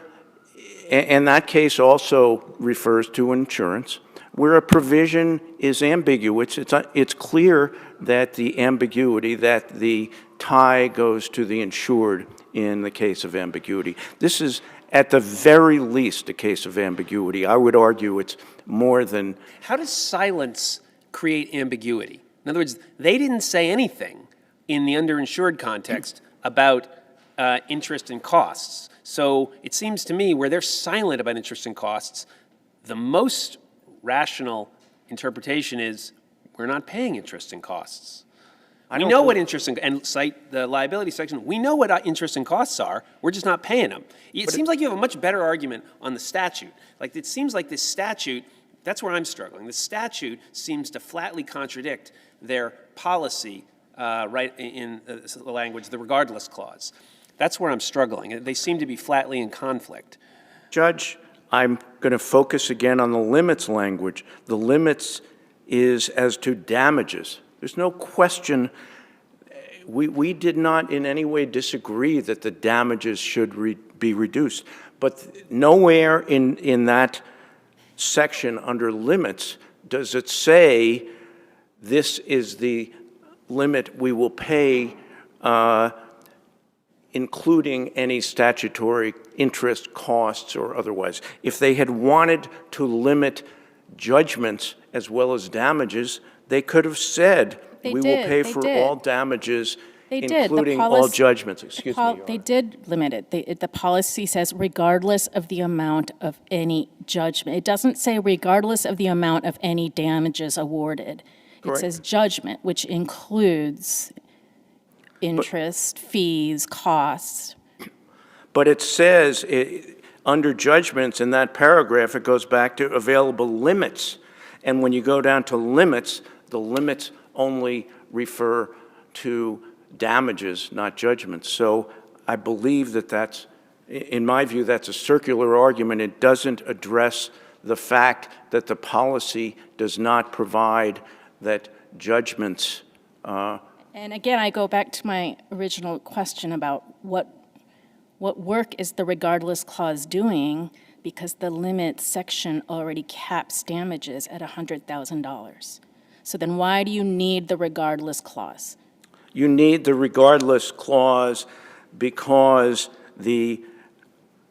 and that case also refers to insurance, where a provision is ambiguous. It's clear that the ambiguity, that the tie goes to the insured in the case of ambiguity. This is, at the very least, a case of ambiguity. I would argue it's more than... How does silence create ambiguity? In other words, they didn't say anything in the underinsured context about interest and costs. So it seems to me where they're silent about interest and costs, the most rational interpretation is we're not paying interest and costs. We know what interest and cite the liability section. We know what interest and costs are. We're just not paying them. It seems like you have a much better argument on the statute. Like, it seems like this statute, that's where I'm struggling. The statute seems to flatly contradict their policy, right in the language, the regardless clause. That's where I'm struggling. They seem to be flatly in conflict. Judge, I'm going to focus again on the limits language. The limits is as to damages. There's no question. We did not in any way disagree that the damages should be reduced. But nowhere in that section under limits does it say this is the limit we will pay, including any statutory interest, costs, or otherwise. If they had wanted to limit judgments as well as damages, they could have said, we will pay for all damages, including all judgments. Excuse me, Your Honor. They did limit it. The policy says regardless of the amount of any judgment. It doesn't say regardless of the amount of any damages awarded. Correct. It says judgment, which includes interest, fees, costs. But it says, under judgments in that paragraph, it goes back to available limits. And when you go down to limits, the limits only refer to damages, not judgments. So I believe that that's, in my view, that's a circular argument. It doesn't address the fact that the policy does not provide that judgments. And again, I go back to my original question about what work is the regardless clause doing, because the limit section already caps damages at $100,000. So then why do you need the regardless clause? You need the regardless clause because the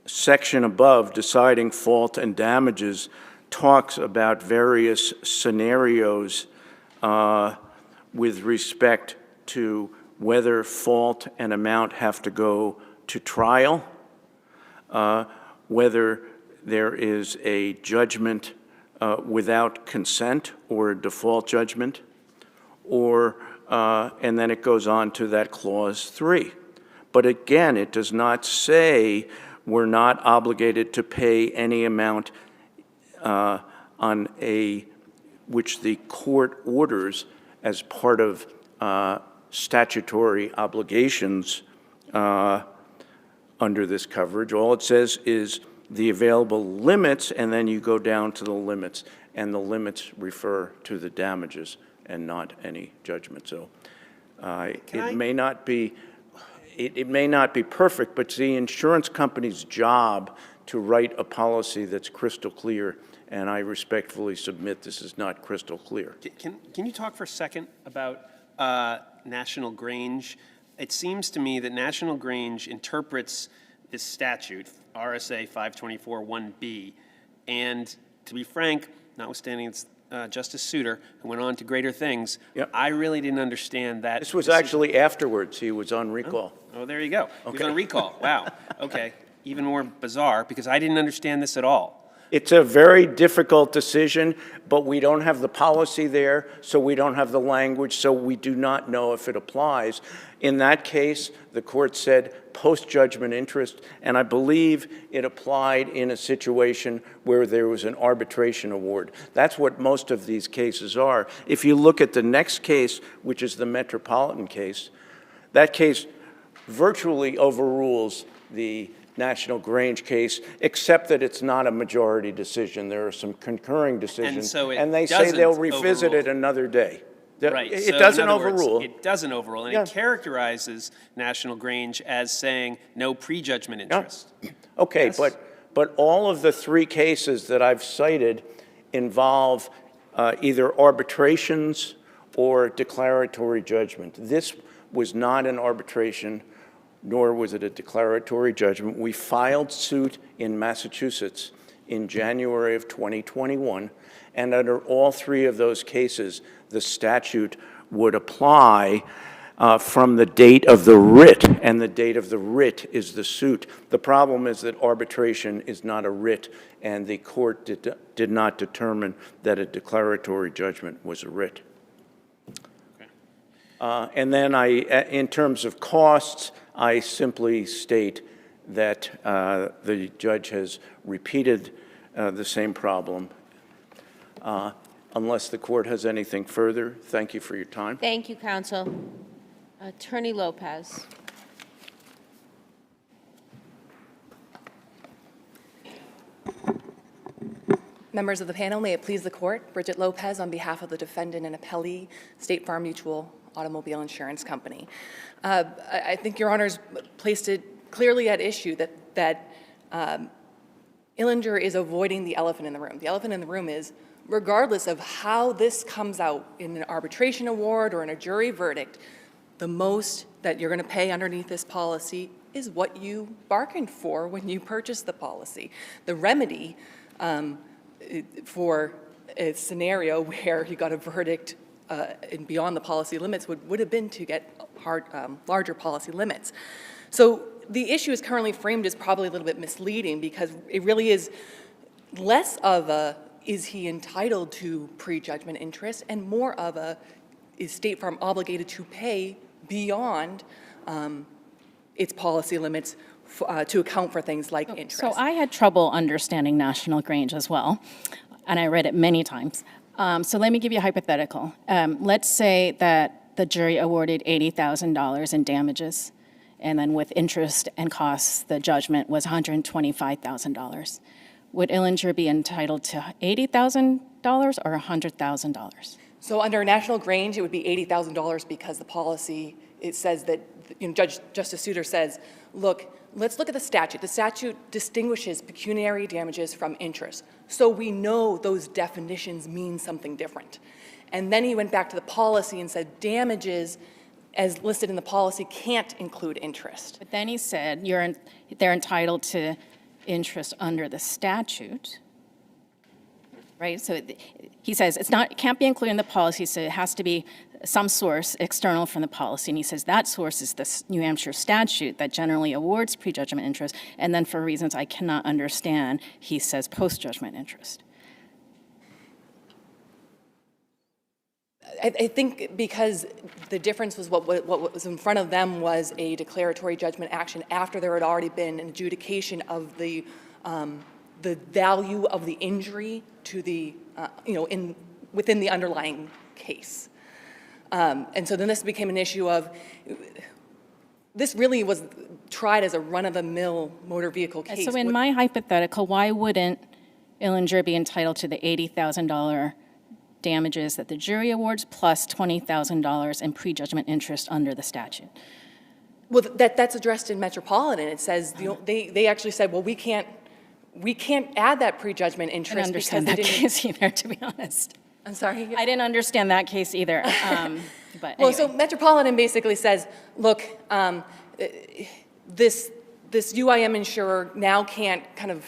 section above, deciding fault and damages, talks about various scenarios with respect to whether fault and amount have to go to trial, whether there is a judgment without consent or a default judgment, or, and then it goes on to that clause 3. But again, it does not say we're not obligated to pay any amount on which the court orders as part of statutory obligations under this coverage. All it says is the available limits, and then you go down to the limits, and the limits refer to the damages and not any judgment. So it may not be perfect, but it's the insurance company's job to write a policy that's crystal clear, and I respectfully submit this is not crystal clear. Can you talk for a second about National Grange? It seems to me that National Grange interprets this statute, RSA 524(1)B, and to be frank, notwithstanding it's Justice Souter, who went on to greater things, I really didn't understand that. This was actually afterwards. He was on recall. Oh, there you go. He was on recall. Wow. Okay. Even more bizarre, because I didn't understand this at all. It's a very difficult decision, but we don't have the policy there, so we don't have the language, so we do not know if it applies. In that case, the court said post-judgment interest, and I believe it applied in a situation where there was an arbitration award. That's what most of these cases are. If you look at the next case, which is the Metropolitan case, that case virtually overrules the National Grange case, except that it's not a majority decision. There are some concurring decisions, and they say they'll revisit it another day. Right. It So doesn't in other words, overrule. it doesn't overrule, and it characterizes National Grange as saying no prejudgment interest. Okay, Yes. but all of the 3 cases that I've cited involve either arbitrations or declaratory judgment. This was not an arbitration, nor was it a declaratory judgment. We filed suit in Massachusetts in January of 2021, and under all 3 of those cases, the statute would apply from the date of the writ, and the date of the writ is the suit. The problem is that arbitration is not a writ, and the court did not determine that a declaratory judgment was a writ. Okay. And then in terms of costs, I simply state that the judge has repeated the same problem. Unless the court has anything further, thank you for your time. Thank you, counsel. Attorney Lopez. Members of the panel, may it please the court, Bridget Lopez on behalf of the defendant and appellee, State Farm Mutual Automobile Insurance Company. I think Your Honors placed it clearly at issue that Illinger is avoiding the elephant in the room. The elephant in the room is, regardless of how this comes out in an arbitration award or in a jury verdict, the most that you're going to pay underneath this policy is what you bargained for when you purchased the policy. The remedy for a scenario where he got a verdict and beyond the policy limits would have been to get larger policy limits. So the issue is currently framed as probably a little bit misleading because it really is less of a, is he entitled to prejudgment interest, and more of a, is State Farm obligated to pay beyond its policy limits to account for things like interest. So I had trouble understanding National Grange as well, and I read it many times. So let me give you a hypothetical. Let's say that the jury awarded $80,000 in damages, and then with interest and costs, the judgment was $125,000. Would Illinger be entitled to $80,000 or $100,000? So under National Grange, it would be $80,000 because the policy, it says that, Justice Souter says, look, let's look at the statute. The statute distinguishes pecuniary damages from interest. So we know those definitions mean something different. And then he went back to the policy and said damages as listed in the policy can't include interest. But then he said they're entitled to interest under the statute, right? So he says it can't be included in the policy, so it has to be some source external from the policy. And he says that source is this New Hampshire statute that generally awards prejudgment interest. And then for reasons I cannot understand, he says post-judgment interest. I think because the difference was what was in front of them was a declaratory judgment action after there had already been an adjudication of the value of the injury to the, within the underlying case. And so then this became an issue of, this really was tried as a run-of-the-mill motor vehicle case. So in my hypothetical, why wouldn't Illinger be entitled to the $80,000 damages that the jury awards plus $20,000 in prejudgment interest under the statute? Well, that's addressed in Metropolitan. It says, they actually said, well, we can't add that prejudgment interest. I didn't understand that case either, to be honest. I'm sorry? I didn't understand that case either. But well, anyway. so Metropolitan basically says, look, this UIM insurer now can't kind of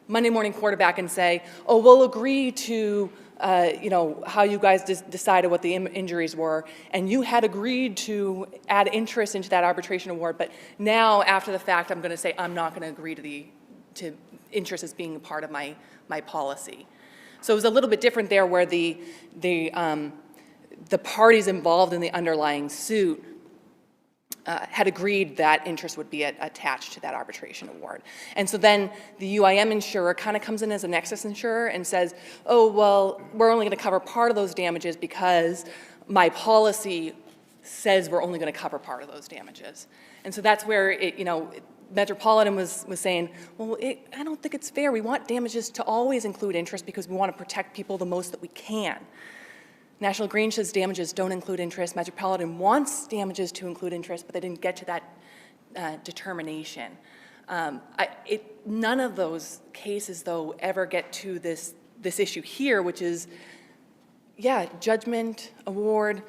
Monday morning quarterback and say, oh, we'll agree to how you guys decided what the injuries were, and you had agreed to add interest into that arbitration award, but now after the fact, I'm going to say I'm not going to agree to interest as being a part of my policy. So it was a little bit different there, where the parties involved in the underlying suit had agreed that interest would be attached to that arbitration award. And so then the UIM insurer kind of comes in as a nexus insurer and says, oh, well, we're only going to cover part of those damages because my policy says we're only going to cover part of those damages. And so that's where Metropolitan was saying, well, I don't think it's fair. We want damages to always include interest because we want to protect people the most that we can. National Grange says damages don't include interest. Metropolitan wants damages to include interest, but they didn't get to that determination. None of those cases, though, ever get to this issue here, which is, judgment, award,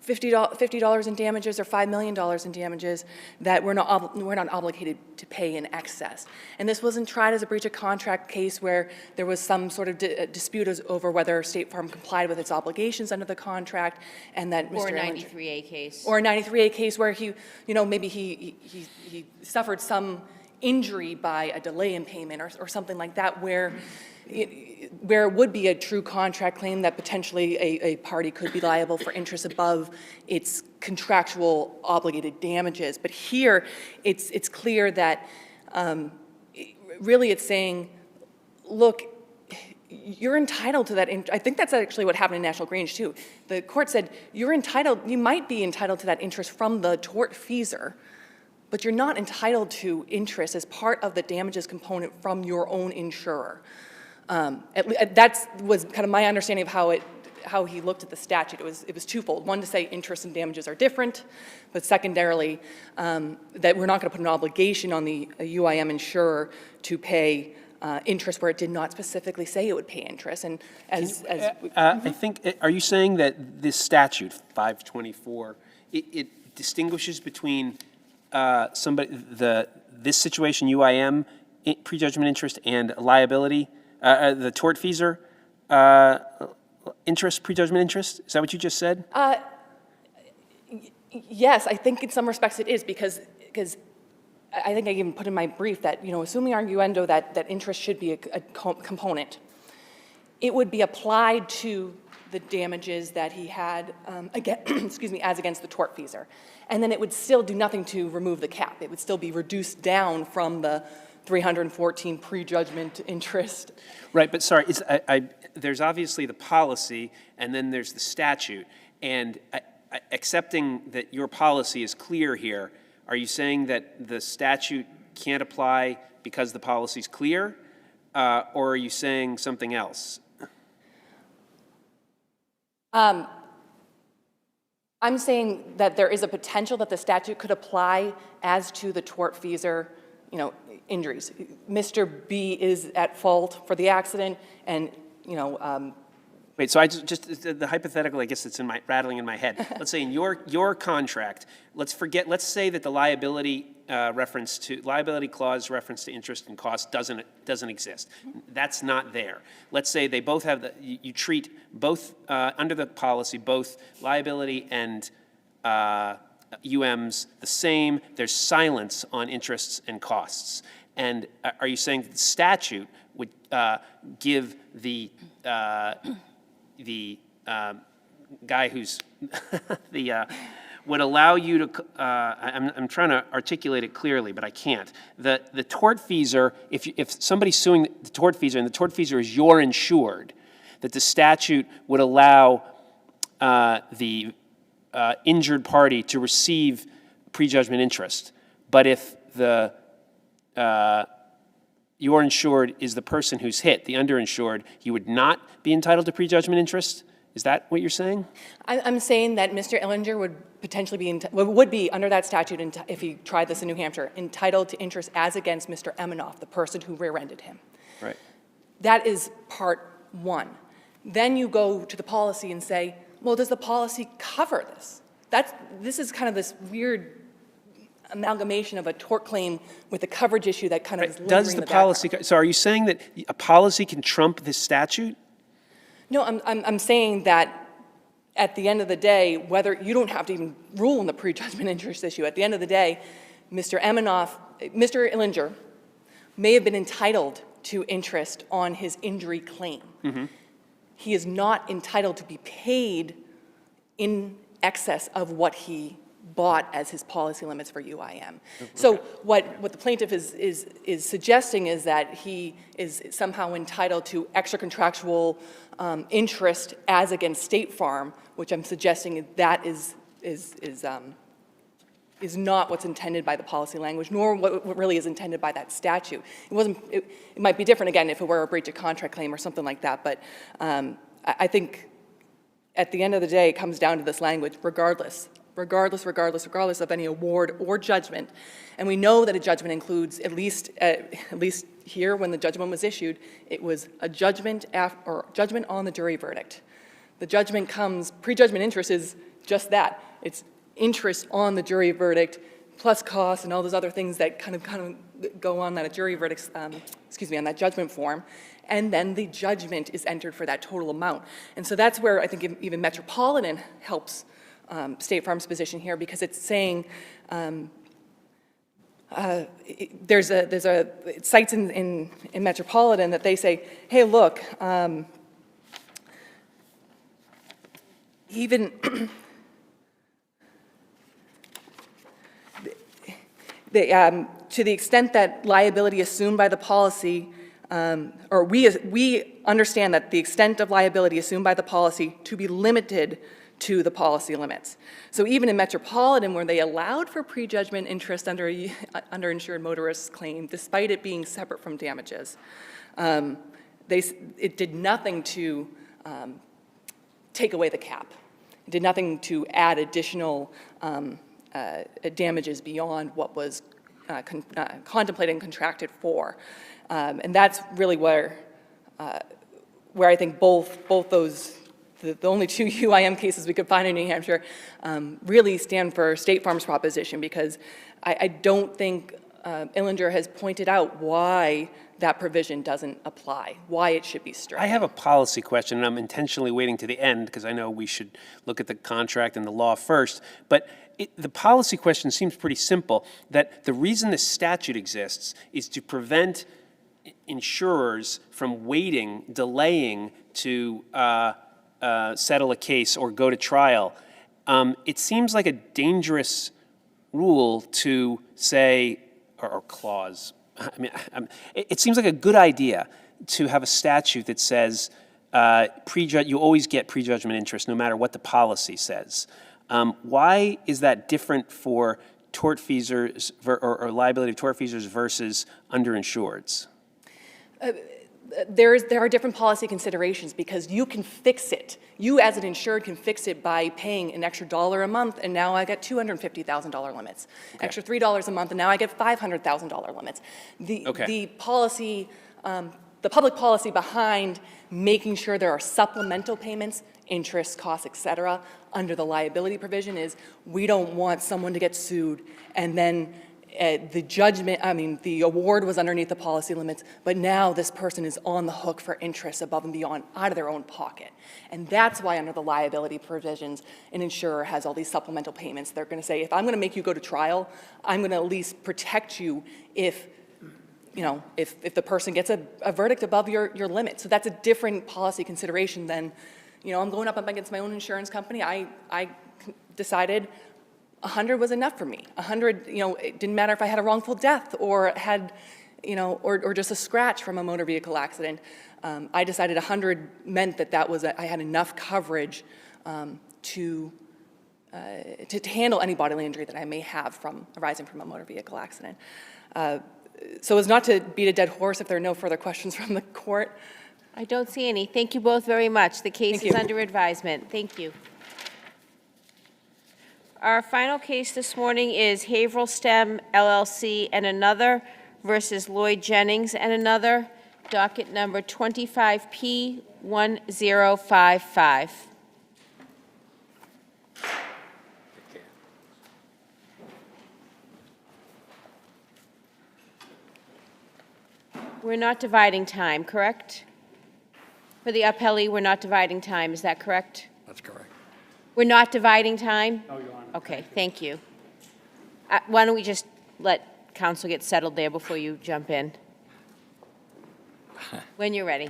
$50 in damages or $5 million in damages that we're not obligated to pay in excess. And this wasn't tried as a breach of contract case where there was some sort of dispute over whether State Farm complied with its obligations under the contract, and that Mr. Or a 93A case. Or a 93A case where maybe he suffered some injury by a delay in payment or something like that, where where it would be a true contract claim that potentially a party could be liable for interest above its contractual obligated damages. But here, it's clear that really it's saying, look, you're entitled to that. I think that's actually what happened in National Grange too. The court said, you might be entitled to that interest from the tortfeasor, but you're not entitled to interest as part of the damages component from your own insurer. That was kind of my understanding of how he looked at the statute. It was twofold. One, to say interest and damages are different, but secondarily, that we're not going to put an obligation on the UIM insurer to pay interest where it did not specifically say it would pay interest. And I think, are you saying that this statute, 524, it distinguishes between this situation, UIM, prejudgment interest, and liability, the tortfeasor interest, prejudgment interest? Is that what you just said? Yes, I think in some respects it is, because I think I even put in my brief that, assuming arguendo that interest should be a component, it would be applied to the damages that he had, as against the tortfeasor. And then it would still do nothing to remove the cap. It would still be reduced down from the 314 prejudgment interest. Right, but sorry, there's obviously the policy, and then there's the statute. And accepting that your policy is clear here, are you saying that the statute can't apply because the policy is clear, or are you saying something else? I'm saying that there is a potential that the statute could apply as to the tortfeasor, injuries. Mr. B is at fault for the accident, and Wait, so just the hypothetical, I guess it's rattling in my head. Let's say in your contract, let's say that the liability clause reference to interest and cost doesn't exist. That's not there. Let's say they both have you treat both under the policy, both liability and UMs the same. There's silence on interests and costs. And are you saying that the statute would give the guy who's would allow you to, I'm trying to articulate it clearly, but I can't. The tortfeasor, if somebody's suing the tortfeasor and the tortfeasor is your insured, that the statute would allow the injured party to receive prejudgment interest. But if your insured is the person who's hit, the underinsured, you would not be entitled to prejudgment interest? Is that what you're saying? I'm saying that Mr. Illinger would potentially be under that statute, if he tried this in New Hampshire, entitled to interest as against Mr. Eminoff, the person who rear-ended him. Right. That is part one. Then you go to the policy and say, well, does the policy cover this? This is kind of this weird amalgamation of a tort claim with a coverage issue that kind of is lingering in the background. So are you saying that a policy can trump this statute? No, I'm saying that at the end of the day, whether you don't have to even rule on the prejudgment interest issue, at the end of the day, Mr. Illinger may have been entitled to interest on his injury claim. Mm-hmm. He is not entitled to be paid in excess of what he bought as his policy limits for UIM. Okay. So what the plaintiff is suggesting is that he is somehow entitled to extra contractual interest as against State Farm, which I'm suggesting that is not what's intended by the policy language, nor what really is intended by that statute. It might be different, again, if it were a breach of contract claim or something like that, but I think at the end of the day, it comes down to this language, regardless of any award or judgment. And we know that a judgment includes, at least here when the judgment was issued, it was a judgment judgment on the jury verdict. The judgment prejudgment interest is just that. It's interest on the jury verdict plus costs and all those other things that kind of go on that jury verdict, on that judgment form. And then the judgment is entered for that total amount. And so that's where I think even Metropolitan helps State Farm's position here, because it's saying it cites in Metropolitan that they say, hey, look, even to the extent that liability assumed by the policy, or we understand that the extent of liability assumed by the policy to be limited to the policy limits. So even in Metropolitan, where they allowed for prejudgment interest under insured motorist's claim, despite it being separate from damages, it did nothing to take away the cap. It did nothing to add additional damages beyond what was contemplated and contracted for. And that's really where I think both those, the only two UIM cases we could find in New Hampshire, really stand for State Farm's proposition, because I don't think Illinger has pointed out why that provision doesn't apply, why it should be stricken. I have a policy question, and I'm intentionally waiting to the end because I know we should look at the contract and the law first. But the policy question seems pretty simple, that the reason this statute exists is to prevent insurers from waiting, delaying to settle a case or go to trial. It seems like a dangerous rule to say, or clause. I mean, it seems like a good idea to have a statute that says you always get prejudgment interest no matter what the policy says. Why is that different for tortfeasors or liability of tortfeasors versus underinsureds? There are different policy considerations, because you can fix it. You as an insured can fix it by paying an extra $1 a month, and now I get $250,000 limits. Okay. Extra $3 a month, and now I get $500,000 limits. The policy, the public policy behind making sure there are supplemental payments, interest, costs, et cetera, under the liability provision is we don't want someone to get sued and then the award was underneath the policy limits, but now this person is on the hook for interest above and beyond, out of their own pocket. And that's why under the liability provisions, an insurer has all these supplemental payments. They're going to say, if I'm going to make you go to trial, I'm going to at least protect you if the person gets a verdict above your limit. So that's a different policy consideration than, I'm going up against my own insurance company. I decided 100 was enough for me. 100, it didn't matter if I had a wrongful death or had, or just a scratch from a motor vehicle accident. I decided 100 meant that I had enough coverage to handle any bodily injury that I may have arising from a motor vehicle accident. So as not to beat a dead horse, if there are no further questions from the court. I don't see any. Thank you both very much. The case is under advisement. Thank you. Our final case this morning is HAVERHILL STEM, LLC, and another versus LLOYD Jennings and another, docket number 25P1055. We're not dividing time, correct? For the appellee, we're not dividing time. Is that correct? That's correct. We're not dividing time? No, Your Honor. Okay, thank you. Why don't we just let counsel get settled there before you jump in? When you're ready.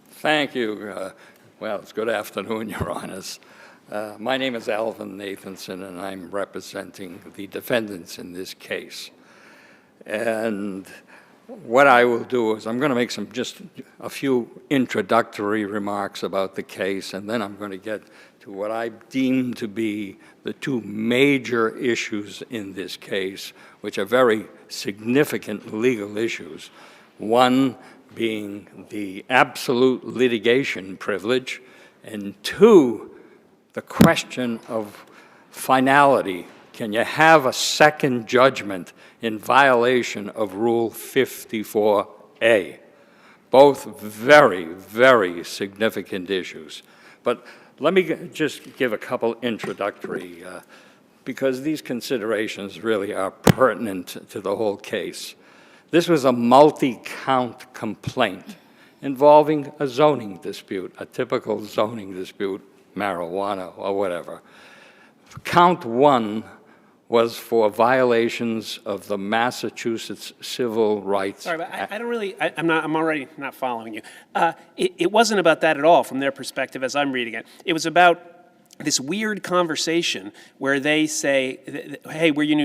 Thank you. Well, it's good afternoon, Your Honors. My name is Alvin Nathanson, and I'm representing the defendants in this case. And what I will do is I'm going to make just a few introductory remarks about the case, and then I'm going to get to what I deem to be the two major issues in this case, which are very significant legal issues. One being the absolute litigation privilege, and two, the question of finality. Can you have a second judgment in violation of Rule 54A? Both very, very significant issues. But let me just give a couple introductory, because these considerations really are pertinent to the whole case. This was a multi-count complaint involving a zoning dispute, a typical zoning dispute, marijuana or whatever. Count one was for violations of the Massachusetts Civil Rights Sorry, but Act. I don't really, I'm already not following you. It wasn't about that at all from their perspective as I'm reading it. It was about this weird conversation where they say, hey, we're your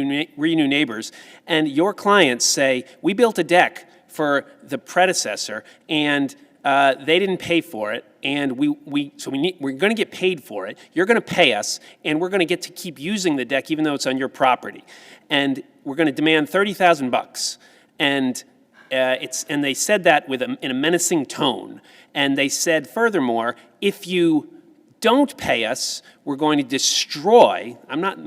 new neighbors, and your clients say, we built a deck for the predecessor, and they didn't pay for it, and we're going to get paid for it. You're going to pay us, and we're going to get to keep using the deck even though it's on your property. And we're going to demand $30,000. And and they said that in a menacing tone. And they said, furthermore, if you don't pay us, we're going to destroy. I'm not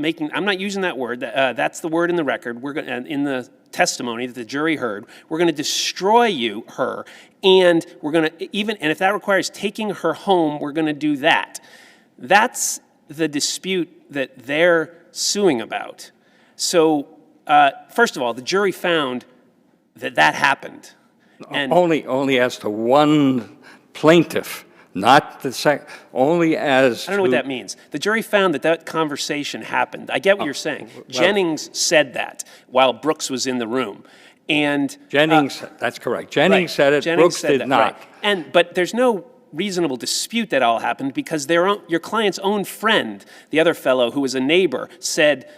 using that word. That's the word in the record. We're going in the testimony that the jury heard. We're going to destroy her, and we're going to and if that requires taking her home, we're going to do that. That's the dispute that they're suing about. So, first of all, the jury found that happened. And Only as to one plaintiff, not the second, only as I don't know what that means. The jury found that conversation happened. I get what you're saying. Well, Jennings said that while Brooks was in the room. And Jennings, that's correct. Jennings said it, Jennings Brooks said did that, not. right. But there's no reasonable dispute that all happened because your client's own friend, the other fellow who was a neighbor, said,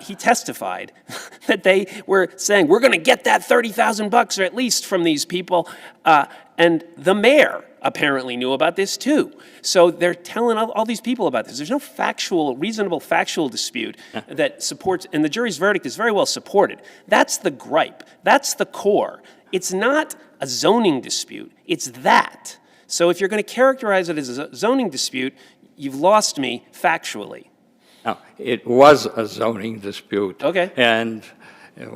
he testified that they were saying, we're going to get that $30,000 or at least from these people. And the mayor apparently knew about this too. So they're telling all these people about this. There's no reasonable factual dispute that supports, and the jury's verdict is very well supported. That's the gripe. That's the core. It's not a zoning dispute. It's that. So if you're going to characterize it as a zoning dispute, you've lost me factually. Now, it was a zoning dispute. Okay. And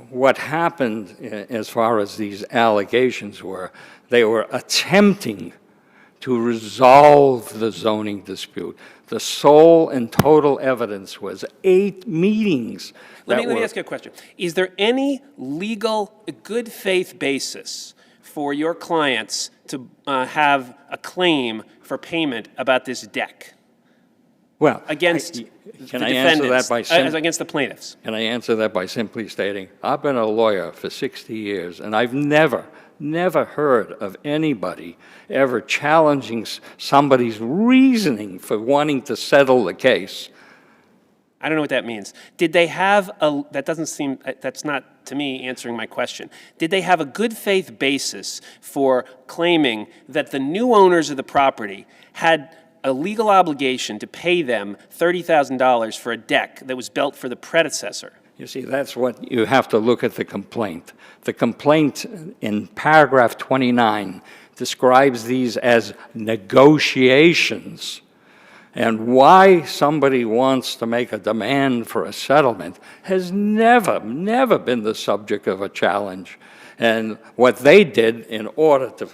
what happened as far as these allegations were, they were attempting to resolve the zoning dispute. The sole and total evidence was 8 meetings. Let me ask you a question. Is there any legal good faith basis for your clients to have a claim for payment about this deck? Well, against the defendants, against the plaintiffs. Can I answer that by simply stating, I've been a lawyer for 60 years, and I've never heard of anybody ever challenging somebody's reasoning for wanting to settle the case. I don't know what that means. Did they have that's not, to me, answering my question. Did they have a good faith basis for claiming that the new owners of the property had a legal obligation to pay them $30,000 for a deck that was built for the predecessor? You see, that's what you have to look at the complaint. The complaint in paragraph 29 describes these as negotiations. And why somebody wants to make a demand for a settlement has never been the subject of a challenge. And what they did in order to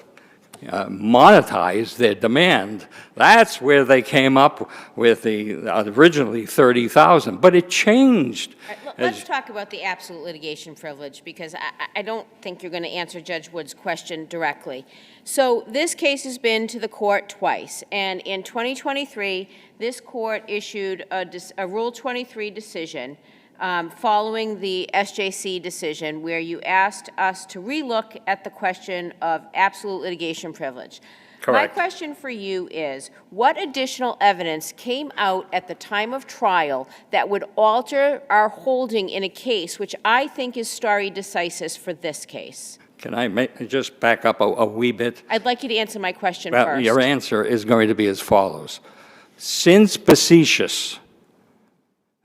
monetize their demand, that's where they came up with the originally $30,000. But it changed. Let's talk about the absolute litigation privilege, because I don't think you're going to answer Judge Wood's question directly. So this case has been to the court twice, and in 2023, this court issued a Rule 23 decision following the SJC decision, where you asked us to relook at the question of absolute litigation privilege. Correct. My question for you is, what additional evidence came out at the time of trial that would alter our holding in a case which I think is stare decisis for this case? Can I just back up a wee bit? I'd like you to answer my question Well, first. your answer is going to be as follows. Since Facetious,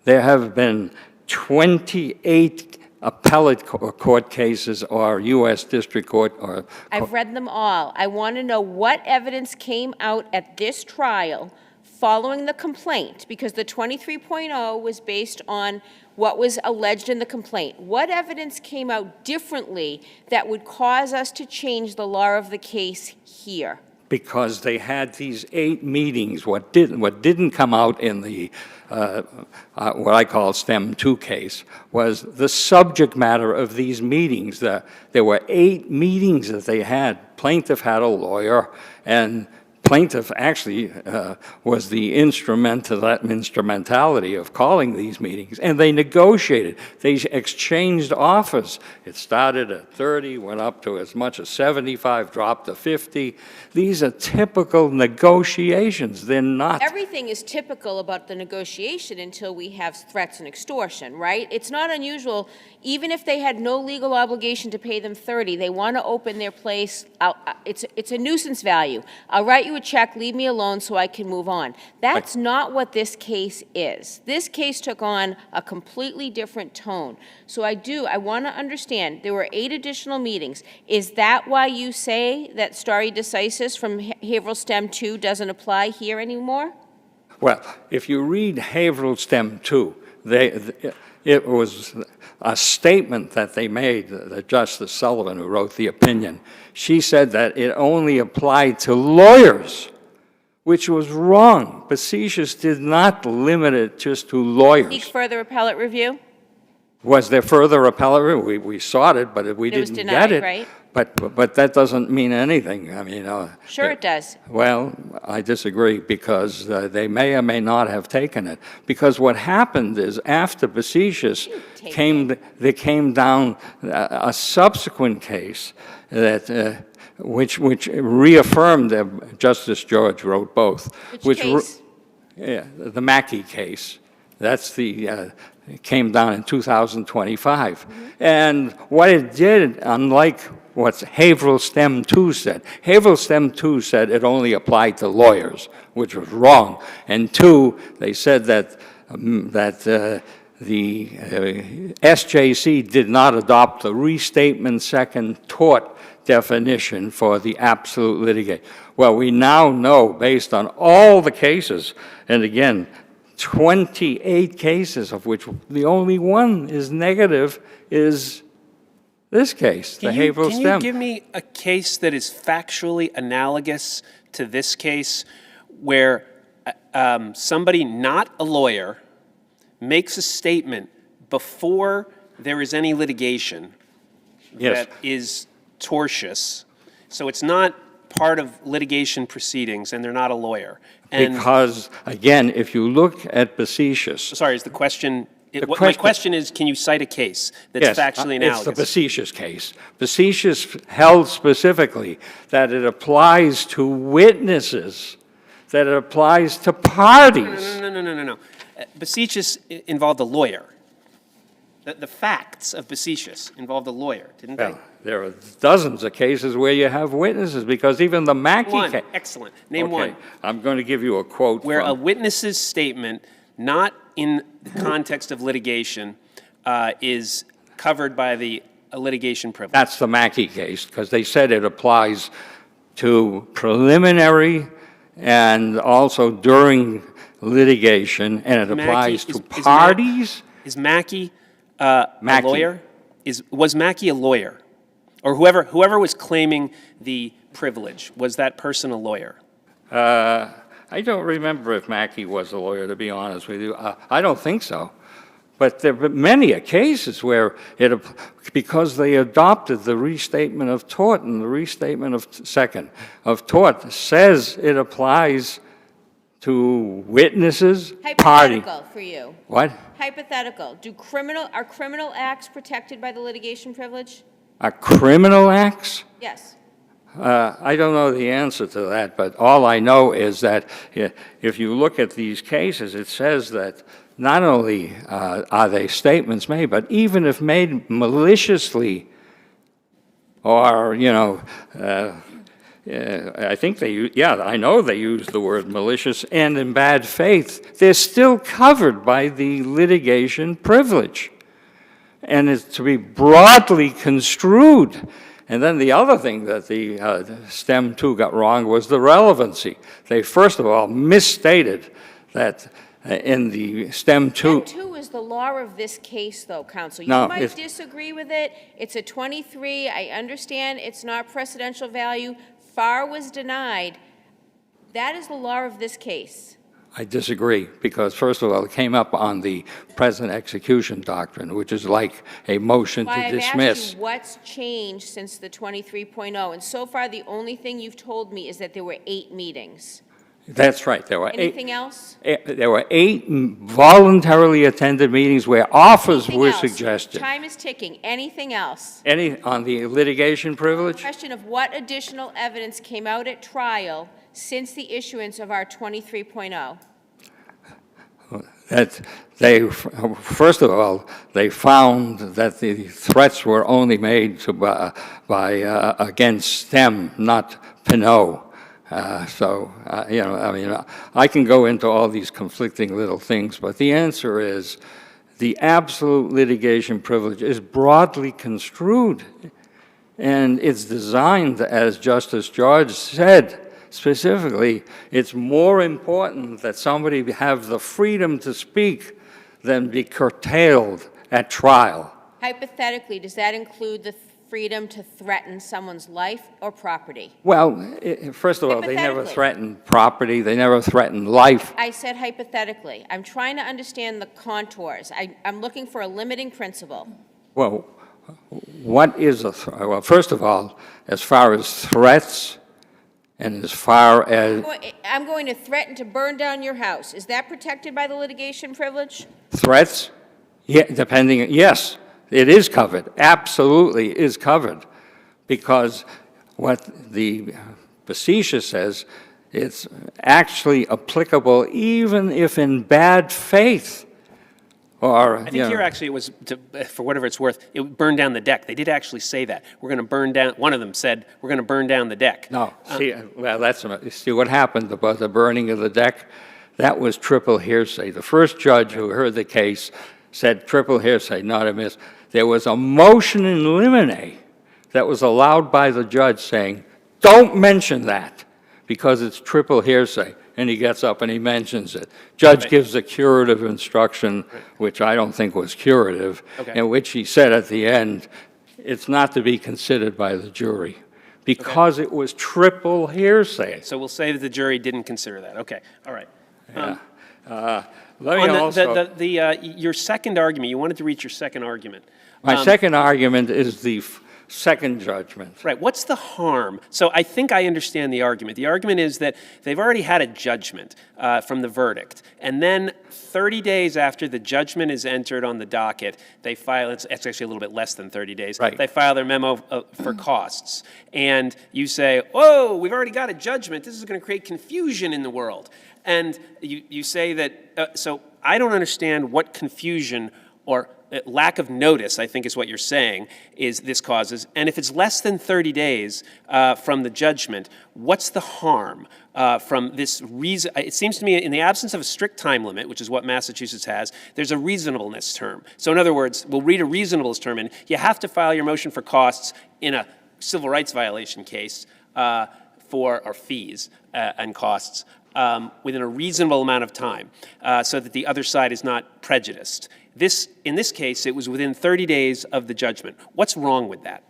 there have been 28 appellate court cases or U.S. District Court or... I've read them all. I want to know what evidence came out at this trial following the complaint, because the 23.0 was based on what was alleged in the complaint. What evidence came out differently that would cause us to change the law of the case here? Because they had these 8 meetings. What didn't come out in the what I call STEM 2 case was the subject matter of these meetings. There were 8 meetings that they had. Plaintiff had a lawyer, and plaintiff actually was the instrumentality of calling these meetings, and they negotiated. They exchanged offers. It started at 30, went up to as much as 75, dropped to 50. These are typical negotiations. They're not. Everything is typical about the negotiation until we have threats and extortion, right? It's not unusual, even if they had no legal obligation to pay them 30, they want to open their place. It's a nuisance value. I'll write you a check, leave me alone so I can move on. That's not what this case is. This case took on a completely different tone. So I want to understand, there were 8 additional meetings. Is that why you say that stare decisis from Haverhill STEM 2 doesn't apply here anymore? Well, if you read Haverhill STEM 2, it was a statement that they made, that Justice Sullivan, who wrote the opinion, she said that it only applied to lawyers, which was wrong. Facetious did not limit it just to lawyers. Seek further appellate review? Was there further appellate review? We sought it, but we didn't get it. Right? But that doesn't mean anything. I mean, sure it does. Well, I disagree, because they may or may not have taken it. Because what happened is, after Facetious there came down a subsequent case that which reaffirmed, Justice George wrote both. Which case? The Mackey case. That's the came down in 2025. And what it did, unlike what Haverhill STEM 2 said, Haverhill STEM 2 said it only applied to lawyers, which was wrong. And 2, they said that the SJC did not adopt the restatement second tort definition for the absolute litigant. Well, we now know, based on all the cases, and again, 28 cases, of which the only one is negative, is this case, the Haverhill STEM. Can you give me a case that is factually analogous to this case, where somebody, not a lawyer, makes a statement before there is any litigation that is tortious, so it's not part of litigation proceedings, and they're not a lawyer? And because, again, if you look at Facetious... Sorry, is the question... my question is, can you cite a case that's factually analogous? It's the Facetious case. Facetious held specifically that it applies to witnesses, that it applies to parties. No. Facetious involved a lawyer. The facts of Facetious involved a lawyer, didn't they? There are dozens of cases where you have witnesses, because even the Mackey case... Excellent. Name one. I'm going to give you a quote where a witness's statement, not in the context of litigation, is covered by the litigation privilege. That's the Mackey case, because they said it applies to preliminary and also during litigation, and it applies to parties. Is Mackey a lawyer? Was Mackey a lawyer? Or whoever was claiming the privilege, was that person a lawyer? I don't remember if Mackey was a lawyer, to be honest with you. I don't think so. But there are many cases where because they adopted the restatement of tort, and the restatement of tort says it applies to witnesses, party. Hypothetical for you. What? Hypothetical. Are criminal acts protected by the litigation privilege? Are criminal acts? Yes. I don't know the answer to that, but all I know is that if you look at these cases, it says that not only are they statements made, but even if made maliciously, or, I think I know they use the word malicious, and in bad faith, they're still covered by the litigation privilege. And it's to be broadly construed. And then the other thing that the STEM 2 got wrong was the relevancy. They, first of all, misstated that in the STEM 2... STEM 2 is the law of this case, though, counsel. You No, might disagree with it. It's a 23. I understand it's not precedential value. FAR was denied. That is the law of this case. I disagree, because first of all, it came up on the present execution doctrine, which is like a motion to I've dismiss. asked you what's changed since the 23.0, and so far the only thing you've told me is that there were 8 meetings. That's right. There were Anything else? There were 8 voluntarily attended meetings where offers Anything were else? suggested. Time is ticking. Anything else? Any on the litigation privilege? Question of what additional evidence came out at trial since the issuance of our 23.0? That they, first of all, they found that the threats were only made to, against STEM, not Pinot. You know, I mean, I can go into all these conflicting little things, but the answer is the absolute litigation privilege is broadly construed, and it's designed, as Justice George said, specifically, it's more important that somebody have the freedom to speak than be curtailed at trial. Hypothetically, does that include the freedom to threaten someone's life or property? Well, first of all, they never Hypothetically. threatened property, they never threatened life. I said hypothetically. I'm trying to understand the contours. I'm looking for a limiting principle. Well, what is a well, first of all, as far as threats, and as far as I'm going to threaten to burn down your house. Is that protected by the litigation privilege? threats, yeah, depending, yes, it is covered, absolutely is covered, because what the facetious says, it's actually applicable even if in bad faith. Or, I think here actually it was, for whatever it's worth, it would burn down the deck. They did actually say that. We're going to burn down, one of them said, we're going to burn down the deck. No, see, well, see what happened about the burning of the deck? That was triple hearsay. The first judge who heard the case said triple hearsay, not a miss. There was a motion in limine that was allowed by the judge saying, don't mention that because it's triple hearsay. And he gets up and he mentions it. Judge gives a curative instruction, which I don't think was curative, in which he said at the end, it's not to be considered by the jury because it was triple hearsay. So we'll say that the jury didn't consider that. Okay, all right. Yeah. Let me also... your second argument, you wanted to reach your second argument. My second argument is the second judgment. Right. What's the harm? So I think I understand the argument. The argument is that they've already had a judgment from the verdict. And then 30 days after the judgment is entered on the docket, they file, it's actually a little bit less than 30 days, right. They file their memo for costs. And you say, oh, we've already got a judgment. This is going to create confusion in the world. And you say that, so I don't understand what confusion or lack of notice, I think is what you're saying, is this causes. And if it's less than 30 days from the judgment, what's the harm from this reason? It seems to me in the absence of a strict time limit, which is what Massachusetts has, there's a reasonableness term. So in other words, we'll read a reasonableness term, and you have to file your motion for costs in a civil rights violation case or fees and costs within a reasonable amount of time so that the other side is not prejudiced. In this case, it was within 30 days of the judgment. What's wrong with that?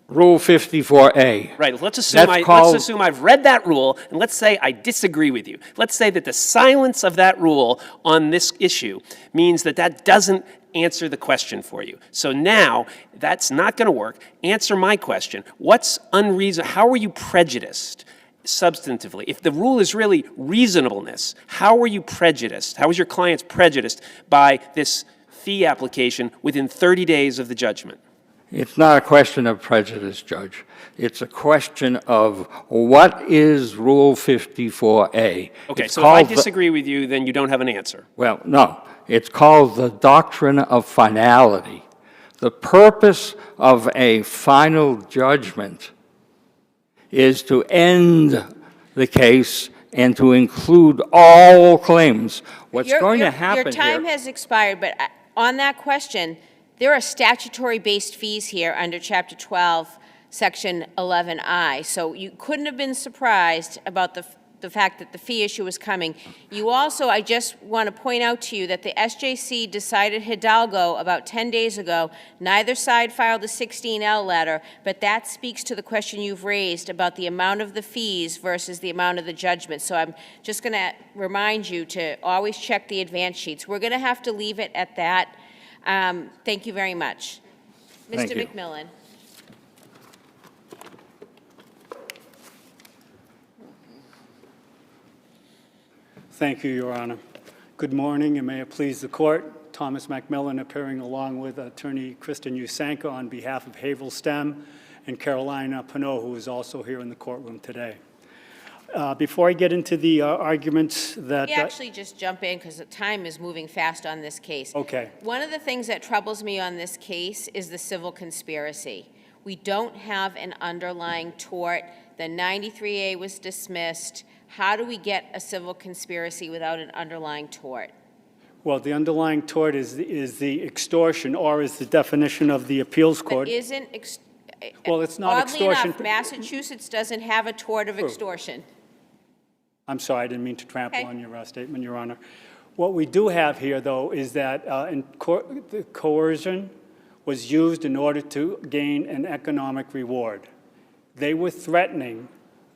Rule 54A. Right, let's assume I've read that rule, and let's say I disagree with you. Let's say that the silence of that rule on this issue means that that doesn't answer the question for you. So now, that's not going to work. Answer my question. What's unreasonable? How are you prejudiced substantively? If the rule is really reasonableness, how are you prejudiced? How is your client prejudiced by this fee application within 30 days of the judgment? It's not a question of prejudice, Judge. It's a question of what is Rule 54A. Okay, so if I disagree with you, then you don't have an answer. Well, no. It's called the doctrine of finality. The purpose of a final judgment is to end the case and to include all claims. What's going to happen Your time here, has expired, but on that question, there are statutory-based fees here under Chapter 12, Section 11I. So you couldn't have been surprised about the the fact that the fee issue was coming. You also, I just want to point out to you that the SJC decided Hidalgo about 10 days ago. Neither side filed a 16L letter, but that speaks to the question you've raised about the amount of the fees versus the amount of the judgment. So I'm just going to remind you to always check the advance sheets. We're going to have to leave it at that. Thank you very much. Mr. McMillan. Thank you, Your Honor. Good morning, and may it please the court. Thomas McMillan appearing along with Attorney Kristen Usanka on behalf of HAVERHILL STEM and Carolina Pinot, who is also here in the courtroom today. Before I get into the arguments that... We actually just jump in because the time is moving fast on this case. Okay. One of the things that troubles me on this case is the civil conspiracy. We don't have an underlying tort. The 93A was dismissed. How do we get a civil conspiracy without an underlying tort? Well, the underlying tort is the extortion, or is the definition of the appeals court. But isn't... Well, it's not oddly extortion. enough, Massachusetts doesn't have a tort of extortion. I'm sorry, I didn't mean to trample on your statement, Your Honor. What we do have here, though, is that the coercion was used in order to gain an economic reward. They were threatening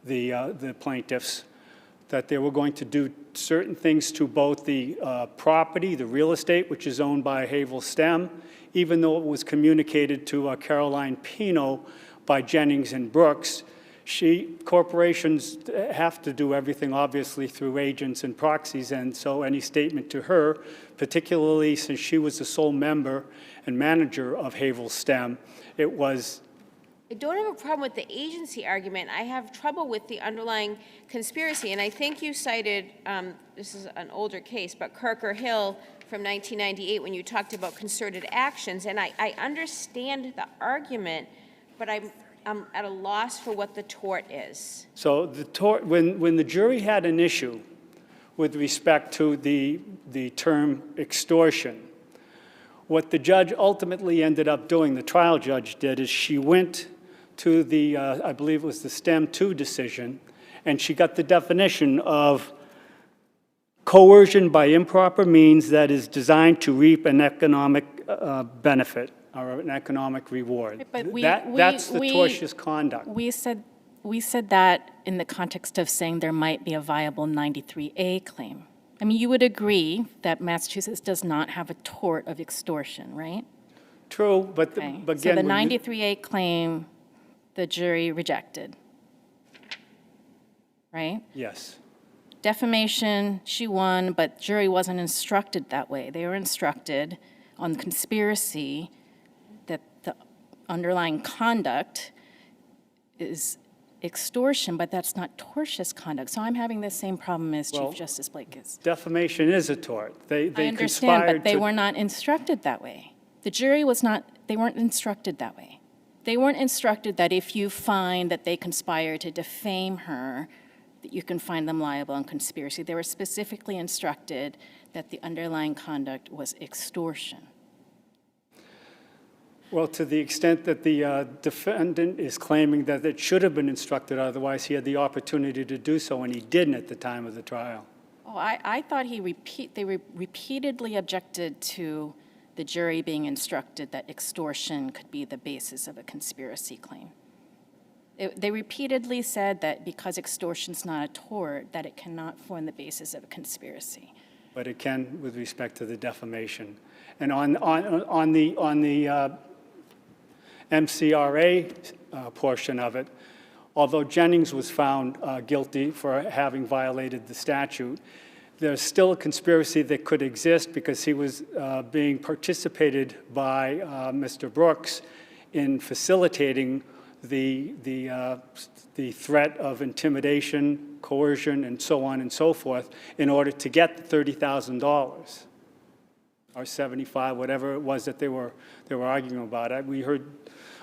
the plaintiffs that they were going to do certain things to both the property, the real estate, which is owned by HAVERHILL STEM, even though it was communicated to Caroline Pinot by Jennings and Brooks. Corporations have to do everything, obviously, through agents and proxies, and so any statement to her, particularly since she was the sole member and manager of HAVERHILL STEM, it was... I don't have a problem with the agency argument. I have trouble with the underlying conspiracy. And I think you cited, this is an older case, but Kirker Hill from 1998 when you talked about concerted actions. And I understand the argument, but I'm at a loss for what the tort is. So the tort, when the jury had an issue with respect to the term extortion, what the judge ultimately ended up doing, the trial judge did, is she went to the, I believe it was the STEM 2 decision, and she got the definition of coercion by improper means that is designed to reap an economic benefit or an economic reward. But That's the tortious conduct. We said that in the context of saying there might be a viable 93A claim. I mean, you would agree that Massachusetts does not have a tort of extortion, right? True, but Okay. again... So the 93A claim, the jury rejected, right? Yes. Defamation, she won, but jury wasn't instructed that way. They were instructed on conspiracy that the underlying conduct is extortion, but that's not tortious conduct. So I'm having the same problem as Chief Justice Blake is. Defamation is a tort. They I understand, conspired but they to... were not instructed that way. The jury was not, they weren't instructed that way. They weren't instructed that if you find that they conspired to defame her, that you can find them liable on conspiracy. They were specifically instructed that the underlying conduct was extortion. Well, to the extent that the defendant is claiming that it should have been instructed otherwise, he had the opportunity to do so, and he didn't at the time of the trial. Oh, I thought they repeatedly objected to the jury being instructed that extortion could be the basis of a conspiracy claim. They repeatedly said that because extortion's not a tort, that it cannot form the basis of a conspiracy. But it can with respect to the defamation. And on the MCRA portion of it, although Jennings was found guilty for having violated the statute, there's still a conspiracy that could exist because he was being participated by Mr. Brooks in facilitating the threat of intimidation, coercion, and so on and so forth in order to get the $30,000 or $75,000, whatever it was that they were arguing about. We heard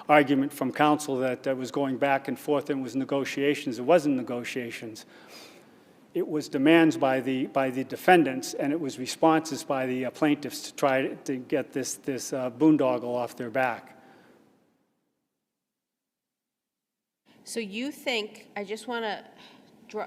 argument from counsel that was going back and forth and was negotiations. It wasn't negotiations. It was demands by the defendants, and it was responses by the plaintiffs to try to get this boondoggle off their back. So you think, I just want to draw,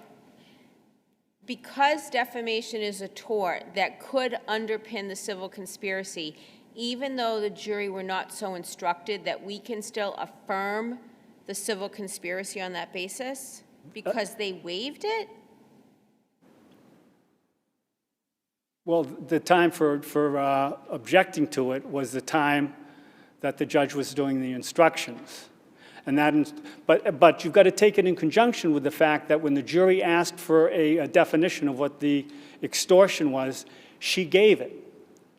because defamation is a tort that could underpin the civil conspiracy, even though the jury were not so instructed, that we can still affirm the civil conspiracy on that basis because they waived it? Well, the time for objecting to it was the time that the judge was doing the instructions. And that, but you've got to take it in conjunction with the fact that when the jury asked for a definition of what the extortion was, she gave it.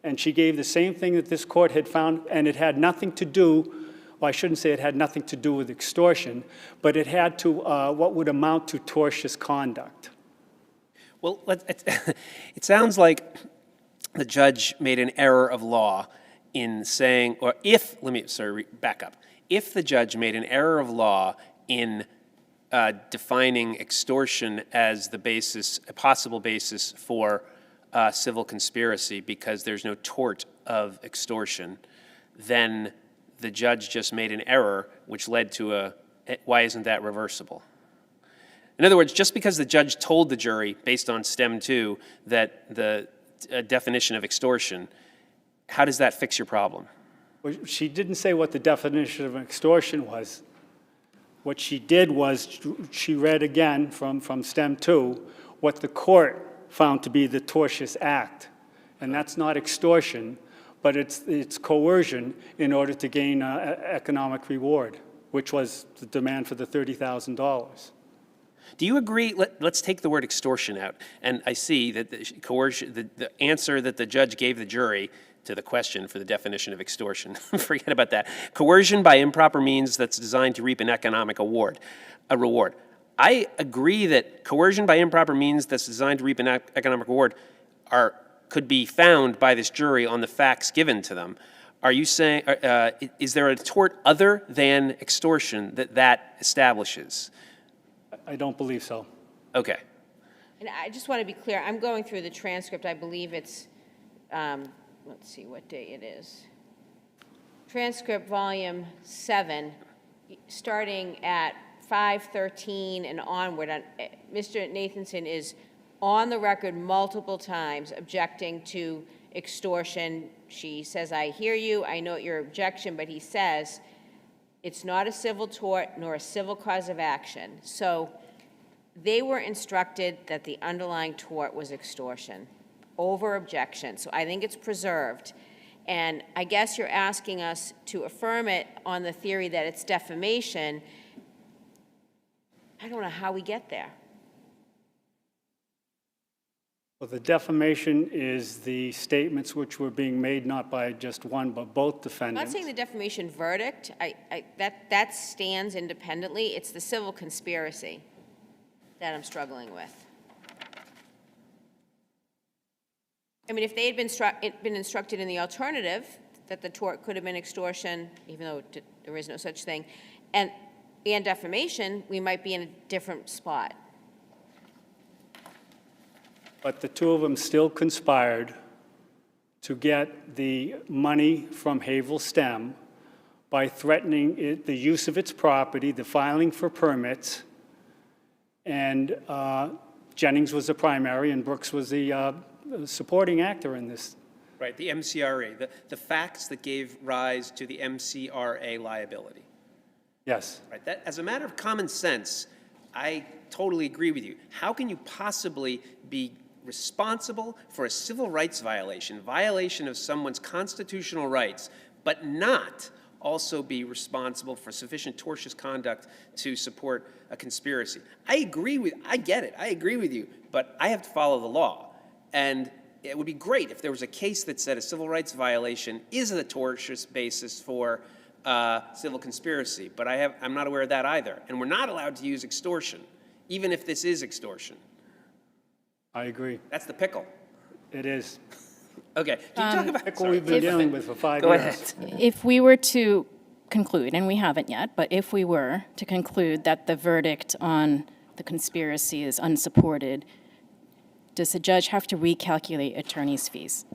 And she gave the same thing that this court had found, and it had nothing to do, well, I shouldn't say it had nothing to do with extortion, but it had to, what would amount to tortious conduct. Well, it sounds like the judge made an error of law in saying, or if, back up. If the judge made an error of law in defining extortion as the basis, a possible basis for civil conspiracy because there's no tort of extortion, then the judge just made an error which led to why isn't that reversible? In other words, just because the judge told the jury, based on STEM 2, that the definition of extortion, how does that fix your problem? Well, she didn't say what the definition of extortion was. What she did was she read again from STEM 2 what the court found to be the tortious act. And that's not extortion, but it's coercion in order to gain economic reward, which was the demand for the $30,000. Do you agree, let's take the word extortion out, and I see that the coercion, the answer that the judge gave the jury to the question for the definition of extortion, forget about that. Coercion by improper means that's designed to reap an economic reward. I agree that coercion by improper means that's designed to reap an economic reward could be found by this jury on the facts given to them. Are you saying, is there a tort other than extortion that establishes? I don't believe so. Okay. And I just want to be clear, I'm going through the transcript. I believe it's, let's see what day it is. Transcript volume 7, starting at 5:13 and onward. Mr. Nathanson is on the record multiple times objecting to extortion. She says, I hear you, I note your objection, but he says, it's not a civil tort nor a civil cause of action. So they were instructed that the underlying tort was extortion over objection. So I think it's preserved. And I guess you're asking us to affirm it on the theory that it's defamation. I don't know how we get there. Well, the defamation is the statements which were being made not by just one, but both defendants. I'm not saying the defamation verdict. That stands independently. It's the civil conspiracy that I'm struggling with. I mean, if they had been instructed in the alternative, that the tort could have been extortion, even though there is no such thing, and defamation, we might be in a different spot. But the two of them still conspired to get the money from HAVERHILL STEM by threatening the use of its property, the filing for permits, and Jennings was the primary and Brooks was the supporting actor in this. Right, the MCRA, the facts that gave rise to the MCRA liability. Yes. Right, that, as a matter of common sense, I totally agree with you. How can you possibly be responsible for a civil rights violation of someone's constitutional rights, but not also be responsible for sufficient tortious conduct to support a conspiracy? I get it, I agree with you, but I have to follow the law. And it would be great if there was a case that said a civil rights violation is a tortious basis for civil conspiracy, but I'm not aware of that either. And we're not allowed to use extortion, even if this is extortion. I agree. That's the pickle. It is. Okay, can you talk about pickle we've been dealing with for 5 years? Go ahead. If we were to conclude, and we haven't yet, but if we were to conclude that the verdict on the conspiracy is unsupported, does the judge have to recalculate attorney's fees?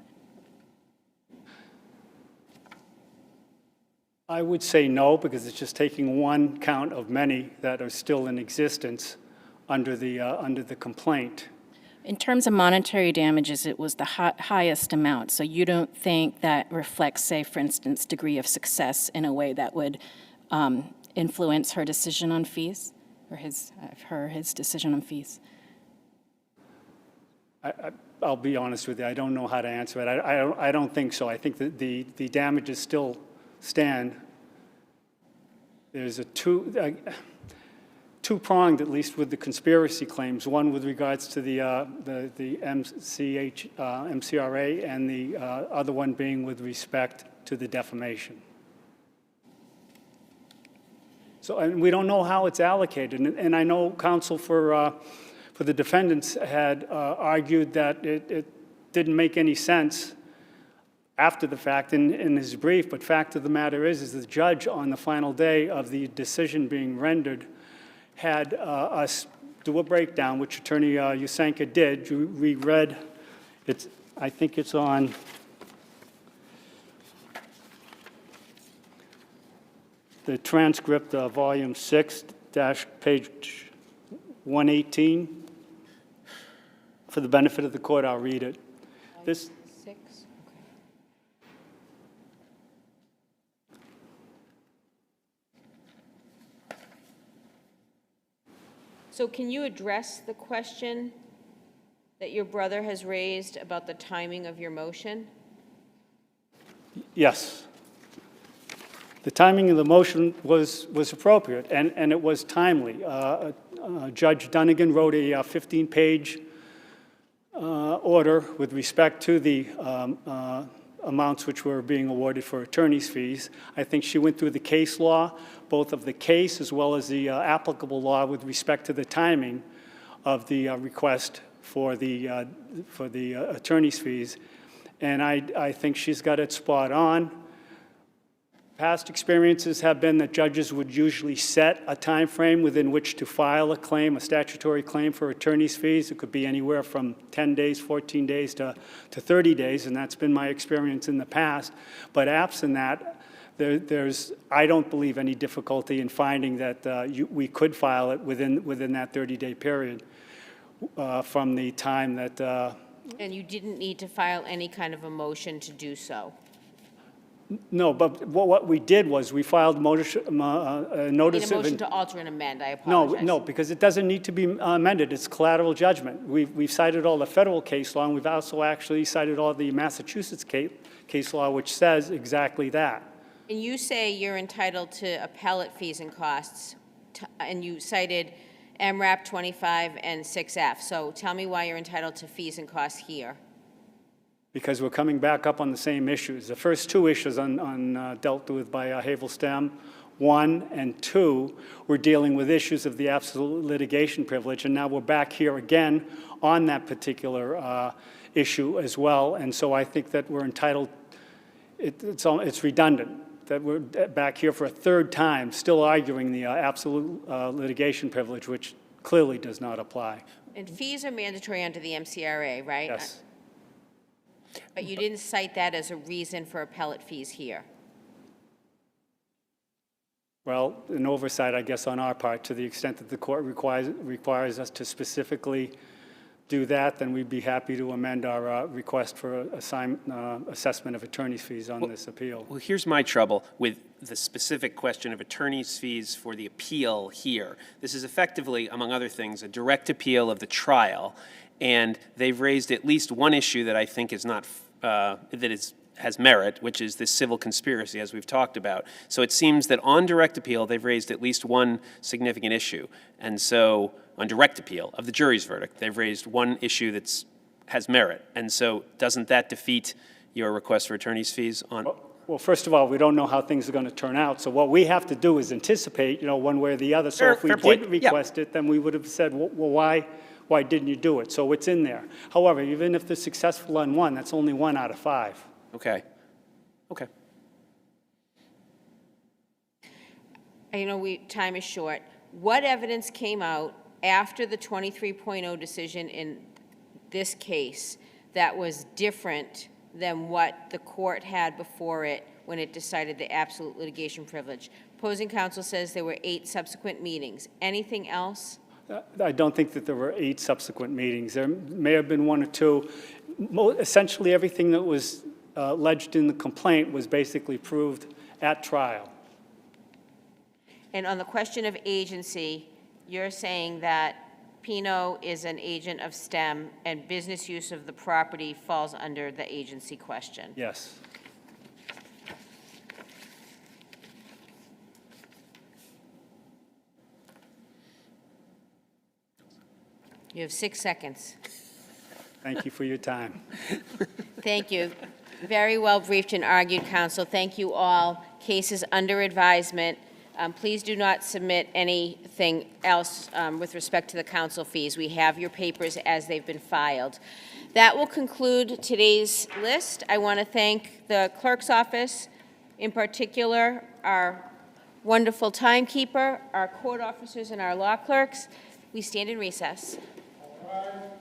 I would say no, because it's just taking one count of many that are still in existence under the complaint. In terms of monetary damages, it was the highest amount. So you don't think that reflects, say, for instance, degree of success in a way that would influence her decision on fees, or his decision on fees? I'll be honest with you, I don't know how to answer it. I don't think so. I think that the damages still stand. There's a two-pronged, at least with the conspiracy claims, one with regards to the MCRA, and the other one being with respect to the defamation. So, and we don't know how it's allocated, and I know counsel for the defendants had argued that it didn't make any sense after the fact in his brief, but fact of the matter is the judge on the final day of the decision being rendered had us do a breakdown, which Attorney Usanka did. We read, I think it's on the transcript, volume 6, page 118. For the benefit of the court, I'll read it. This. 6? Okay. So can you address the question that your brother has raised about the timing of your motion? Yes. The timing of the motion was appropriate, and it was timely. Judge Dunnigan wrote a 15-page order with respect to the amounts which were being awarded for attorney's fees. I think she went through the case law, both of the case as well as the applicable law with respect to the timing of the request for the attorney's fees. And I think she's got it spot on. Past experiences have been that judges would usually set a time frame within which to file a claim, a statutory claim for attorney's fees. It could be anywhere from 10 days, 14 days to 30 days, and that's been my experience in the past. But absent that, there's, I don't believe, any difficulty in finding that we could file it within that 30-day period from the time that... And you didn't need to file any kind of a motion to do so? No, but what we did was we filed a notice of... A motion to alter and amend, I apologize. No, because it doesn't need to be amended. It's collateral judgment. We've cited all the federal case law, and we've also actually cited all the Massachusetts case law, which says exactly that. And you say you're entitled to appellate fees and costs, and you cited MRAP 25 and 6F. So tell me why you're entitled to fees and costs here. Because we're coming back up on the same issues. The first two issues dealt with by HAVERHILL STEM, 1 and 2, we're dealing with issues of the absolute litigation privilege, and now we're back here again on that particular issue as well. And so I think that we're entitled, it's redundant, that we're back here for a third time still arguing the absolute litigation privilege, which clearly does not apply. And fees are mandatory under the MCRA, right? Yes. But you didn't cite that as a reason for appellate fees here. Well, an oversight, I guess, on our part, to the extent that the court requires us to specifically do that, then we'd be happy to amend our request for assessment of attorney's fees on this appeal. Well, here's my trouble with the specific question of attorney's fees for the appeal here. This is effectively, among other things, a direct appeal of the trial, and they've raised at least one issue that I think is not, has merit, which is this civil conspiracy, as we've talked about. So it seems that on direct appeal, they've raised at least one significant issue. And so on direct appeal of the jury's verdict, they've raised one issue that has merit. And so doesn't that defeat your request for attorney's fees on? Well, first of all, we don't know how things are going to turn out. So what we have to do is anticipate, one way or the other. So if we did request it, then we would have said, well, why didn't you do it? So it's in there. However, even if they're successful on one, that's only 1 out of 5. Okay. Okay. Time is short. What evidence came out after the 23.0 decision in this case that was different than what the court had before it when it decided the absolute litigation privilege? Opposing counsel says there were 8 subsequent meetings. Anything else? I don't think that there were 8 subsequent meetings. There may have been 1 or 2. Essentially, everything that was alleged in the complaint was basically proved at trial. And on the question of agency, you're saying that Pino is an agent of STEM and business use of the property falls under the agency question? Yes. You have 6 seconds. Thank you for your time. Thank you. Very well briefed and argued, counsel. Thank you all. Cases under advisement. Please do not submit anything else with respect to the counsel fees. We have your papers as they've been filed. That will conclude today's list. I want to thank the clerk's office, in particular our wonderful timekeeper, our court officers, and our law clerks. We stand in recess. All right.